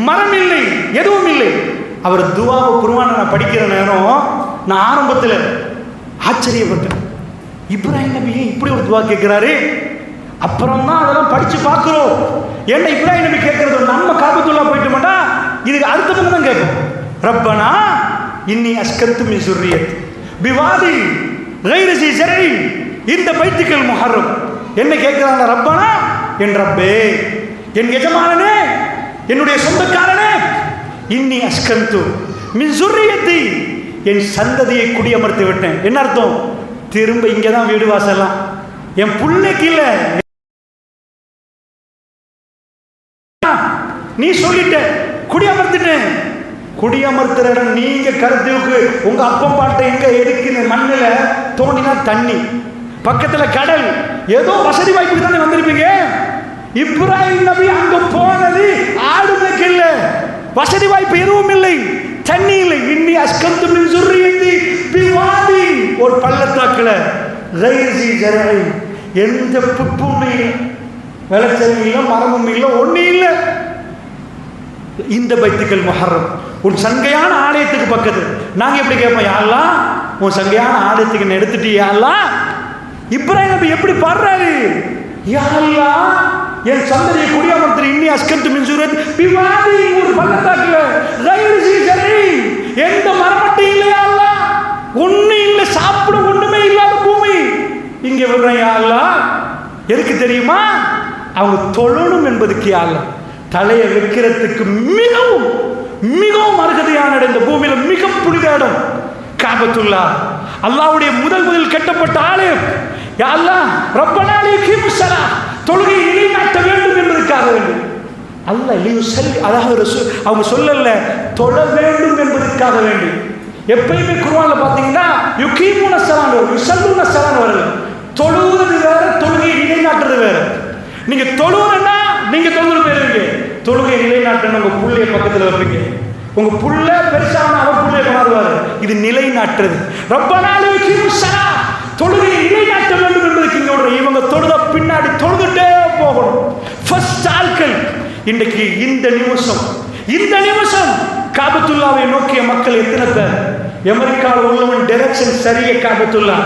மரம் இல்லை, எதுவும் இல்லை. அவர் துவாவை குர்ஆனை நான் படிக்கிற நேரம் நான் ஆரம்பத்தில் ஆச்சரியப்பட்டேன். இப்ராஹிம் நபி இப்படி ஒரு துவா கேட்கிறாரு. அப்புறம் தான் அதெல்லாம் படிச்சு பார்க்கிறோம். என்ன இப்ராஹிம் நபி கேட்கறது நம்ம காபத்துல்லா போயிட்டு மாட்டா, இதுக்கு அடுத்த பக்கம் தான் கேட்கும். ரப்பனா இன்னி அஸ்கந்து மின் ஸுர்ரியத் பிவாதி கைரி ஸி ஸர்இ இந்த பைத்துல் முஹர்ரம். என்ன கேட்கிறாங்க? ரப்பனா, என் ரப்பே, என் எஜமானனே, என்னுடைய சொந்தக்காரனே, இன்னி அஸ்கந்து மின் ஸுர்ரியத்தி, என் சந்ததியை குடியமர்த்தி விட்டேன். என்ன அர்த்தம்? திரும்ப இங்கே தான் வீடு வாசலாம், என் பிள்ளைக்கு இல்லை, நீ சொல்லிட்ட, குடியமர்த்திட்டேன். குடியமர்த்துற இடம் நீங்க கருத்துக்கு உங்க அப்பம் பாட்டை எங்க எடுக்குன்னு மண்ணில் தோண்டினா தண்ணி, பக்கத்துல கடல், ஏதோ வசதி வாய்ப்புக்கு தானே வந்திருப்பீங்க. இப்ராஹிம் நபி அங்க போனது ஆடு மேய்க்க இல்ல, வசதி வாய்ப்பு எதுவும் இல்லை, தண்ணி இல்லை. இன்னி அஸ்கந்து மின் ஸுர்ரியத்தி பிவாதி, ஒரு பள்ளத்தாக்குல கைரி ஸி ஸர்இ, எந்த புப்பும் இல்லை, விளைச்சலும் இல்லை, மரமும் இல்லை, ஒன்றும் இல்லை. இந்த பைத்துல் முஹர்ரம் உன் சங்கையான ஆலயத்துக்கு பக்கத்து. நாங்க எப்படி கேட்போம்? யா அல்லாஹ், உன் சங்கையான ஆலயத்துக்கு எடுத்துட்டு யா அல்லாஹ். இப்ராஹிம் நபி எப்படி பாடுறாரு? யா அல்லாஹ், என் சந்ததியை குடியமர்த்தி, இன்னி அஸ்கந்து மின் ஸுர்ரியத்தி பிவாதி, ஒரு பள்ளத்தாக்குல கைரி ஸி ஸர்இ, எந்த மரமட்டும் இல்லை யா அல்லாஹ், ஒன்றும் இல்லை, சாப்பிட ஒண்ணுமே இல்லாத பூமி இங்கே விடுறேன் யா அல்லாஹ். எதுக்கு தெரியுமா? அவங்க தொழணும் என்பதுக்கு யா அல்லாஹ். தலையை வைக்கிறதுக்கு மிகவும் மிகவும் அருகதையான இடம், இந்த பூமியில மிக புனித இடம் காபத்துல்லா. அல்லாஹ்வுடைய முதல் கட்டப்பட்ட ஆலயம். யா அல்லாஹ், ரப்பனா லியுகீமு ஸலா, தொழுகையை நிலைநாட்ட வேண்டும் என்பதற்காக வேண்டும். அல்லாஹ் லியுஸல்லி, அதாவது அவங்க சொல்லல, தொழ வேண்டும் என்பதற்காக வேண்டும். எப்பயுமே குர்ஆன்ல பாத்தீங்கன்னா யுகீமுன ஸலான்னு வரும், யுஸல்லூன ஸலான்னு வரல. தொழுவது வேற, தொழுகையை நிலைநாட்டுறது வேற. நீங்க தொழுவனா நீங்க தொழுது போயிருவீங்க, தொழுகை நிலைநாட்டணும் உங்க புள்ளைய பக்கத்துல வைப்பீங்க, உங்க புள்ள பெருசான அவர் புள்ளைய கொண்டாடுவாரு. இது நிலைநாட்டுறது. ரப்பனா லியுகீமு ஸலா, தொழுகையை நிலைநாட்ட வேண்டும் என்பதற்கு இவங்க தொழுத பின்னாடி தொழுதுட்டே போகணும். ஃபர்ஸ்ட் ஆட்கள் இன்றைக்கு இந்த நிமிஷம் காபத்துல்லாவை நோக்கிய மக்கள் எத்தனை பேர்? அமெரிக்காவில் உள்ளவன் டைரக்ஷன் சரியே காபத்துல்லா,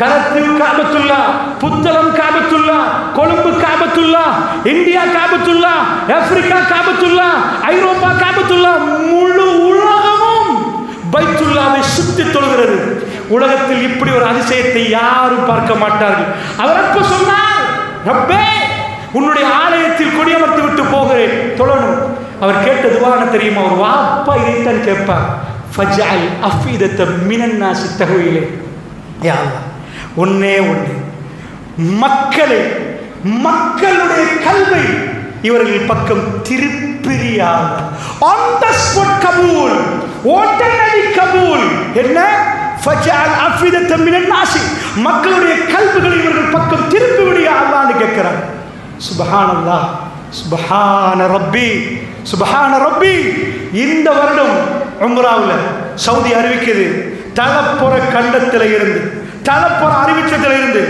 கரத்தில் காபத்துல்லா, புத்தளம் காபத்துல்லா, கொழும்பு காபத்துல்லா, இந்தியா காபத்துல்லா, ஆப்பிரிக்கா காபத்துல்லா, ஐரோப்பா காபத்துல்லா, முழு உலகமும் பைத்துல்லாவை சுத்தி தொழுகிறது. உலகத்தில் இப்படி ஒரு அதிசயத்தை யாரும் பார்க்க மாட்டார்கள். அவர் அப்ப சொன்னார், ரப்பே, உன்னுடைய ஆலயத்தில் குடியமர்த்தி விட்டு போகிறேன், தொழணும். அவர் கேட்ட துவான தெரியுமா? ஒரு வாப்பா இதைத்தான் கேட்பார், ஃபஜ்அல் அஃபீதத மினன் நாஸி தஹ்வி இலைஹி. யா அல்லாஹ், ஒண்ணே ஒன்று, மக்களுடைய கல்வை இவர்கள் பக்கம் திருப்பிரியாக. ஆன் தி ஸ்பாட் கபூல், உடனடி கபூல். என்ன? ஃபஜ்அல் அஃபீதத மினன் நாஸி, மக்களுடைய கல்விகளை இவர்கள் பக்கம் திருப்பி விடியா அல்லாஹ்னு கேட்கிறார். சுப்ஹானல்லாஹ், சுப்ஹான ரப்பி, சுப்ஹான ரப்பி. இந்த வருடம் உம்ராவில் சவுதி அறிவிக்குது, தலப்புற கண்டத்தில் இருந்து, தலப்புற அறிவிச்சத்தில் இருந்து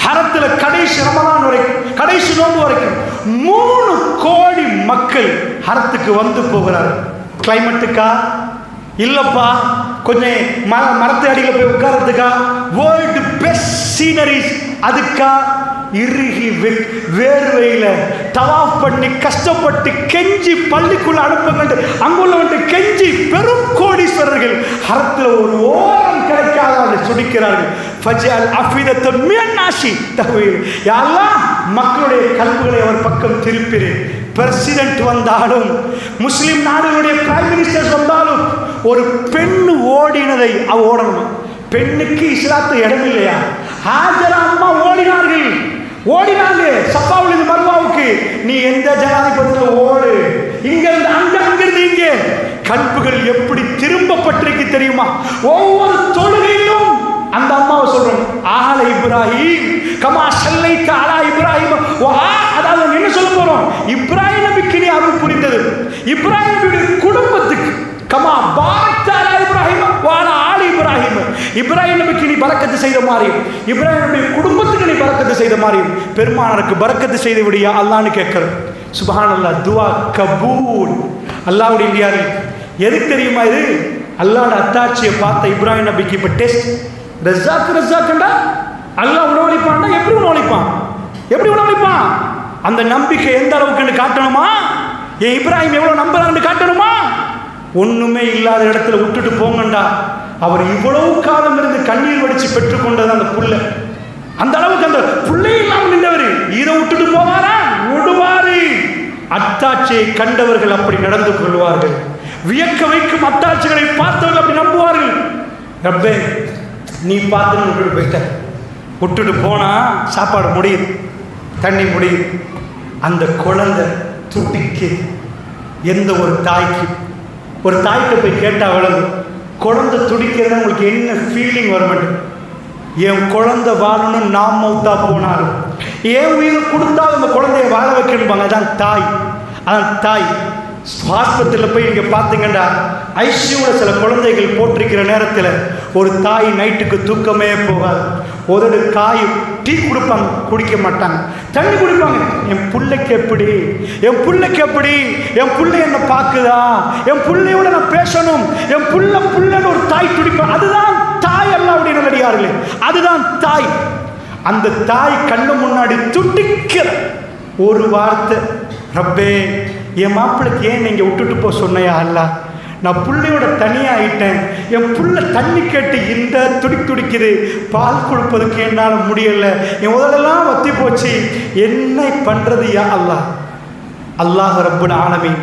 ஹரத்தில் கடைசி ரமலான் வரைக்கும், கடைசி நோன்பு வரைக்கும் 3 கோடி மக்கள் ஹரத்துக்கு வந்து போகிறார். கிளைமேட்டுக்கா இல்லப்பா, கொஞ்சம் மரத்து அடியில் போய் உட்கார்றதுக்கா, வேர்ல்டு பெஸ்ட் சீனரிஸ் அதுக்கா, இறுகி வேர்வையில தவாஃப் பண்ணி கஷ்டப்பட்டு கெஞ்சி பள்ளிக்குள்ள அனுப்புங்க, அங்குள்ள கெஞ்சி பெரும் கோடீஸ்வரர்கள் ஹரத்தில் ஒரு ஓரம் கிடைக்காத சுடிக்கிறார்கள். ஃபஜ்அல் அஃபீதத மினன் நாஸி தஹ்வி இலைஹி. யா அல்லாஹ், மக்களுடைய கல்விகளை அவர் பக்கம் திருப்பிடு. பிரசிடென்ட் வந்தாலும், முஸ்லிம் நாடுகளுடைய பிரைம் மினிஸ்டர்ஸ் வந்தாலும், ஒரு பெண் ஓடினதை அவ ஓடணுமா? பெண்ணுக்கு இஸ்லாத்து இடம் இல்லையா? ஹாஜரா அம்மா ஓடினாங்க சஃபாவுல இருந்து மர்வாவுக்கு. நீ எந்த ஜனாதிபதியில ஓடு, இங்க இருந்து அங்க, அங்கிருந்து இங்க. கல்புகள் எப்படி திரும்பப்பட்டிருக்கு தெரியுமா? ஒவ்வொரு தொழுகையிலும் அந்த அம்மாவை சொல்றோம், ஆல இப்ராஹிம் கமா ஸல்லைத அலா இப்ராஹிம். அதாவது என்ன சொல்ல போறோம்? இப்ராஹிம் நபிக்கு நீ அருள் புரிந்தது, இப்ராஹிம் நபியுடைய குடும்பத்துக்கு கமா பாரத்த அலா இப்ராஹிம் வாலா ஆலி இப்ராஹிம். இப்ராஹிம் நபிக்கு நீ பரக்கத்து செய்த மாதிரியும், இப்ராஹிம் நபி குடும்பத்துக்கு நீ பரக்கத்து செய்த மாதிரியும் பெருமானாருக்கு பரக்கத்து செய்து விடியா அல்லாஹ்னு கேட்கிறோம். சுப்ஹானல்லாஹ், துஆ கபூல். அல்லாஹ்வுடைய இல்லையாரு எதுக்கு தெரியுமா? இது அல்லாஹ்வோட அத்தாட்சியை பார்த்த இப்ராஹிம் நபிக்கு இப்ப டெஸ்ட். ரஸாக்கண்டா அல்லாஹ் உணவளிப்பான்டா. எப்படி உணவளிப்பான்? அந்த நம்பிக்கை எந்த அளவுக்கு காட்டணுமா? என் இப்ராஹிம் எவ்வளவு நம்புறான்னு காட்டணுமா? ஒண்ணுமே இல்லாத இடத்துல விட்டுட்டு போங்கண்டா. அவர் இவ்வளவு காலம் இருந்து கண்ணீர் வடிச்சு பெற்றுக்கொண்டது அந்த புள்ள. அந்த அளவுக்கு அந்த புள்ளை இல்லாமல் நின்றவர் இதை விட்டுட்டு போவாரா? விடுவாரு. அத்தாட்சியை கண்டவர்கள் அப்படி நடந்து கொள்வார்கள். வியக்க வைக்கும் அத்தாட்சிகளை பார்த்தவர்கள் அப்படி நம்புவார்கள். ரப்பே நீ பார்த்து விட்டுட்டு போயிட்ட, விட்டுட்டு போனா சாப்பாடு முடியுது, தண்ணி முடியுது. அந்த குழந்தை துடிக்கு. எந்த ஒரு தாய்க்கு போய் கேட்டால் வளரும், குழந்தை துடிக்கிறது உங்களுக்கு என்ன ஃபீலிங் வர மாட்டேன்? என் குழந்தை வாழணும், நாம் மௌத்தா போனாலும் ஏன் உயிரை கொடுத்தாலும் அந்த குழந்தைய வாழ வைக்கணும்பாங்க. அதான் தாய். ஹாஸ்பிட்டலில் போய் நீங்கள் பார்த்தீங்கன்னா ஐசியூவில் சில குழந்தைகள் போட்டிருக்கிற நேரத்தில் ஒரு தாய் நைட்டுக்கு தூக்கமே போகாது. உதடு காயும். டீ கொடுப்பாங்க, குடிக்க மாட்டாங்க. தண்ணி குடிப்பாங்க. என் பிள்ளைக்கு எப்படி, என் பிள்ளை என்ன பார்க்குதா, என் பிள்ளையோட நான் பேசணும், என் புள்ளன்னு ஒரு தாய் துடிப்பாங்க. அதுதான் தாய். அல்லாஹ்வுடைய நல்லடியார்களே, அதுதான் தாய். அந்த தாய் கண்ணு முன்னாடி துடிக்கிற ஒரு வார்த்தை, ரப்பே என் மாப்பிள்ளைக்கு ஏன் நீங்கள் விட்டுட்டு போக சொன்னையா அல்லா? நான் பிள்ளையோட தனியாக ஆயிட்டேன். என் பிள்ளை தண்ணி கேட்டு இந்த துடிக்குது, பால் கொடுப்பதுக்கு என்னால் முடியலை, என் உதலெல்லாம் வத்தி போச்சு, என்ன பண்ணுறது யா அல்லாஹ்? அல்லாஹ் ரப்புல் ஆலமீன்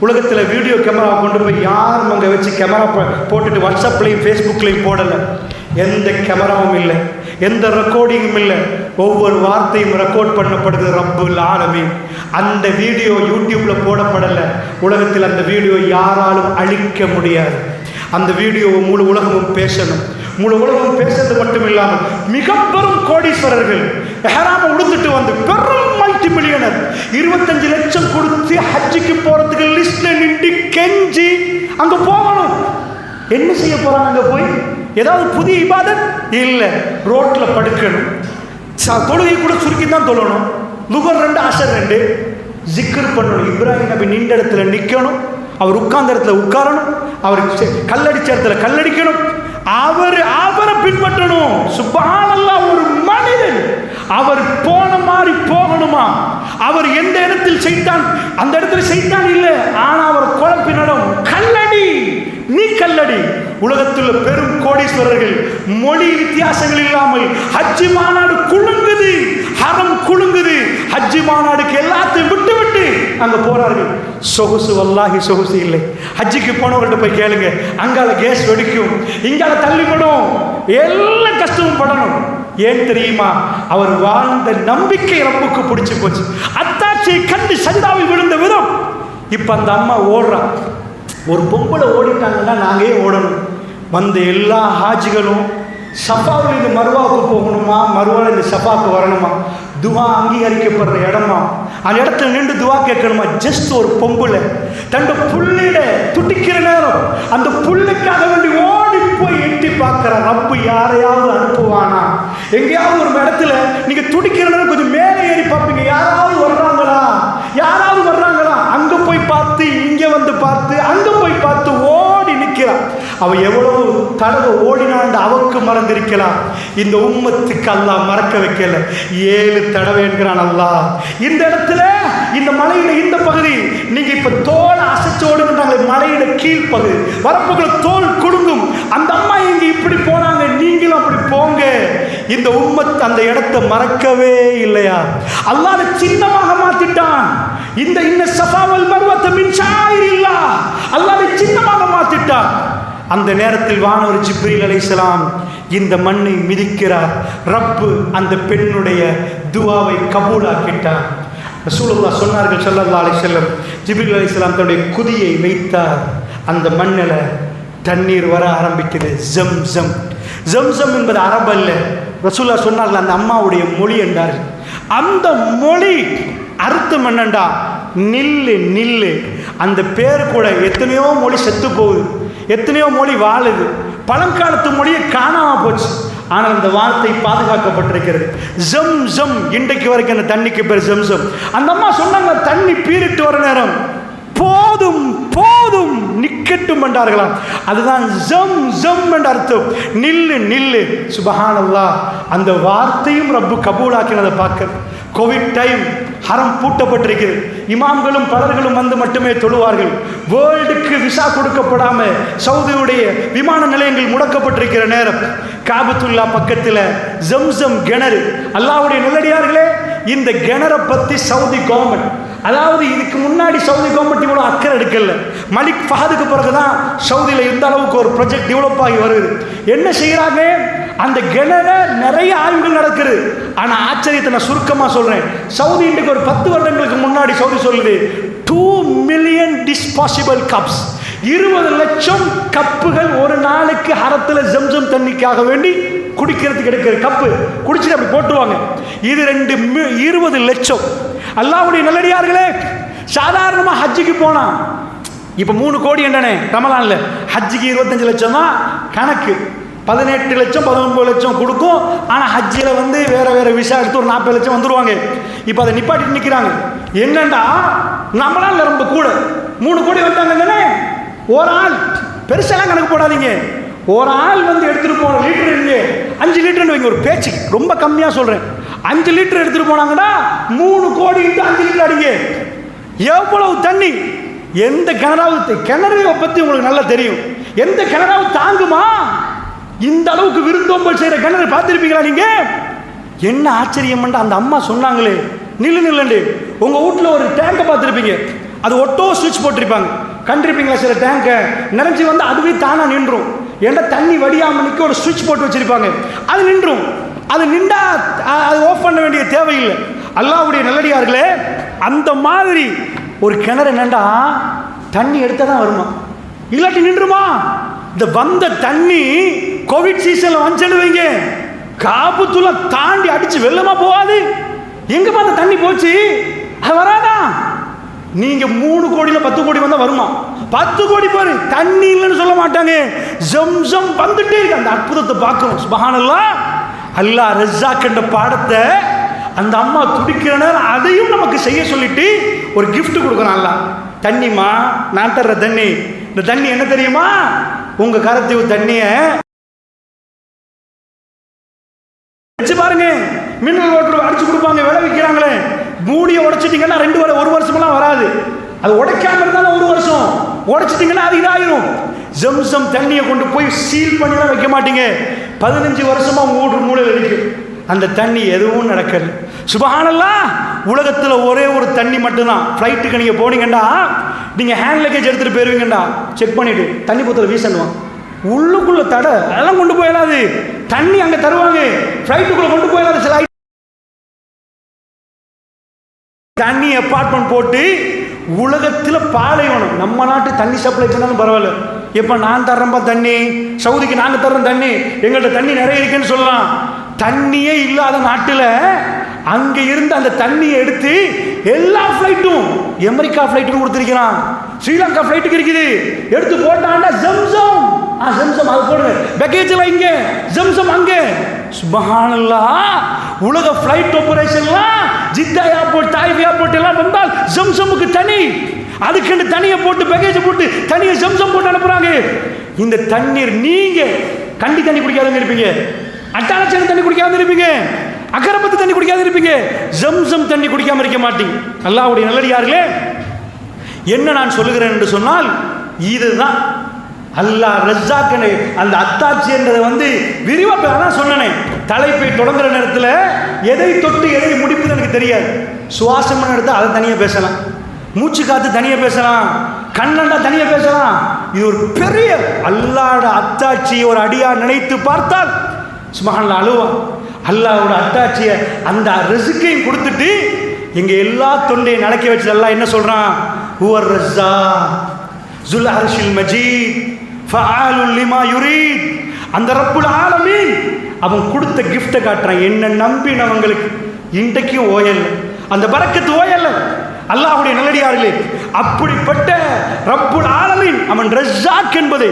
உலகத்தில் வீடியோ கேமரா கொண்டு போய் யாரும் அங்கே வச்சு கேமரா போட்டுட்டு வாட்ஸ்அப்லையும் ஃபேஸ்புக்லையும் போடலை. எந்த கேமராவும் இல்லை, எந்த ரெக்கார்டிங்கும் இல்லை. ஒவ்வொரு வார்த்தையும் ரெக்கார்ட் பண்ணப்படுது ரப்புல் ஆலமீன். அந்த வீடியோ யூடியூப்ல போடப்படலை. உலகத்தில் அந்த வீடியோ யாராலும் அழிக்க முடியாது. அந்த வீடியோவை முழு உலகமும் பேசணும். முழு உலகமும் பேசுறது மட்டும் இல்லாமல் மிக பெரும் கோடீஸ்வரர்கள் ஹராம உடுத்துட்டு வந்து பெரும் மல்டி மில்லியனர் 25 லட்சம் கொடுத்து ஹஜ்ஜுக்கு போறதுக்கு லிஸ்ட்ல நின்று கெஞ்சி அங்க போகணும். என்ன செய்ய போறாங்க? அங்க போய் ஏதாவது புதிய இபாதத் இல்லை, ரோட்ல படுக்கணும். தொழுகை கூட சுருக்கி தான் தொழணும். லுகர் 2 அசர் 2 ஜிக்ர் பண்ணணும். இப்ராஹிம் நபி நின்ற இடத்துல நிற்கணும், அவர் உட்கார்ந்த இடத்துல உட்காரணும், அவர் கல்லடிச்ச இடத்துல கல்லடிக்கணும், அவரை பின்பற்றணும். சுப்ஹானல்லாஹ், ஒரு மனிதன் அவர் போன மாதிரி போகணுமா? அவர் எந்த இடத்தில் செய்தான் அந்த இடத்துல செய்தான் இல்லை, ஆனா அவர் குழப்பினடும் கல்லடி, நீ கல்லடி. உலகத்தில் பெரும் கோடீஸ்வரர்கள் மொழி வித்தியாசங்கள் இல்லாமல் ஹஜ்ஜி மாநாடு குலுங்குது, ஹரம் குலுங்குது. ஹஜ்ஜி மாநாடுக்கு எல்லாத்தையும் விட்டு அங்க போறார்கள். சொகுசு, வல்லாஹி சொகுசு இல்லை. ஹஜ்ஜிக்கு போனவர்கிட்ட போய் கேளுங்க, அங்கால கேஸ் வெடிக்கும், இங்கால தள்ளிப்படும், எல்லாம் கஷ்டமும் படணும். ஏன் தெரியுமா? அவர் வாழ்ந்த நம்பிக்கை ரப்புக்கு பிடிச்சு போச்சு. அத்தாட்சியை கண்டு சஜிதாவில் விழுந்த விதம். இப்ப அந்த அம்மா ஓடுறான். ஒரு பொம்பளை ஓடிட்டாங்கன்னா நாங்களே ஓடணும். வந்த எல்லா ஹாஜிகளும் சஃபாவில் இந்த மர்வாவுக்கு போகணுமா, மர்வாவில் இந்த சஃபாவுக்கு வரணுமா, துவா அங்கீகரிக்கப்படுற இடமா, அந்த இடத்துல நின்று துவா கேட்கணுமா? ஜஸ்ட் ஒரு பொம்பளை தன் புள்ளையிட துடிக்கிற நேரம் அந்த புள்ளைக்காக வேண்டி ஓடி போய் எட்டி பார்க்கிற ரப்பு யாரையாவது அனுப்புவானா? எங்கேயாவது ஒரு இடத்துல நீங்க துடிக்கிற நேரம் கொஞ்சம் மேலே ஏறி பார்ப்பீங்க, யாராவது வர்றாங்களா, அங்க போய் பார்த்து, இங்க வந்து பார்த்து, அங்க போய் பார்த்து ஓடி நிற்கிறான். அவ எவ்வளவு தடவை ஓடினான் அவக்கு மறந்திருக்கலாம். இந்த உம்மத்துக்கு அல்லாஹ் மறக்க வைக்கல. 7 தடவை என்கிறான் அல்லாஹ். இந்த இடத்துல இந்த மலையில இந்த பகுதி நீங்க இப்ப தோல் அசைச்சு ஓடுங்கிறாங்களே, மலையில கீழ்ப்பகுதி வரப்புகளை தோல் குடுங்கும். அந்த அம்மா இங்க இப்படி போனாங்க, நீங்களும் அப்படி போங்க. இந்த உம்மத் அந்த இடத்தை மறக்கவே இல்லையா? அல்லாஹ் சின்னமாக மாத்திட்டான். இந்த சஃபா வல் மர்வத மின் ஷாயிரில்லாஹ், அல்லாஹ் சின்னமாக மாத்திட்டான். அந்த நேரத்தில் வானவர் ஜிப்ரீல் அலைஹிஸ்ஸலாம் இந்த மண்ணை மிதிக்கிறார். ரப்பு அந்த பெண்ணுடைய துஆவை கபூலாக்கிட்டார். ரசூலுல்லாஹ் சொன்னார்கள் ஸல்லல்லாஹு அலைஹி வஸல்லம், ஜிப்ரீல் அலைஹிஸ்ஸலாம் தன்னுடைய குதியை வைத்தார். அந்த மண்ணில் தண்ணீர் வர ஆரம்பிக்குது. ஜம்சம். ஜம்சம் என்பது அரபு அல்ல. ரசூலுல்லாஹ் சொன்னார்கள் அந்த அம்மாவுடைய மொழி என்றார்கள். அந்த மொழி அர்த்தம் என்னண்டா, நில்லு நில்லு. அந்த பேர் கூட எத்தனையோ மொழி செத்து போகுது, எத்தனையோ மொழி வாழுது. பழங்காலத்து மொழியை காணாம போச்சு. ஆனால் அந்த வார்த்தை பாதுகாக்கப்பட்டிருக்கிறது. ஜம் ஜம். இன்றைக்கு வரைக்கும் அந்த தண்ணிக்கு பேர் ஜம்சம். அந்த அம்மா சொன்னாங்க, தண்ணி பீரிட்டு வர நேரம் போதும் போதும் நிக்கட்டும் என்றார்களாம். அதுதான் ஜம் ஜம் என்ற அர்த்தம். நில்லு நில்லு. சுபஹானல்லாஹ். அந்த வார்த்தையும் ரப்பு கபூலாக்கினதை பார்க்க. கோவிட் டைம், ஹரம் பூட்டப்பட்டிருக்கிறது. இமாம்களும் பலர்களும் வந்து மட்டுமே தொழுவார்கள். வேர்ல்டுக்கு விசா கொடுக்கப்படாம சவுதியுடைய விமான நிலையங்கள் முடக்கப்பட்டிருக்கிற நேரம், காபத்துல்லா பக்கத்தில் ஜம்சம் கிணறு. அல்லாஹ்வுடைய நல்லடியார்களே, இந்த கிணறை பற்றி சவுதி கவர்மெண்ட், அதாவது இதுக்கு முன்னாடி சவுதி கவர்மெண்ட் இவ்வளோ அக்கறை எடுக்கல. மலிக் ஃபஹதுக்கு பிறகுதான் சவுதியில் இந்த அளவுக்கு ஒரு ப்ராஜெக்ட் டெவலப் ஆகி வருது. என்ன செய்கிறாங்க, அந்த கிணற நிறைய ஆய்வுகள் நடக்குது. ஆனால் ஆச்சரியத்தை நான் சுருக்கமாக சொல்கிறேன். சவுதி இன்றைக்கு ஒரு 10 வருடங்களுக்கு முன்னாடி சவுதி சொல்லுது 2 மில்லியன் டிஸ்பாசிபிள் கப்ஸ், 20 லட்சம் கப்புகள் ஒரு நாளைக்கு ஹரத்தில் ஜம்சம் தண்ணிக்காக வேண்டி குடிக்கிறதுக்கு எடுக்கிற கப்பு குடிச்சிட்டு அப்படி போட்டுருவாங்க. இது 20 லட்சம். அல்லாஹ்வுடைய நல்லடியார்களே, சாதாரணமாக ஹஜ்ஜுக்கு போனா இப்போ 3 கோடி என்னனே ரமலான்ல, ஹஜ்ஜுக்கு 25 லட்சம் தான் கணக்கு. 18 லட்சம் 19 லட்சம் கொடுக்கும். ஆனால் ஹஜ்ஜில் வந்து வேற வேற விசா எடுத்து ஒரு 40 லட்சம் வந்துடுவாங்க. இப்போ அதை நிப்பாட்டிட்டு நிற்கிறாங்க. என்னண்டா நம்மளால ரொம்ப கூட 3 கோடி வந்தாங்கன்னு ஒரு ஆள், பெருசெல்லாம் கணக்கு போடாதீங்க, ஒரு ஆள் வந்து எடுத்துகிட்டு போன லிட்டர் இருக்கு 5 லிட்டர்னு வைங்க, ஒரு பேச்சு ரொம்ப கம்மியாக சொல்கிறேன். 5 லிட்டர் எடுத்துகிட்டு போனாங்கன்னா 3 கோடி 5 லிட்டர் அடிங்க. எவ்வளவு தண்ணி! எந்த கிணறாவது, கிணறு பற்றி உங்களுக்கு நல்லா தெரியும், எந்த கிணறாவது தாங்குமா? இந்த அளவுக்கு விருந்தோம்பல் செய்கிற கிணறு பார்த்துருப்பீங்களா நீங்கள்? என்ன ஆச்சரியம்! அந்த அம்மா சொன்னாங்களே, நில்லு நில்லுண்டு. உங்கள் வீட்டில் ஒரு டேங்கை பார்த்துருப்பீங்க, அது ஒட்டோ சுவிட்ச் போட்டிருப்பாங்க, கண்டிருப்பீங்களா? சில டேங்கை நிறைஞ்சி வந்து அதுவே தானாக நின்றும். ஏன்னா தண்ணி வடியாமல் நிற்க ஒரு சுவிட்ச் போட்டு வச்சுருப்பாங்க, அது நின்றும். அது நின்றா அது ஆஃப் பண்ண வேண்டிய தேவையில்லை. அல்லாஹ்வுடைய நல்லடியார்களே, அந்த மாதிரி ஒரு கிணறு என்னண்டா தண்ணி எடுத்தால் தான் வருமா, இல்லாட்டி நின்றுமா? இந்த வந்த தண்ணி கோவிட் சீசனில் வந்துச்சு வைங்க, காபத்துல்லா தாண்டி அடிச்சு வெள்ளமா போகாது. எங்கப்பா அந்த தண்ணி போச்சு? அது வராதா? நீங்க 3 கோடியில் 10 கோடி வந்தா வருமா? 10 கோடி பாரு, தண்ணி இல்லைன்னு சொல்ல மாட்டாங்க. ஜம்சம் வந்துட்டே இருக்கு. அந்த அற்புதத்தை பார்க்கணும். சுப்ஹானல்லாஹ். அல்லாஹ் ரஸாக் என்ற பாடத்தை அந்த அம்மா துடிக்கிற நேரம் அதையும் நமக்கு செய்ய சொல்லிட்டு ஒரு கிஃப்ட் கொடுக்குறான். அல்லாஹ், தண்ணிமா நான் தர்ற தண்ணி. இந்த தண்ணி என்ன தெரியுமா? உங்க கரத்தீவு தண்ணியை வச்சு பாருங்க, மினரல் வாட்டர் அடிச்சு கொடுப்பாங்க, விலை விற்கிறாங்களே. மூடியை உடைச்சிட்டிங்கன்னா 1 வருஷமெல்லாம் வராது. அது உடைக்காம இருந்தாலும் 1 வருஷம், உடைச்சிட்டிங்கன்னா அது இதாயிரும். ஜம்சம் தண்ணியை கொண்டு போய் சீல் பண்ணிலாம் வைக்க மாட்டீங்க, 15 வருஷமா மூன்று மூலையில் இருக்கு. அந்த தண்ணி எதுவும் நடக்கல. சுப்ஹானல்லாஹ். உலகத்தில் ஒரே ஒரு தண்ணி மட்டும்தான். ஃப்ளைட்டுக்கு நீங்கள் போனீங்கண்டா, நீங்கள் ஹேண்ட் லக்கேஜ் எடுத்துகிட்டு போயிருவீங்கண்டா, செக் பண்ணிவிட்டு தண்ணி போத்தல வீசணுவான். உள்ளுக்குள்ளே தடை, அதெல்லாம் கொண்டு போயிடாது. தண்ணி அங்கே தருவாங்க, ஃப்ளைட்டுக்குள்ளே கொண்டு போயிடாது. சில தண்ணி அப்பார்ட்மெண்ட் போட்டு உலகத்தில் பாலைவனம். நம்ம நாட்டு தண்ணி சப்ளை பண்ணாலும் பரவாயில்ல. எப்போ நான் தர்றேன்ப்பா தண்ணி, சவுதிக்கு நாங்கள் தர்றோம் தண்ணி, எங்கள்கிட்ட தண்ணி நிறைய இருக்குன்னு சொல்லலாம். தண்ணியே இல்லாத நாட்டில் அங்கே இருந்து அந்த தண்ணியை எடுத்து எல்லா ஃப்ளைட்டும், அமெரிக்கா ஃப்ளைட்டுக்கு கொடுத்துருக்கிறான், ஸ்ரீலங்கா ஃப்ளைட்டுக்கு இருக்குது, எடுத்து போட்டாண்டா ஜம்சம். ஜம்சம் அது போடுங்க, பேக்கேஜில் இங்கே ஜம்சம் அங்கே. சுப்ஹானல்லாஹ். உலக ஃப்ளைட் ஆபரேஷன்லாம் ஜித்தா ஏர்போர்ட், தாயிஃப் ஏர்போர்ட் எல்லாம் வந்தால் ஜம்சமுக்கு தனி, அதுக்கு தண்ணியை போட்டு பேக்கேஜ் போட்டு தண்ணியை ஜம்சம் போட்டு அனுப்புறாங்க. இந்த தண்ணீர் நீங்க கண்டி தண்ணி குடிக்காத இருப்பீங்க, அட்டாளச்சேரி தண்ணி குடிக்காம இருப்பீங்க, அக்கரப்பத்து தண்ணி குடிக்காம இருப்பீங்க, ஜம்சம் தண்ணி குடிக்காம இருக்க மாட்டீங்க. அல்லாஹ்வுடைய நல்லடியார்களே, என்ன நான் சொல்லுகிறேன் என்று சொன்னால், இதுதான் அல்லாஹ் ரஸாக்கனை அந்த அத்தாட்சி என்றதை வந்து விரிவாக அதான் சொன்னேன். தலைப்பை தொடங்குற நேரத்தில் எதை தொட்டு எதை முடிப்பது எனக்கு தெரியாது. சுவாசம் எடுத்து அதை தனியாக பேசலாம், மூச்சு காத்து தனியாக பேசலாம், கண்ணண்டா தனியாக பேசலாம், இது ஒரு பெரிய அல்லாஹ்வோட அத்தாட்சியை ஒரு அடியார் நினைத்து பார்த்தால் சுப்ஹானல்லாஹ் அழுவான். அல்லாஹ்வோட அத்தாட்சியை அந்த ரிஸ்கையும் கொடுத்துட்டு எங்க எல்லா தொண்டையும் நடக்க வச்சு அல்லாஹ் என்ன சொல்றான்? ஹுவர் ரஸ்ஸாக் ஸுல் அர்ஷில் மஜீத் ஃபஆலுல் லிமா யுரீத். அந்த ரப்புல் ஆலமீன் அவன் கொடுத்த கிஃப்ட்டை காட்டுறான். என்ன நம்பினவங்களுக்கு இன்றைக்கும் ஓயல், அந்த பரக்கத்து ஓயல்ல. அல்லாஹ்வுடைய நல்லடியார்களே, அப்படிப்பட்ட ரப்புல் ஆலமீன் அவன் ரஸ்ஸாக் என்பதை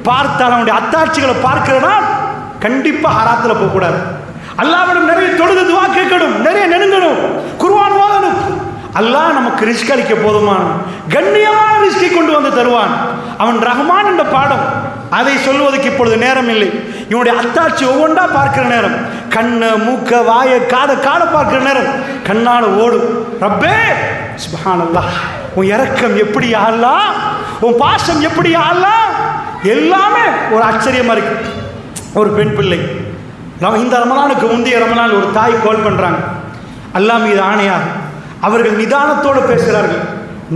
பார்த்தால் அவனுடைய அத்தாட்சிகளை பார்க்கிறனா கண்டிப்பா ஹராத்துல போக கூடாது. அல்லாஹ்விடம் நிறைய தொழுது துஆ கேட்கணும், நிறைய நெருங்கணும், குர்ஆன் ஓதணும். அல்லாஹ் நமக்கு ரிஸ்க் அளிக்க போதுமான கண்ணியமான ரிஸ்கை கொண்டு வந்து தருவான். அவன் ரஹ்மான் என்ற பாடம், அதை சொல்வதற்கு இப்பொழுது நேரம் இல்லை. இவனுடைய அத்தாட்சி ஒவ்வொன்றா பார்க்கிற நேரம், கண்ணை மூக்க வாய காதை பார்க்கிற நேரம் கண்ணால ஓடும். ரப்பே சுப்ஹானல்லாஹ், உன் இரக்கம் எப்படி அல்லாஹ், உன் பாசம் எப்படி அல்லாஹ், எல்லாமே ஒரு ஆச்சரியமா இருக்கு. ஒரு பெண் பிள்ளை இந்த ரமலானுக்கு முந்தைய ரமலான் ஒரு தாய் கால் பண்றாங்க. அல்லாஹ் மீது ஆணையாக அவர்கள் நிதானத்தோடு பேசுகிறார்கள்.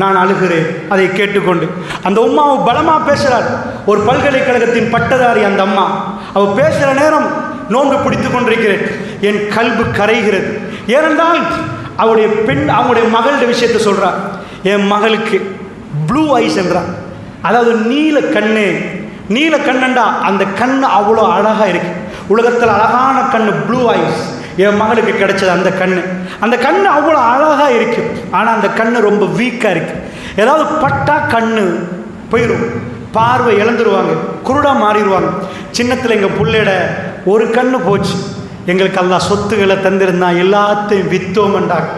நான் அழுகிறேன் அதை கேட்டுக்கொண்டு. அந்த உம்மாவை பலமா பேசுகிறார். ஒரு பல்கலைக்கழகத்தின் பட்டதாரி அந்த அம்மா. அவள் பேசுகிற நேரம் நோன்பு பிடித்து கொண்டிருக்கிறேன், என் கல்பு கரைகிறது. ஏனென்றால் அவங்களுடைய மகளுடைய விஷயத்தை சொல்றார். என் மகளுக்கு ப்ளூ ஐஸ் என்றார், அதாவது நீல கண்ணு. நீல கண்ணண்டா அந்த கண்ணு அவ்வளோ அழகா இருக்கு. உலகத்தில் அழகான கண்ணு ப்ளூ ஐஸ் என் மகளுக்கு கிடைச்சது. அந்த கண்ணு அவ்வளோ அழகா இருக்கு. ஆனால் அந்த கண்ணு ரொம்ப வீக்காக இருக்கு. ஏதாவது பட்டா கண்ணு போயிடும், பார்வை இழந்துருவாங்க, குருடா மாறிடுவாங்க. சின்னத்தில் எங்கள் பிள்ளையோட ஒரு கண்ணு போச்சு. எங்களுக்கு அல்லாஹ் சொத்துக்களை தந்திருந்தான், எல்லாத்தையும் வித்தோம்ண்டாங்க.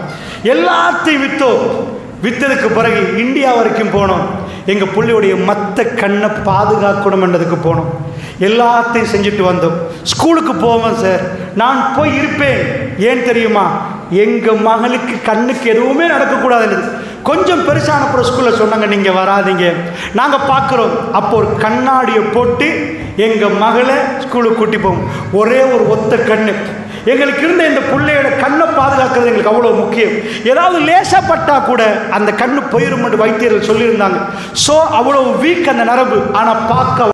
எல்லாத்தையும் வித்ததுக்கு பிறகு இந்தியா வரைக்கும் போனோம். எங்கள் பிள்ளையுடைய மற்ற கண்ணை பாதுகாக்கணும்ன்றதுக்கு போனோம். எல்லாத்தையும் செஞ்சுட்டு வந்தோம். ஸ்கூலுக்கு போவோம் சார், நான் போய் இருப்பேன். ஏன் தெரியுமா? எங்கள் மகளுக்கு கண்ணுக்கு எதுவுமே நடக்கக்கூடாது. கொஞ்சம் பெருசான அப்புறம் ஸ்கூலில் சொன்னாங்க, நீங்கள் வராதிங்க, நாங்கள் பார்க்குறோம். அப்போ ஒரு கண்ணாடியை போட்டு எங்கள் மகளை ஸ்கூலுக்கு கூட்டி போவோம். ஒரே ஒரு ஒத்த கண்ணு. எங்களுக்கு இருந்த இந்த பிள்ளையோட கண்ணை பாதுகாக்கிறது எங்களுக்கு அவ்வளோ முக்கியம். ஏதாவது லேசப்பட்டா கூட அந்த கண்ணு போயிடும் என்று வைத்தியர்கள் சொல்லியிருந்தாங்க. ஸோ அவ்வளோ வீக் அந்த நரம்பு. ஆனால் பார்க்க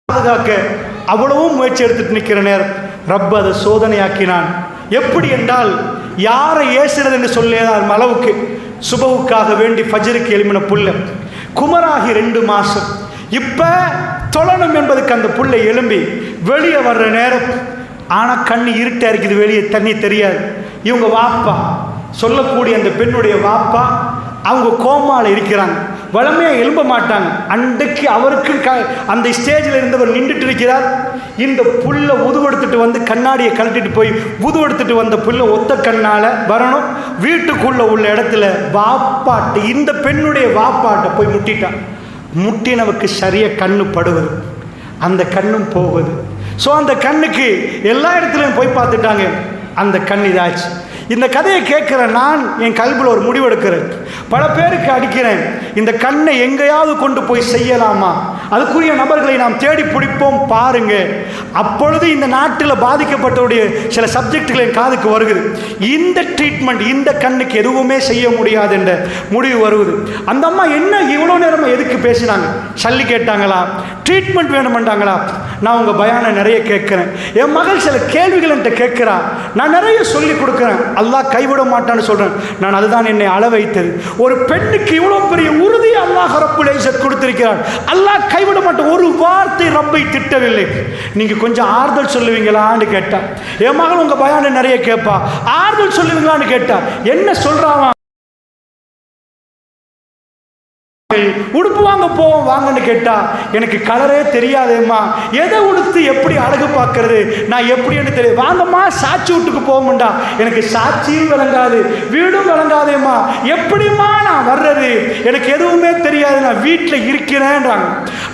பாதுகாக்க அவ்வளவும் முயற்சி எடுத்துட்டு நிற்கிற நேரம் ரப் அதை சோதனையாக்கினான். எப்படி என்றால், யாரை ஏசுறது என்று சொல்லியதால் அளவுக்கு சுபவுக்காக வேண்டி ஃபஜ்ருக்கு எழுப்பின புள்ள குமராகி 2 மாசம். இப்போ தொழணும் என்பதுக்கு அந்த புள்ளை எழும்பி வெளியே வர்ற நேரம், ஆனால் கண்ணு இருட்டாக இருக்குது, வெளியே தண்ணி தெரியாது. இவங்க வாப்பா சொல்லக்கூடிய அந்த பெண்ணுடைய வாப்பா அவங்க கோமாவில் இருக்கிறாங்க, வளமையாக எழும்ப மாட்டாங்க. அன்றைக்கு அவருக்கு அந்த ஸ்டேஜில் இருந்தவர் நின்றுட்டு இருக்கிறார். இந்த புல்லை உதுவெடுத்துட்டு வந்து கண்ணாடியை கழட்டிட்டு போய் உதுவெடுத்துட்டு வந்த புல்லை ஒத்த கண்ணால் வரணும். வீட்டுக்குள்ளே உள்ள இடத்துல வாப்பாட்டு இந்த பெண்ணுடைய வாப்பாட்டை போய் முட்டிட்டான். முட்டினவுக்கு சரியாக கண்ணு படுவது, அந்த கண்ணும் போகுது. ஸோ அந்த கண்ணுக்கு எல்லா இடத்துலையும் போய் பார்த்துட்டாங்க, அந்த கண் இதாச்சு. இந்த கதையை கேட்குற நான் என் கல்வியில் ஒரு முடிவு எடுக்கிறேன். பல பேருக்கு அடிக்கிறேன், இந்த கண்ணை எங்கேயாவது கொண்டு போய் செய்யலாமா? அதுக்குரிய நபர்களை நாம் தேடி பிடிப்போம் பாருங்க. அப்பொழுது இந்த நாட்டில் பாதிக்கப்பட்டவுடைய சில சப்ஜெக்டுகள் என் காதுக்கு வருகிறது. இந்த ட்ரீட்மெண்ட் இந்த கண்ணுக்கு எதுவுமே செய்ய முடியாது என்ற முடிவு வருவது. அந்த அம்மா என்ன இவ்வளோ நேரமாக எதுக்கு பேசினாங்க? சல்லி கேட்டாங்களா? ட்ரீட்மெண்ட் வேணுமெண்டாங்களா? நான் உங்கள் பயானை நிறைய கேட்குறேன். என் மகள் சில கேள்விகள் என்கிட்ட கேட்குறா, நான் நிறைய சொல்லி கொடுக்குறேன். அல்லாஹ் கைவிட மாட்டான்னு சொல்கிறேன். நான் அதுதான் என்னை அள வைத்தது. ஒரு பெண்ணுக்கு இவ்வளோ பெரிய உறுதி அல்லாஹ் ரப்புல் இஸ்ஸத் கொடுத்திருக்கிறார். அல்லாஹ் கைவிட மாட்டேன். ஒரு வார்த்தை ரப்பை திட்டவில்லை. நீங்கள் கொஞ்சம் ஆறுதல் சொல்லுவீங்களான்னு கேட்டா. என் மகள் உங்கள் பயானை நிறைய கேட்பா, ஆறுதல் சொல்லுவீங்களான்னு கேட்டா. என்ன சொல்கிறான்? உடுப்பு வாங்க போவோம் வாங்கன்னு கேட்டா, எனக்கு கலரே தெரியாதேம்மா, எதை உடுத்து எப்படி அழகு பார்க்கறது, நான் எப்படின்னு தெரியும். வாங்கம்மா சாட்சி வீட்டுக்கு போவோம்டா, எனக்கு சாட்சியும் விளங்காது வீடும் விளங்காதேம்மா, எப்படிம்மா நான் வர்றது, எனக்கு எதுவுமே தெரியாது, நான் வீட்டில் இருக்கிறேன்றாங்க.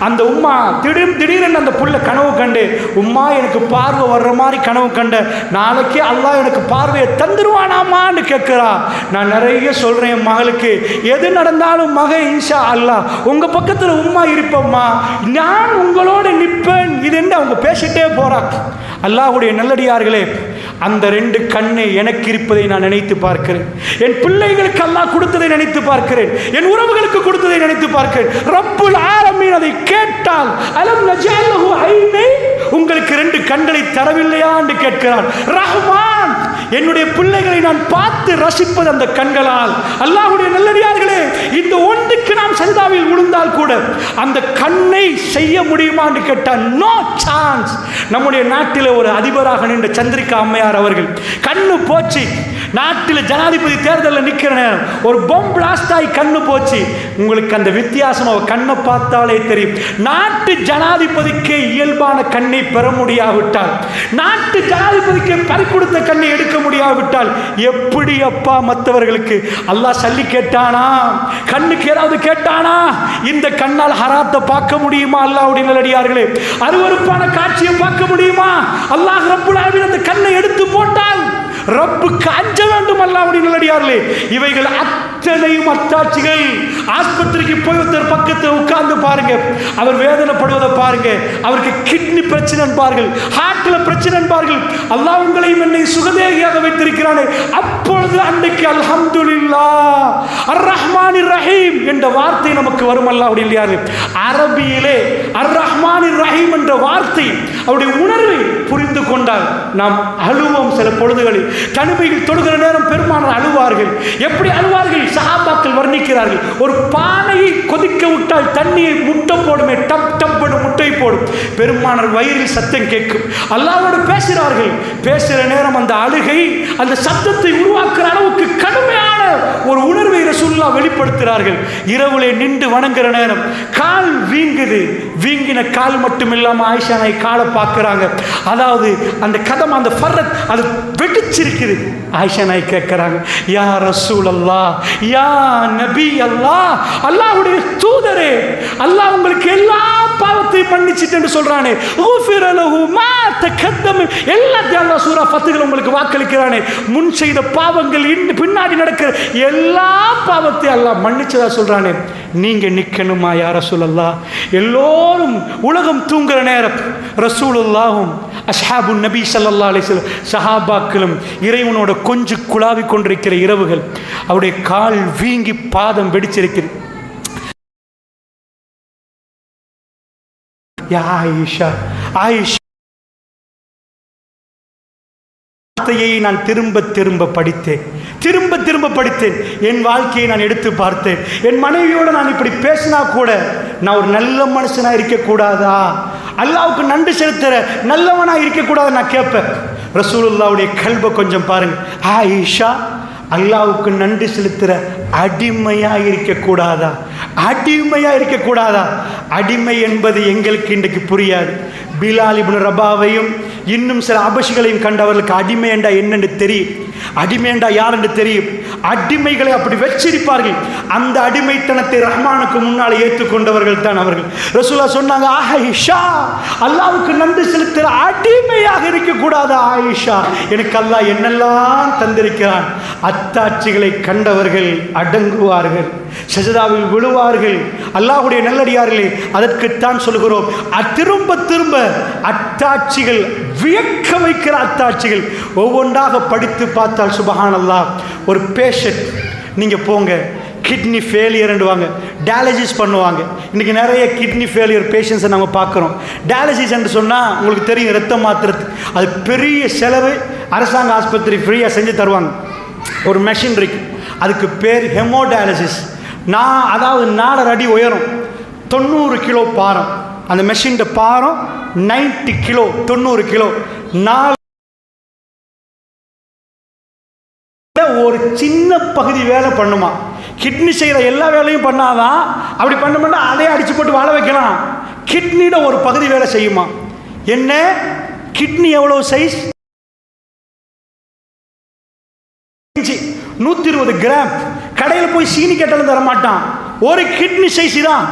அந்த உம்மா திடீர்னு அந்த புள்ள கனவு கண்டு, உம்மா எனக்கு பார்வை வர்ற மாதிரி கனவு கண்ட, நாளைக்கே அல்லாஹ் எனக்கு பார்வையை தந்துருவானாமான்னு கேட்குறா. நான் நிறைய சொல்கிறேன் என் மகளுக்கு, எது நடந்தாலும் மகன் இன்ஷா அல்லாஹ் உங்க பக்கத்தில் உம்மா இருப்பம்மா, நான் உங்களோட நிற்பேன். இது என்ன அவங்க பேசிட்டே போறாங்க. அல்லாஹ்வுடைய நல்லடியார்களே, அந்த 2 கண்ணை எனக்கு இருப்பதை நான் நினைத்து பார்க்கிறேன். என் பிள்ளைகளுக்கு அல்லாஹ் கொடுத்ததை நினைத்து பார்க்கிறேன். என் உறவுகளுக்கு கொடுத்ததை நினைத்து பார்க்கிறேன். ரப்புல் ஆலமீன் அதை கேட்டால் அலம் நஜஅலஹு ஐனை, உங்களுக்கு 2 கண்களை தரவில்லையா என்று கேட்கிறான். ரஹ்மான், என்னுடைய பிள்ளைகளை நான் பார்த்து ரசிப்பது அந்த கண்களால். அல்லாஹ்வுடைய நல்லடியார்களே, இந்த ஒன்றுக்கு நாம் சஜதாவில் விழுந்தால் கூட அந்த கண்ணை செய்ய முடியுமா என்று கேட்டால் நோ சான்ஸ். நம்முடைய நாட்டில் ஒரு அதிபராக நின்ற சந்திரிகா அம்மையார் அவர்கள் கண்ணு போச்சு. நாட்டில் ஜனாதிபதி தேர்தலில் நிற்கிற நேரம் ஒரு பொம் பிளாஸ்ட் ஆகி கண்ணு போச்சு. உங்களுக்கு அந்த வித்தியாசம் அவ கண்ணை பார்த்தாலே தெரியும். நாட்டு ஜனாதிபதிக்கு இயல்பான கண்ணை பெற முடியாவிட்டால், நாட்டு ஜனாதிபதிக்கு பறி கொடுத்த கண்ணை எடுக்க முடியாவிட்டால் எப்படி அப்பா மற்றவர்களுக்கு? அல்லாஹ் சல்லி கேட்டானா? கண்ணுக்கு ஏதாவது கேட்டானா? இந்த கண்ணால் ஹராத்தை பார்க்க முடியுமா? அல்லாஹ்வுடைய நல்லடியார்களே, அருவருப்பான காட்சியை பார்க்க முடியுமா? அல்லாஹ் ரப்புல் ஆலமீன் அந்த கண்ணை எடுத்து போட்டால் ரப்புக்கு அஞ்ச வேண்டும். அல்லாஹ்வுடைய நல்லடியார்களே, இவைகள் அத்தனையும் அத்தாட்சிகள். ஆஸ்பத்திரிக்கு போய் ஒருத்தர் பக்கத்தில் உட்கார்ந்து பாருங்க, அவர் வேதனைப்படுவதை பாருங்க. அவருக்கு கிட்னி பிரச்சனை என்பார்கள், ஹார்ட்ல பிரச்சனை என்பார்கள். அல்லாஹ் உங்களையும் என்னை சுகதேகியாக வைத்திருக்கிறானே, அப்பொழுது அன்றைக்கு அல்ஹம்துலில்லாஹ் அர் ரஹ்மானிர் ரஹீம் என்ற வார்த்தை நமக்கு வரும். அல்லாஹ்வுடைய நல்லடியார்களே, அரபியிலே அர் ரஹ்மானிர் ரஹீம் என்ற வார்த்தை அவருடைய உணர்வை புரிந்து கொண்டால் நாம் அழுவோம். சில பொழுதுகளில் தனிமையில் தொடுகிற நேரம் பெருமானார் அழுவார்கள். எப்படி அழுவார்கள்? சஹாபாக்கள் வர்ணிக்கிறார்கள். ஒரு பானையை கொதிக்க விட்டால் தண்ணியை முட்டை போடுமே, டப் டப் முட்டை போடும். பெருமானார் வயிறில் சத்தம் கேட்கும். அல்லாஹ்வோடு பேசுகிறார்கள். பேசுகிற நேரம் அந்த அழுகை, அந்த சத்தத்தை உருவாக்குற அளவுக்கு கடுமையான ஒரு உணர்வை ரசூலுல்லாஹ் வெளிப்படுத்துகிறார்கள். இரவுலே நின்று வணங்குற நேரம் கால் வீங்குது. வீங்கின கால் மட்டும் இல்லாமல் ஆயிஷா நாய் காலை பார்க்குறாங்க. அதாவது அந்த கதம், அந்த ஃபர்ரத் அது வெடிச்சிருக்குது. ஆயிஷா நாய் கேட்குறாங்க, யா ரசூலல்லாஹ், யா நபி அல்லாஹ், அல்லாஹ்வுடைய தூதரே, அல்லாஹ் உங்களுக்கு எல்லா பாவத்தையும் மன்னிச்சிட்டு சொல்றானே, குஃபிர லஹு மா தகத்தம, எல்லாத்தையும் அல்லாஹ் சூரா ஃபத்ஹில் உங்களுக்கு வாக்களிக்கிறானே, முன் செய்த பாவங்கள் பின்னாடி நடக்கிற எல்லா பாவத்தையும் அல்லாஹ் மன்னிச்சதா சொல்றானே. நீங்க நிக்கணுமா யா ரசூலல்லாஹ்? எல்லோரும் உலகம் தூங்குற நேரம் ரசூலுல்லாஹும் அஸ்ஹாபுன் நபி ஸல்லல்லாஹு அலைஹி வஸல்லம் சஹாபாக்களும் இறைவனோட கொஞ்சம் குழாவி கொண்டிருக்கிற இரவுகள், அவருடைய கால் வீங்கி பாதம் வெடிச்சிருக்கிறது. ஆயிஷா, ஆயிஷா வார்த்தையை நான் திரும்ப திரும்ப படித்தேன். என் வாழ்க்கையை நான் எடுத்து பார்த்தேன். என் மனைவியோடு நான் இப்படி பேசினா கூட நான் ஒரு நல்ல மனுஷனா இருக்கக்கூடாதா? அல்லாஹ்வுக்கு நன்றி செலுத்துற நல்லவனா இருக்கக்கூடாது நான் கேட்பேன். ரசூலுல்லாஹ்வுடைய கல்பை கொஞ்சம் பாருங்க. ஆயிஷா, அல்லாஹ்வுக்கு நன்றி செலுத்துற அடிமையா இருக்கக்கூடாதா? அடிமை என்பது எங்களுக்கு இன்றைக்கு புரியாது. பிலால் இப்னு ரபாவையும் இன்னும் சில அபஷிகளையும் கண்டவர்களுக்கு அடிமை என்றா என்னென்று தெரியும், அடிமை என்றா யார் என்று தெரியும். அடிமைகளை அப்படி வச்சிருப்பார்கள். அந்த அடிமைத்தனத்தை ரஹ்மானுக்கு முன்னால் ஏற்றுக்கொண்டவர்கள் தான் அவர்கள். ரசூலுல்லாஹ் சொன்னாங்க, ஆயிஷா, அல்லாஹ்வுக்கு நன்றி செலுத்துகிற அடிமையாக இருக்கக்கூடாது. ஆயிஷா, எனக்கு அல்லாஹ் என்னெல்லாம் தந்திருக்கிறான். அத்தாட்சிகளை கண்டவர்கள் அடங்குவார்கள், சஜதாவில் விழுவார்கள். அல்லாஹ்வுடைய நல்லடியார்களே, அதற்குத்தான் சொல்கிறோம், திரும்ப திரும்ப அத்தாட்சிகள், வியக்க வைக்கிற அத்தாட்சிகள் ஒவ்வொன்றாக படித்து பார்த்தால் சுபஹானல்லாஹ். ஒரு பேஷண்ட் நீங்கள் போங்க, கிட்னி ஃபெயிலியர்னு வாங்க, டயாலிசிஸ் பண்ணுவாங்க. இன்றைக்கி நிறைய கிட்னி ஃபெயிலியர் பேஷண்ட்ஸை நம்ம பார்க்குறோம். டயாலிசிஸ் என்று சொன்னால் உங்களுக்கு தெரியும், ரத்தம் மாற்றுறது அது பெரிய செலவு. அரசாங்க ஆஸ்பத்திரி ஃப்ரீயாக செஞ்சு தருவாங்க. ஒரு மெஷின் இருக்கு, அதுக்கு பேர் ஹெமோடயாலிசிஸ். அதாவது 4 அடி உயரம், 90 கிலோ பாரம். அந்த மெஷின் பாரம் 90 கிலோ, 90 கிலோ. ஒரு சின்ன பகுதி வேலை பண்ணுமா. கிட்னி செய்கிற எல்லா வேலையும் பண்ணாதான். அப்படி பண்ண அதே அடிச்சு போட்டு வாழ வைக்கலாம். கிட்னியோட ஒரு பகுதி வேலை செய்யுமா. என்ன கிட்னி எவ்வளவு சைஸ்? 120 கிராம். கடையில் போய் சீனி கேட்டாலும் தர மாட்டான். ஒரு கிட்னி சைஸ் தான்.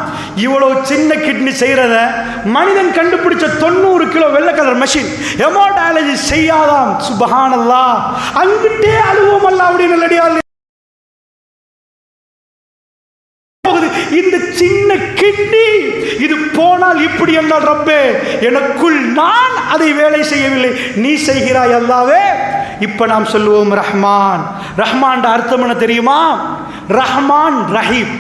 இவ்வளவு சின்ன கிட்னி செய்யறத மனிதன் கண்டுபிடிச்ச 90 கிலோ வெள்ளை கலர் மெஷின் ஹெமோடயாலிசிஸ் செய்யாதாம். சுபஹானல்லாஹ். அங்கிட்டே அழுவோம். அல்லாஹ்வுடைய நல்லடியார்களே, இந்த சின்ன கிட்னி இது போனால் இப்படி என்றால் ரப்பே, எனக்குள் நான் அதை வேலை செய்யவில்லை, நீ செய்கிறாய் அல்லாவே. இப்ப நாம் சொல்லுவோம் ரஹ்மான். ரஹ்மான் அர்த்தம் என்ன தெரியுமா? ரஹ்மான் ரஹீம்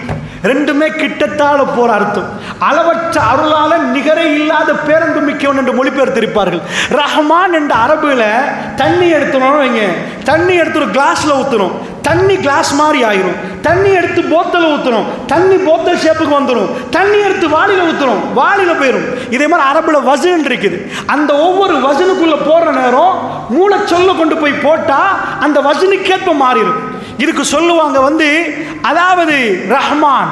ரெண்டுமே கிட்டத்தால போற அர்த்தம். அளவற்ற அருளால நிகரே இல்லாத பேரன்பு மிக்கவன் என்று மொழிபெயர்த்திருப்பார்கள். ரஹ்மான் என்ற அரபுல தண்ணி எடுத்துனோம் வைங்க, தண்ணி எடுத்து ஒரு கிளாஸ்ல ஊற்றணும், தண்ணி கிளாஸ் மாதிரி ஆயிரும். தண்ணி எடுத்து போத்தல ஊற்றணும், தண்ணி போத்தல் ஷேப்புக்கு வந்துடும். தண்ணி எடுத்து வாளியில ஊற்றணும், வாளியில போயிடும். இதே மாதிரி அரபுல வசன் இருக்குது. அந்த ஒவ்வொரு வசனுக்குள்ள போற நேரம் மூளை சொல்ல கொண்டு போய் போட்டா அந்த வசனுக்கேற்ப மாறிடும். இதுக்கு சொல்லுவாங்க அதாவது ரஹ்மான்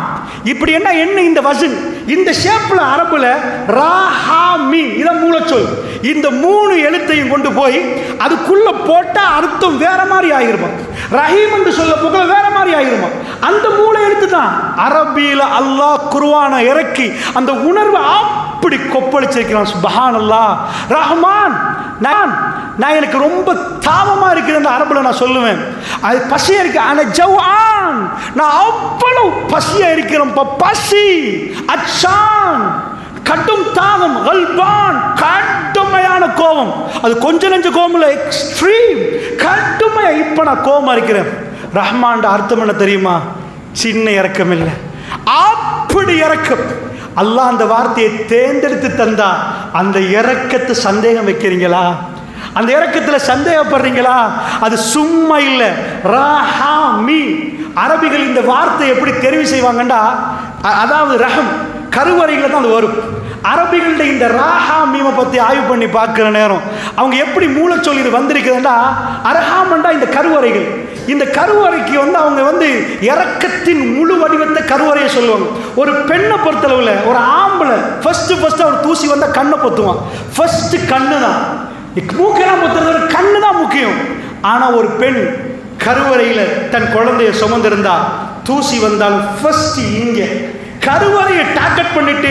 இப்படி என்ன இந்த வசன் இந்த ஷேப்ல அரபுல ராஹாமி இத மூலச்சொல். இந்த 3 எழுத்தையும் கொண்டு போய் அதுக்குள்ள போட்டா அர்த்தம் வேற மாதிரி ஆயிருமா. ரஹீம் என்று சொல்ல போக வேற மாதிரி ஆயிருமா. அந்த மூளை எழுத்து தான் அரபியில அல்லாஹ் குர்ஆனை இறக்கி அந்த உணர்வை அப்படி கொப்பளிச்சிருக்கிறான். சுப்ஹானல்லாஹ். ரஹ்மான் நான் எனக்கு ரொம்ப தாபமா இருக்குது அந்த அரபுல நான் சொல்லுவேன். அது பசியா இருக்கு, ஆனா ஜவான் நான் அவ்வளவு பசியா இருக்கிறேன். பசி அச்சான் கடும் தாகம், கல்பான் கடுமையான கோபம். அது கொஞ்ச நெஞ்ச கோபம் இல்லை, எக்ஸ்ட்ரீம் கடுமையா. இப்ப நான் கோபமா இருக்கிறேன். ரஹ்மான் அர்த்தம் என்ன தெரியுமா? சின்ன இறக்கம் இல்லை, அப்படி இறக்கம். அல்லாஹ் அந்த வார்த்தையை தேர்ந்தெடுத்து தந்தா அந்த இறக்கத்தை சந்தேகம் வைக்கிறீங்களா? அந்த இறக்கத்தில் சந்தேகப்படுறீங்களா? அது சும்மா இல்லை. ராஹாமி அரபிகள் இந்த வார்த்தை எப்படி தெரிவு செய்வாங்கண்டா, அதாவது ரஹம் கருவறையில் தான் அது வரும். அரபிகளுடைய இந்த ராஹாமீமை பற்றி ஆய்வு பண்ணி பார்க்குற நேரம் அவங்க எப்படி மூலச்சொல் இது வந்திருக்குதுண்டா, அரஹாமண்டா இந்த கருவறைகள். இந்த கருவறைக்கு அவங்க இறக்கத்தின் முழு வடிவத்தை கருவறையை சொல்லுவாங்க. ஒரு பெண்ணை பொறுத்தளவில் ஒரு ஆம்பளை ஃபர்ஸ்ட் அவர் தூசி வந்தால் கண்ணை பொத்துவான். ஃபர்ஸ்ட் கண்ணு தான், மூக்கெல்லாம் பொத்துறது கண்ணு தான் முக்கியம். ஆனால் ஒரு பெண் கருவறையில் தன் குழந்தைய சுமந்திருந்தா தூசி வந்தாலும் ஃபர்ஸ்ட் இங்கே கருவறையை டார்கெட் பண்ணிட்டு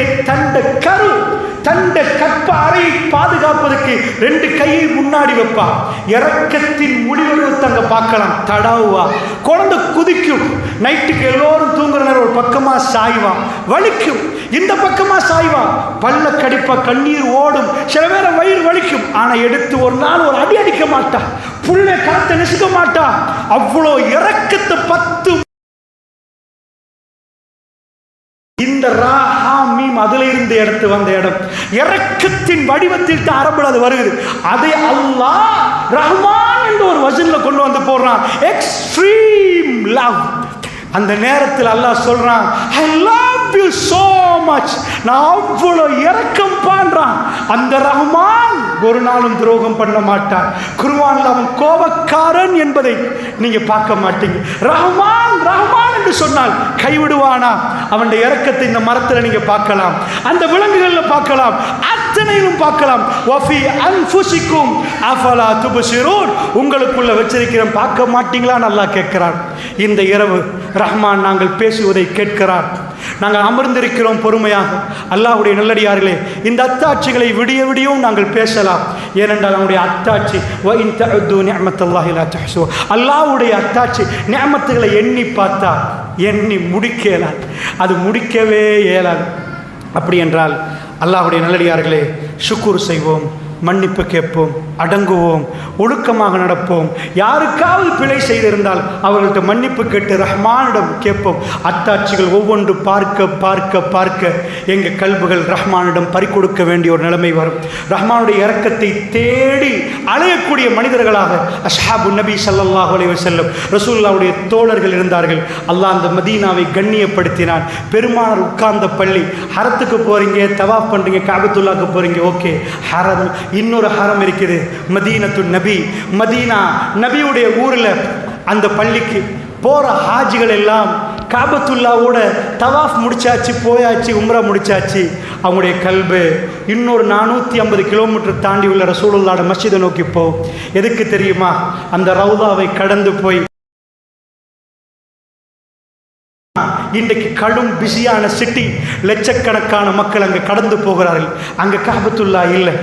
தண்ட கற்ப அறையை பாதுகாப்பதற்கு 2 கையை முன்னாடி வைப்பா. இறக்கத்தின் முடிவெடுத்து அங்க பார்க்கலாம். தடாவுவா, குழந்தை குதிக்கும். நைட்டுக்கு எல்லோரும் தூங்குற நேரம் ஒரு பக்கமா சாய்வா, வலிக்கும். இந்த பக்கமா சாய்வா, பல்ல கடிப்பா, கண்ணீர் ஓடும். சில பேரை வயிறு வலிக்கும். ஆனா எடுத்து ஒரு நாள் ஒரு அடி அடிக்க மாட்டா, புள்ளை கரத்தை நெசுக்க மாட்டா. அவ்வளோ இறக்கத்தை 10 இந்த ராஹாமீம் அதுல இருந்து எடுத்து வந்த இடம் இறக்கத்தின் வடிவத்தில் தான் அரபுல அது வருகிறது. அதை அல்லாஹ் ரஹ்மான் என்ற ஒரு வசன்ல கொண்டு வந்து போடுறான். Extreme love. அந்த நேரத்தில் அல்லாஹ் சொல்றான், I love you so much. நான் அவ்வளவு இரக்கம் பண்றான். அந்த ரஹ்மான் ஒரு நாளும் துரோகம் பண்ண மாட்டான். குர்ஆன்ல அவன் கோபக்காரன் என்பதை நீங்க பார்க்க மாட்டீங்க. ரஹ்மான் ரஹ்மான் என்று சொன்னால் கைவிடுவானா? அவனுடைய இரக்கத்தை இந்த மரத்தில் நீங்க பார்க்கலாம், அந்த விலங்குகள்ல பார்க்கலாம், அத்தனையிலும் பார்க்கலாம். வஃபி அன்ஃபுசிக்கும் அஃபலா துப்சிரூன். உங்களுக்குள்ள வச்சிருக்கிறேன், பார்க்க மாட்டீங்களான்னு அல்லாஹ் கேட்கிறான். இந்த இரவு ரஹ்மான் நாங்கள் பேசுவதை கேட்கிறார். நாங்கள் அமர்ந்திருக்கிறோம் பொறுமையாக. அல்லாஹ்வுடைய நல்லடியார்களே, இந்த அத்தாட்சிகளை விடிய விடியும் நாங்கள் பேசலாம். ஏனென்றால் அவனுடைய அத்தாட்சி அல்லாஹ்வுடைய அத்தாட்சி நிஅமத்துகளை எண்ணி பார்த்தா எண்ணி முடிக்க இயலாது, அது முடிக்கவே இயலாது. அப்படி என்றால் அல்லாஹ்வுடைய நல்லடியார்களே, ஷுக்குர் செய்வோம், மன்னிப்பு கேட்போம், அடங்குவோம், ஒழுக்கமாக நடப்போம். யாருக்காவது பிழை செய்திருந்தால் அவர்கள்ட்ட மன்னிப்பு கேட்டு ரஹ்மானிடம் கேட்போம். அத்தாட்சிகள் ஒவ்வொன்று பார்க்க பார்க்க பார்க்க எங்கள் கல்புகள் ரஹ்மானிடம் பறிக்கொடுக்க வேண்டிய ஒரு நிலைமை வரும். ரஹ்மானுடைய இரக்கத்தை தேடி அலையக்கூடிய மனிதர்களாக அஸ்ஹாபு நபி ஸல்லல்லாஹு அலைஹி வஸல்லம் ரசூலுல்லாஹ்வுடைய தோழர்கள் இருந்தார்கள். அல்லாஹ் அந்த மதீனாவை கண்ணியப்படுத்தினான். பெருமானார் உட்கார்ந்த பள்ளி. ஹரத்துக்கு போறீங்க, தவாஃப் பண்றீங்க, காபத்துல்லாஹ்க்கு போறீங்க, ஓகே. ஹரம், இன்னொரு ஹரம் இருக்குது, மதீனத்து நபி. மதீனா நபியுடைய ஊரில் அந்த பள்ளிக்கு போகிற ஹாஜிகள் எல்லாம் காபத்துல்லாவோட தவாஃப் முடிச்சாச்சு, போயாச்சு, உம்ரா முடிச்சாச்சு. அவங்களுடைய கல்பு இன்னொரு 450 கிலோமீட்டர் தாண்டி உள்ள ரசூலுல்லாஹ்வோட மஸ்ஜிதை நோக்கி போ. எதுக்கு தெரியுமா? அந்த ரவுதாவை கடந்து போய் இன்றைக்கு கடும் பிஸியான சிட்டி, லட்சக்கணக்கான மக்கள் அங்கே கடந்து போகிறார்கள். அங்கே காபத்துல்லா இல்லை,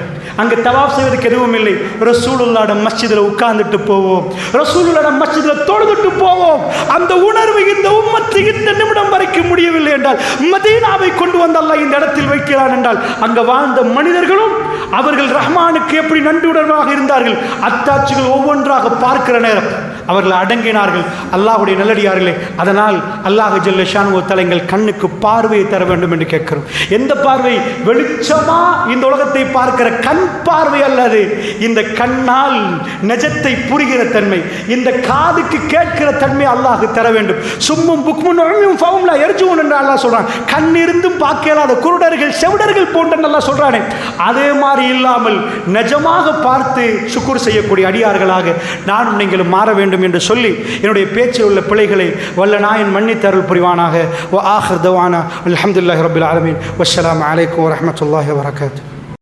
அங்கே தவாப் செய்வதற்கு எதுவும் இல்லை. ரசூலுல்லாஹ் மஸ்ஜிதில் உட்கார்ந்துட்டு போவோம், ரசூலுல்லாஹ் மஸ்ஜிதில் தொழுதுட்டு போவோம். அந்த உணர்வு இந்த உம்மத்து இந்த நிமிடம் வரைக்கும் முடியவில்லை என்றால் மதீனாவை கொண்டு வந்து அல்லாஹ் இந்த இடத்தில் வைக்கிறான் என்றால் அங்கே வாழ்ந்த மனிதர்களும் அவர்கள் ரஹ்மானுக்கு எப்படி நன்றியுடனாக இருந்தார்கள். அத்தாட்சிகள் ஒவ்வொன்றாக பார்க்கிற நேரம் அவர்கள் அடங்கினார்கள். அல்லாஹ்வுடைய நல்லடியார்களே, அதனால் அல்லாஹ் ஜல்ல ஷானு தஆலா எங்கள் கண்ணுக்கு பார்வையை தர வேண்டும் என்று கேட்கிறோம். எந்த பார்வை? வெளிச்சமா இந்த உலகத்தை பார்க்கிற கண் பார்வை அல்லது இந்த கண்ணால் நிஜத்தை புரிகிற தன்மை, இந்த காதுக்கு கேட்கிற தன்மை அல்லாஹ் தர வேண்டும். சும்மும் புக்முன் உம்யும் ஃபஹும் லா யர்ஜூன் என்று அல்லாஹ் சொல்றான். கண் இருந்தும் பார்க்கலாத குருடர்கள் செவிடர்கள் போன்ற அல்லாஹ் சொல்றானே, அதே மாதிரி இல்லாமல் நிஜமாக பார்த்து சுக்குர் செய்யக்கூடிய அடியார்களாக நானும் நீங்களும் மாற வேண்டும் என்று சொல்லி என்னுடைய பேச்சில் உள்ள பிழைகளை வல்ல நாயன் மன்னித்தருள் புரிவானாக. வ ஆஹிர் தவானா அல்ஹம்துலில்லாஹி ரப்பில் ஆலமீன். வஸ்ஸலாமு அலைக்கும் வரஹ்மத்துல்லாஹி வபரகாத்துஹு.